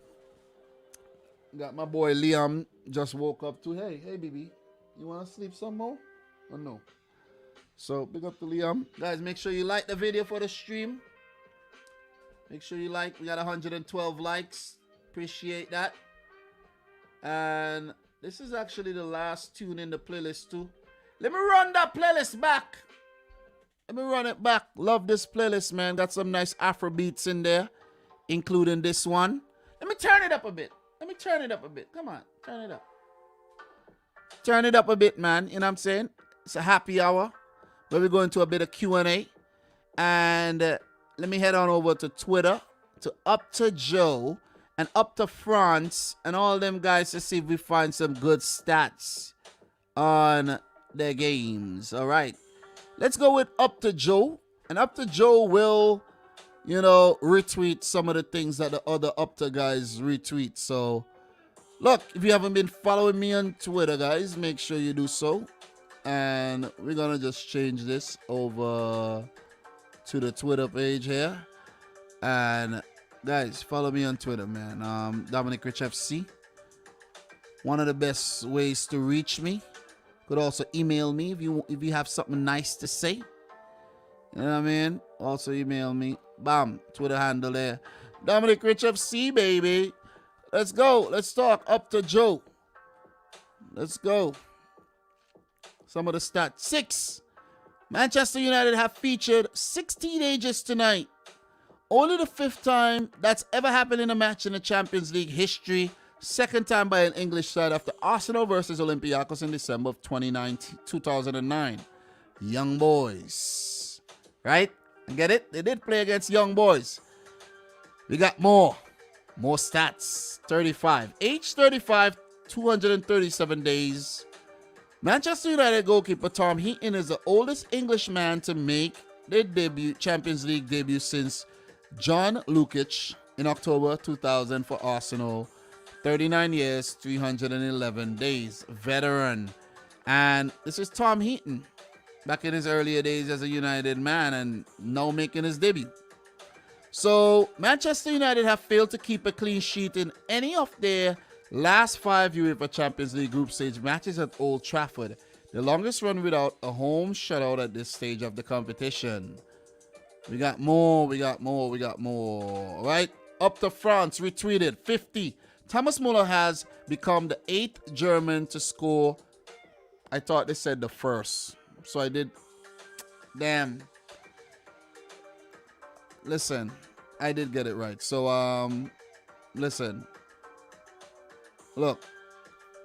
Got my boy Liam just woke up too. Hey, BB, you want to sleep some more or no? So big up to Liam. Guys, make sure you like the video for the stream. Make sure you like. We got 112 likes. Appreciate that. And this is actually the last tune in the playlist too. Let me run that playlist back. Let me run it back. Love this playlist, man. Got some nice Afro beats in there, including this one. Let me turn it up a bit. Let me turn it up a bit. Come on, turn it up. Turn it up a bit, man. You know what I'm saying? It's a happy hour where we're going to a bit of Q&A. And let me head on over to Twitter, to Opta Joe and Opta France and all them guys to see if we find some good stats on their games. All right. Let's go with Opta Joe. And Opta Joe will, you know, retweet some of the things that the other Opta guys retweet. So, look, if you haven't been following me on Twitter, guys, make sure you do so. And we're going to just change this over to the Twitter page here. And, guys, follow me on Twitter, man. Dominic Rich FC. One of the best ways to reach me. Could also email me if you have something nice to say. You know what I mean? Also email me. Bam. Twitter handle there. Dominic Rich FC, baby. Let's go. Let's talk. Opta Joe. Let's go. Some of the stats. 6. Manchester United have featured 6 teenagers tonight. Only the 5th time that's ever happened in a match in the Champions League history. 2nd time by an English side after Arsenal versus Olympiacos in December of 2009. Young boys. Right? I get it? They did play against young boys. We got more. More stats. 35. Age 35, 237 days. Manchester United goalkeeper Tom Heaton is the oldest Englishman to make their Champions League debut since John Lukic in October 2000 for Arsenal. 39 years, 311 days. Veteran. And this is Tom Heaton. Back in his earlier days as a United man and now making his debut. So, Manchester United have failed to keep a clean sheet in any of their last 5 UEFA Champions League group stage matches at Old Trafford. The longest run without a home shutout at this stage of the competition. We got more. All right. Opta France retweeted 50. Thomas Muller has become the 8th German to score. I thought they said the 1st. So I did. Damn. Listen. I did get it right. So, listen. Look.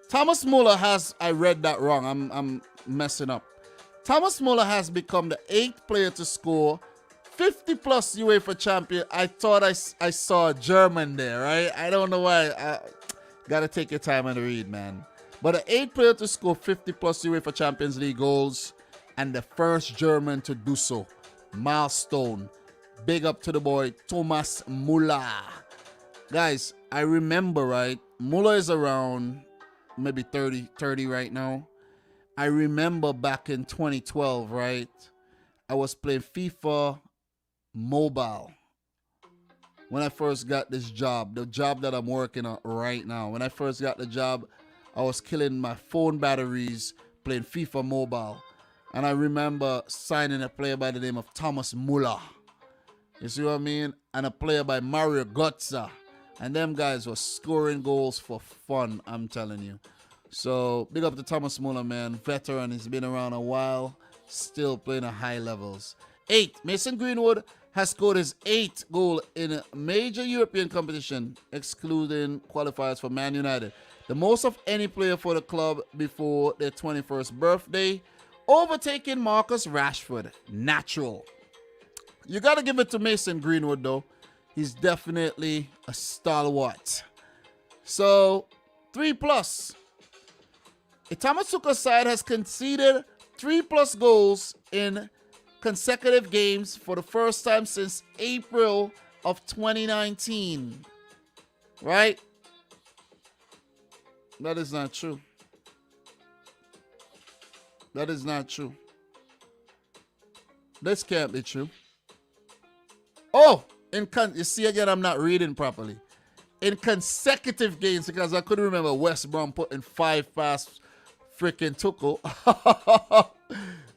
Thomas Muller has... I read that wrong. I'm messing up. Thomas Muller has become the 8th player to score 50-plus UEFA champion. I thought I saw a German there, right? I don't know why. Gotta take your time and read, man. But the 8th player to score 50-plus UEFA Champions League goals and the first German to do so. Milestone. Big up to the boy, Thomas Muller. Guys, I remember, right? Muller is around maybe 30 right now. I remember back in 2012, right? I was playing FIFA Mobile when I first got this job, the job that I'm working on right now. When I first got the job, I was killing my phone batteries playing FIFA Mobile. And I remember signing a player by the name of Thomas Muller. You see what I mean? And a player by Mario Götze. And them guys were scoring goals for fun, I'm telling you. So, big up to Thomas Muller, man. Veteran, he's been around a while. Still playing at high levels. 8. Mason Greenwood has scored his 8th goal in a major European competition, excluding qualifiers for Man United. The most of any player for the club before their 21st birthday, overtaking Marcus Rashford. Natural. You got to give it to Mason Greenwood, though. He's definitely a stalwart. So, 3+. Itamasuka's side has conceded 3+ goals in consecutive games for the first time since April of 2019. Right? That is not true. That is not true. This can't be true. Oh, you see again, I'm not reading properly. In consecutive games, because I couldn't remember West Brom putting 5 past freaking Tuchel.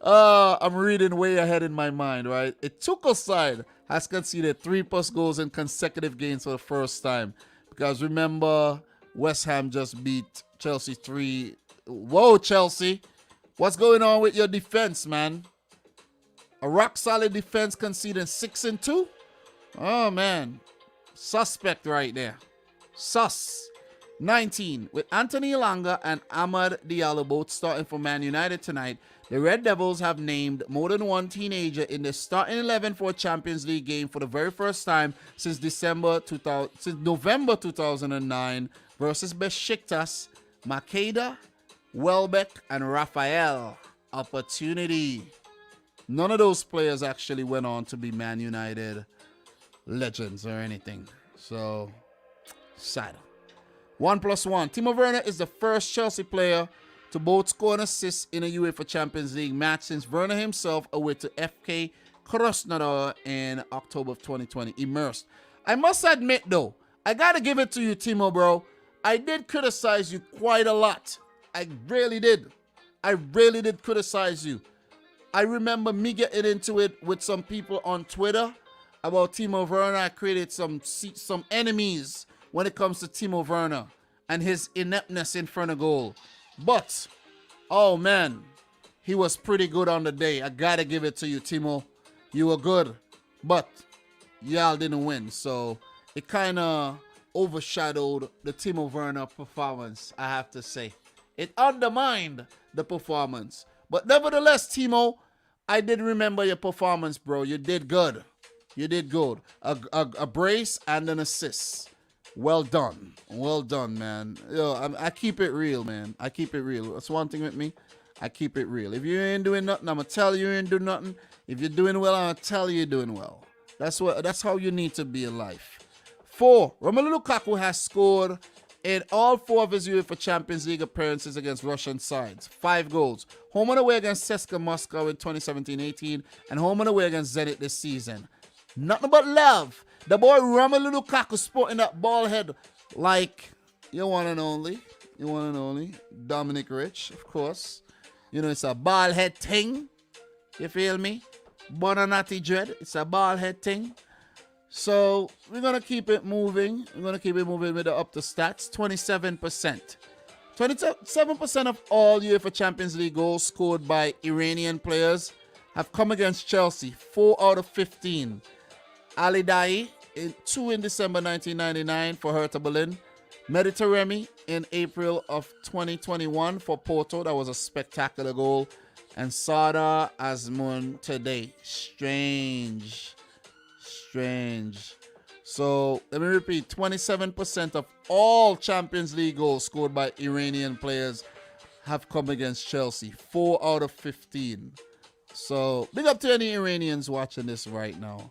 I'm reading way ahead in my mind, right? A Tuchel side has conceded 3+ goals in consecutive games for the first time. Because remember, West Ham just beat Chelsea 3. Whoa, Chelsea. What's going on with your defense, man? A rock-solid defense conceding 6 and 2? Oh, man. Suspect right there. Sus. 19. With Anthony Elanga and Amad Diallo both starting for Man United tonight, the Red Devils have named more than one teenager in the starting 11 for a Champions League game for the very first time since November 2009 versus Beşiktaş, Makeda, Welbeck, and Rafael. Opportunity. None of those players actually went on to be Man United legends or anything. So, sad. 1+1. Timo Werner is the first Chelsea player to both score and assist in a UEFA Champions League match since Werner himself away to FK Krasnodar in October of 2020. Immersed. I must admit, though, I gotta give it to you, Timo, bro. I did criticize you quite a lot. I really did. I really did criticize you. I remember me getting into it with some people on Twitter about Timo Werner. I created some enemies when it comes to Timo Werner and his ineptness in front of goal. But, oh man, he was pretty good on the day. I gotta give it to you, Timo. You were good, but y'all didn't win. So it kind of overshadowed the Timo Werner performance, I have to say. It undermined the performance. But nevertheless, Timo, I did remember your performance, bro. You did good. You did good. A brace and an assist. Well done. Well done, man. Yo, I keep it real, man. I keep it real. That's one thing with me. I keep it real. If you ain't doing nothing, I'm going to tell you ain't doing nothing. If you're doing well, I'm going to tell you you're doing well. That's how you need to be in life. 4. Romelu Lukaku has scored in all 4 of his UEFA Champions League appearances against Russian sides. 5 goals. Home and away against CSKA Moscow in 2017-18 and home and away against Zenit this season. Nothing but love. The boy Romelu Lukaku sporting that ball head like your one and only. Your one and only. Dominic Rich, of course. You know, it's a ball head thing. You feel me? Bonanati Dread. It's a ball head thing. So, we're going to keep it moving. We're going to keep it moving with the Opta stats. 27%. 27% of all UEFA Champions League goals scored by Iranian players have come against Chelsea. 4 out of 15. Ali Daei, 2 in December 1999 for Hertha Berlin. Mediterremi in April of 2021 for Porto. That was a spectacular goal. And Sada Azmoun today. Strange. So, let me repeat. 27% of all Champions League goals scored by Iranian players have come against Chelsea. 4 out of 15. So, big up to any Iranians watching this right now.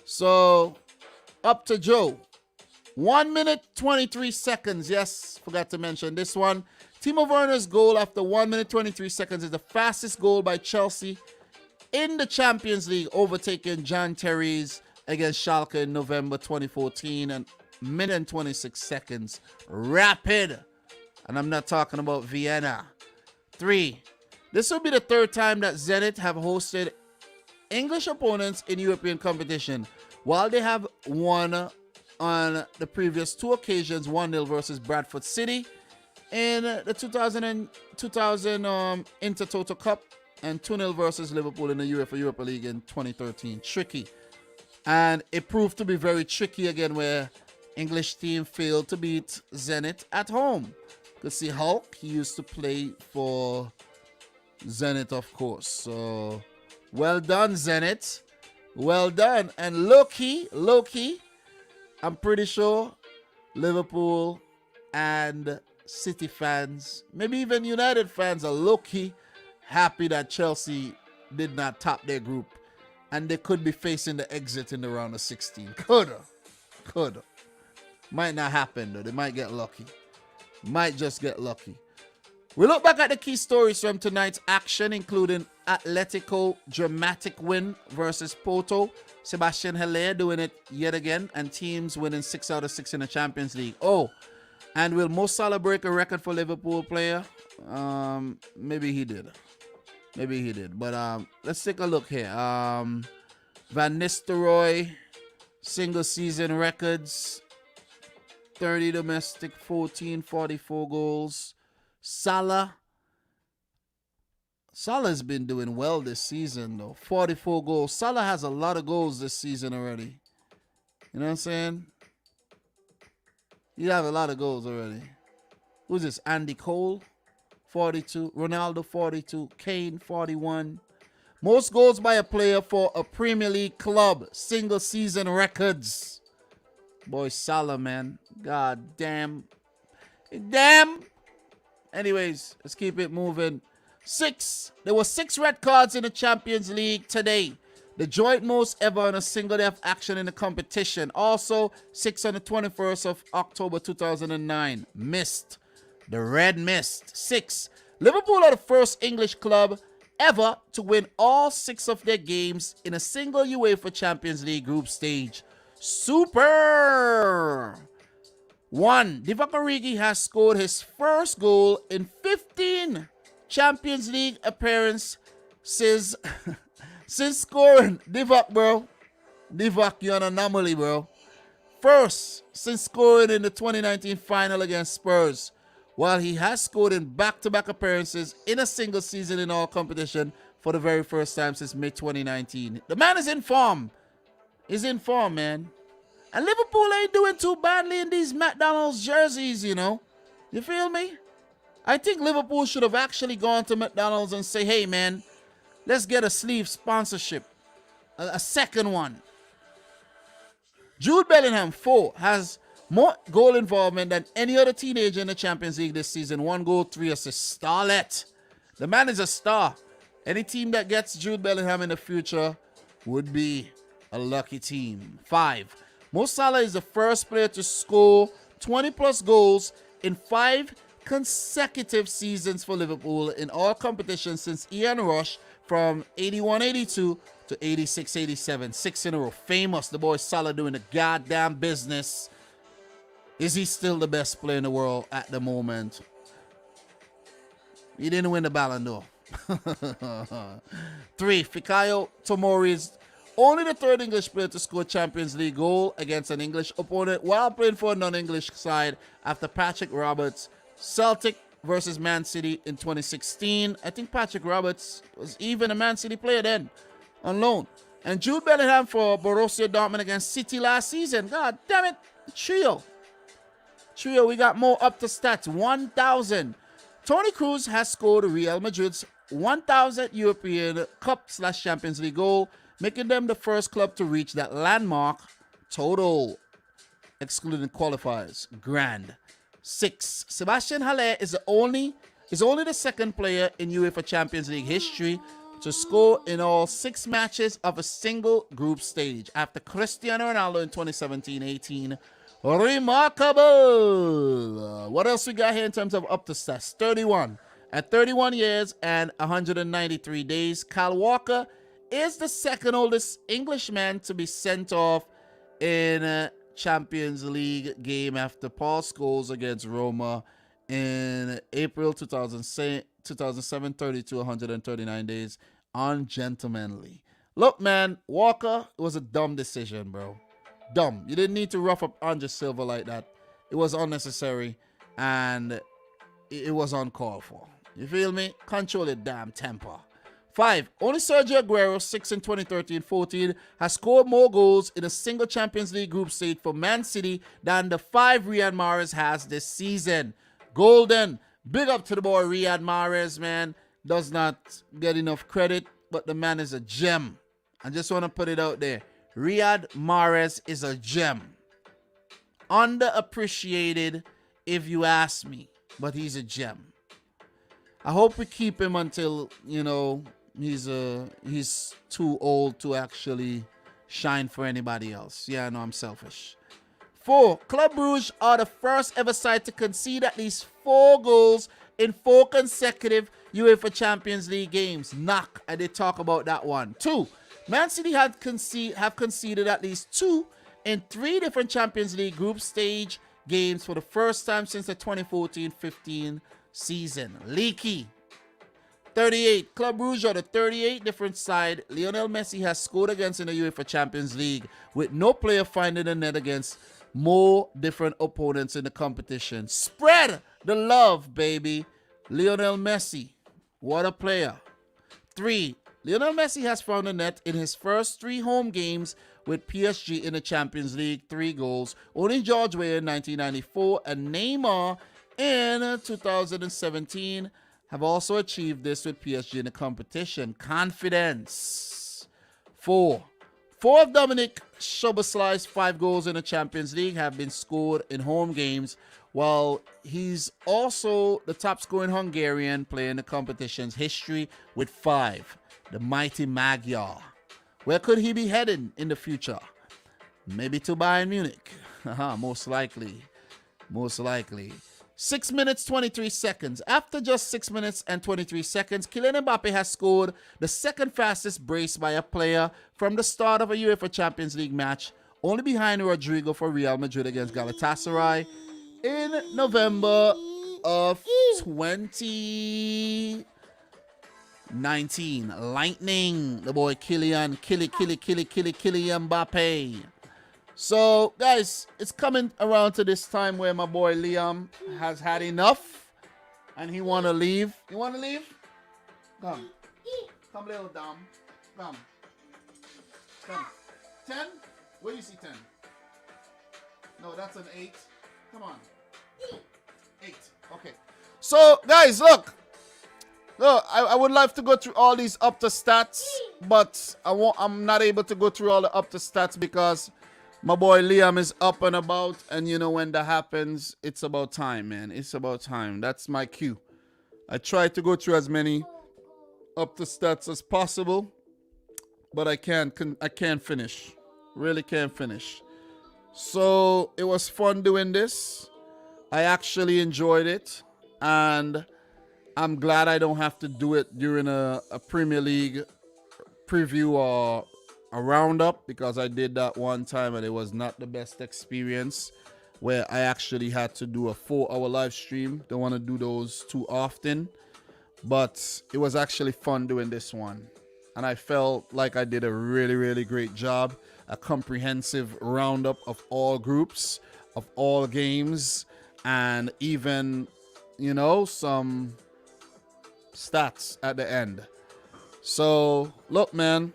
So, up to Joe. 1 minute, 23 seconds. Yes, forgot to mention this one. Timo Werner's goal after 1 minute, 23 seconds is the fastest goal by Chelsea in the Champions League, overtaking John Terry's against Schalke in November 2014 and minute and 26 seconds. Rapid. And I'm not talking about Vienna. 3. This will be the third time that Zenit have hosted English opponents in European competition. While they have won on the previous 2 occasions, 1-0 versus Bradford City in the 2000 Intertoto Cup and 2-0 versus Liverpool in the Europa League in 2013. Tricky. And it proved to be very tricky again, where English team failed to beat Zenit at home. You could see Hulk, he used to play for Zenit, of course. So, well done, Zenit. Well done. And low-key, I'm pretty sure Liverpool and City fans, maybe even United fans, are low-key happy that Chelsea did not top their group. And they could be facing the exit in the round of 16. Coulda. Might not happen, though. They might get lucky. Might just get lucky. We look back at the key stories from tonight's action, including Atlético dramatic win versus Porto. Sebastian Haller doing it yet again, and teams winning 6 out of 6 in the Champions League. Oh, and will Mo Salah break a record for Liverpool player? Maybe he did. But let's take a look here. Van Nistelrooy, single season records. 30 domestic, 14, 44 goals. Salah's been doing well this season, though. 44 goals. Salah has a lot of goals this season already. You know what I'm saying? You have a lot of goals already. Who's this? Andy Cole, 42. Ronaldo, 42. Kane, 41. Most goals by a player for a Premier League club. Single season records. Boy, Salah, man. God damn. Anyways, let's keep it moving. 6. There were 6 red cards in the Champions League today. The joint most ever on a single day of action in the competition. Also, 6 on the 21st of October 2009. Missed. The red mist. 6. Liverpool are the first English club ever to win all 6 of their games in a single UEFA Champions League group stage. Super! 1. Divock Origi has scored his first goal in 15 Champions League appearances since scoring. Divock, bro. Divock, you're an anomaly, bro. First, since scoring in the 2019 final against Spurs, while he has scored in back-to-back appearances in a single season in all competition for the very first time since May 2019. The man is in form. He's in form, man. And Liverpool ain't doing too badly in these McDonald's jerseys, you know. You feel me? I think Liverpool should have actually gone to McDonald's and say, hey, man, let's get a sleeve sponsorship. A second one. Jude Bellingham, 4, has more goal involvement than any other teenager in the Champions League this season. 1 goal, 3 assists. Starlet. The man is a star. Any team that gets Jude Bellingham in the future would be a lucky team. 5. Mo Salah is the first player to score 20-plus goals in 5 consecutive seasons for Liverpool in all competitions since Ian Rush from 81-82 to 86-87. 6 in a row. Famous. The boy Salah doing the goddamn business. Is he still the best player in the world at the moment? He didn't win the Ballon d'Or. 3. Fikayo Tomori is only the 3rd English player to score a Champions League goal against an English opponent while playing for a non-English side after Patrick Roberts. Celtic versus Man City in 2016. I think Patrick Roberts was even a Man City player then, on loan. And Jude Bellingham for Borussia Dortmund against City last season. God damn it. Trio, we got more up to stats. 1,000. Toni Kroos has scored Real Madrid's 1,000th European Cup/Champions League goal, making them the first club to reach that landmark total, excluding qualifiers. Grand. 6. Sebastian Haller is only the 2nd player in UEFA Champions League history to score in all 6 matches of a single group stage, after Cristiano Ronaldo in 2017-18. Remarkable. What else we got here in terms of up to stats? 31. At 31 years and 193 days, Kyle Walker is the second oldest Englishman to be sent off in a Champions League game after Paul Scholes against Roma in April 2007, 32 139 days, ungentlemanly. Look, man, Walker, it was a dumb decision, bro. Dumb. You didn't need to rough up Andre Silva like that. It was unnecessary, and it was uncalled for. You feel me? Control your damn temper. 5. Only Sergio Aguero, 6 in 2013-14, has scored more goals in a single Champions League group stage for Man City than the 5 Riyad Mahrez has this season. Golden. Big up to the boy Riyad Mahrez, man. Does not get enough credit, but the man is a gem. I just want to put it out there. Riyad Mahrez is a gem. Underappreciated, if you ask me, but he's a gem. I hope we keep him until, you know, he's too old to actually shine for anybody else. Yeah, I know I'm selfish. 4. Club Brugge are the first ever side to concede at least 4 goals in 4 consecutive UEFA Champions League games. Knock. I did talk about that one. 2. Man City have conceded at least 2 in 3 different Champions League group stage games for the first time since the 2014-15 season. Leaky. 38. Club Brugge are the 38 different side Lionel Messi has scored against in the UEFA Champions League, with no player finding the net against more different opponents in the competition. Spread the love, baby. Lionel Messi. What a player. 3. Lionel Messi has found the net in his first 3 home games with PSG in the Champions League, 3 goals. Only George Weah in 1994 and Neymar in 2017 have also achieved this with PSG in the competition. Confidence. 4. 4 of Dominic Szoboszlai's 5 goals in the Champions League have been scored in home games, while he's also the top scoring Hungarian player in the competition's history with 5. The mighty Magyar. Where could he be heading in the future? Maybe to Bayern Munich. Most likely. Most likely. 6 minutes, 23 seconds. After just 6 minutes and 23 seconds, Kylian Mbappe has scored the second fastest brace by a player from the start of a UEFA Champions League match, only behind Rodrigo for Real Madrid against Galatasaray in November of 2019. Lightning, the boy Kylian Mbappe. So, guys, it's coming around to this time where my boy Liam has had enough and he want to leave. You want to leave? Come. Come, little Dom. Come. Come. 10? Where do you see 10? No, that's an 8. Come on. 8. Okay. So, guys, look. Look, I would love to go through all these Opta stats, but I'm not able to go through all the Opta stats because my boy Liam is up and about, and you know when that happens, it's about time, man. It's about time. That's my cue. I try to go through as many Opta stats as possible, but I can't finish. Really can't finish. So it was fun doing this. I actually enjoyed it, and I'm glad I don't have to do it during a Premier League preview or a roundup, because I did that one time and it was not the best experience, where I actually had to do a 4-hour live stream. Don't want to do those too often, but it was actually fun doing this one. And I felt like I did a really, really great job. A comprehensive roundup of all groups, of all games, and even, you know, some stats at the end. So look, man,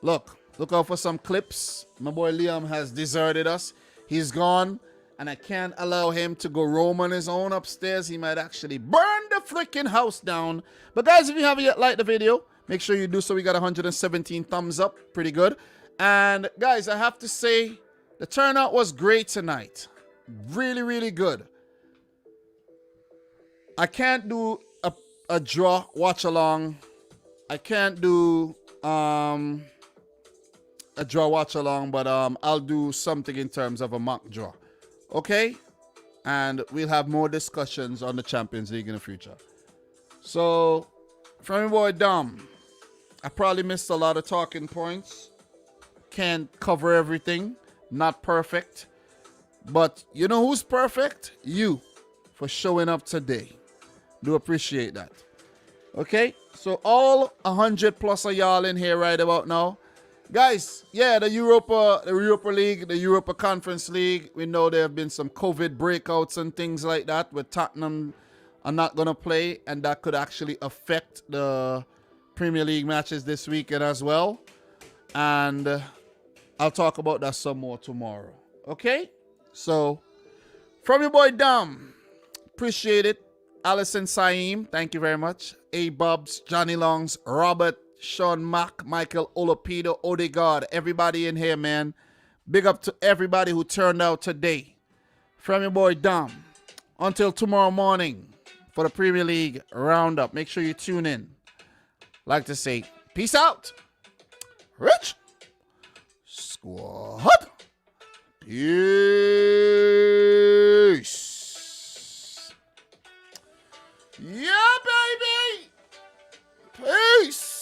look out for some clips. My boy Liam has deserted us. He's gone, and I can't allow him to go roam on his own upstairs. He might actually burn the freaking house down. But guys, if you haven't yet liked the video, make sure you do so. We got 117 thumbs up. Pretty good. And guys, I have to say the turnout was great tonight. Really, really good. I can't do a draw watch along. I can't do a draw watch along, but I'll do something in terms of a mock draw. Okay? And we'll have more discussions on the Champions League in the future. So, from your boy Dom, I probably missed a lot of talking points. Can't cover everything. Not perfect. But you know who's perfect? You, for showing up today. Do appreciate that. Okay? So all 100 plus of y'all in here right about now. Guys, yeah, the Europa League, the Europa Conference League, we know there have been some COVID breakouts and things like that where Tottenham are not going to play, and that could actually affect the Premier League matches this weekend as well. And I'll talk about that some more tomorrow. Okay? So, from your boy Dom, appreciate it. Alison Saim, thank you very much. A Bubs, Johnny Longs, Robert, Sean Mack, Michael Olapido, Odegaard, everybody in here, man. Big up to everybody who turned out today. From your boy Dom. Until tomorrow morning for the Premier League roundup. Make sure you tune in. Like to say, peace out. Rich Squad. Peace. Yeah, baby. Peace.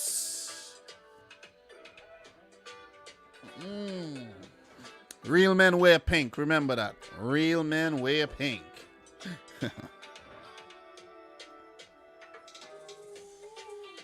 Real men wear pink. Remember that. Real men wear pink.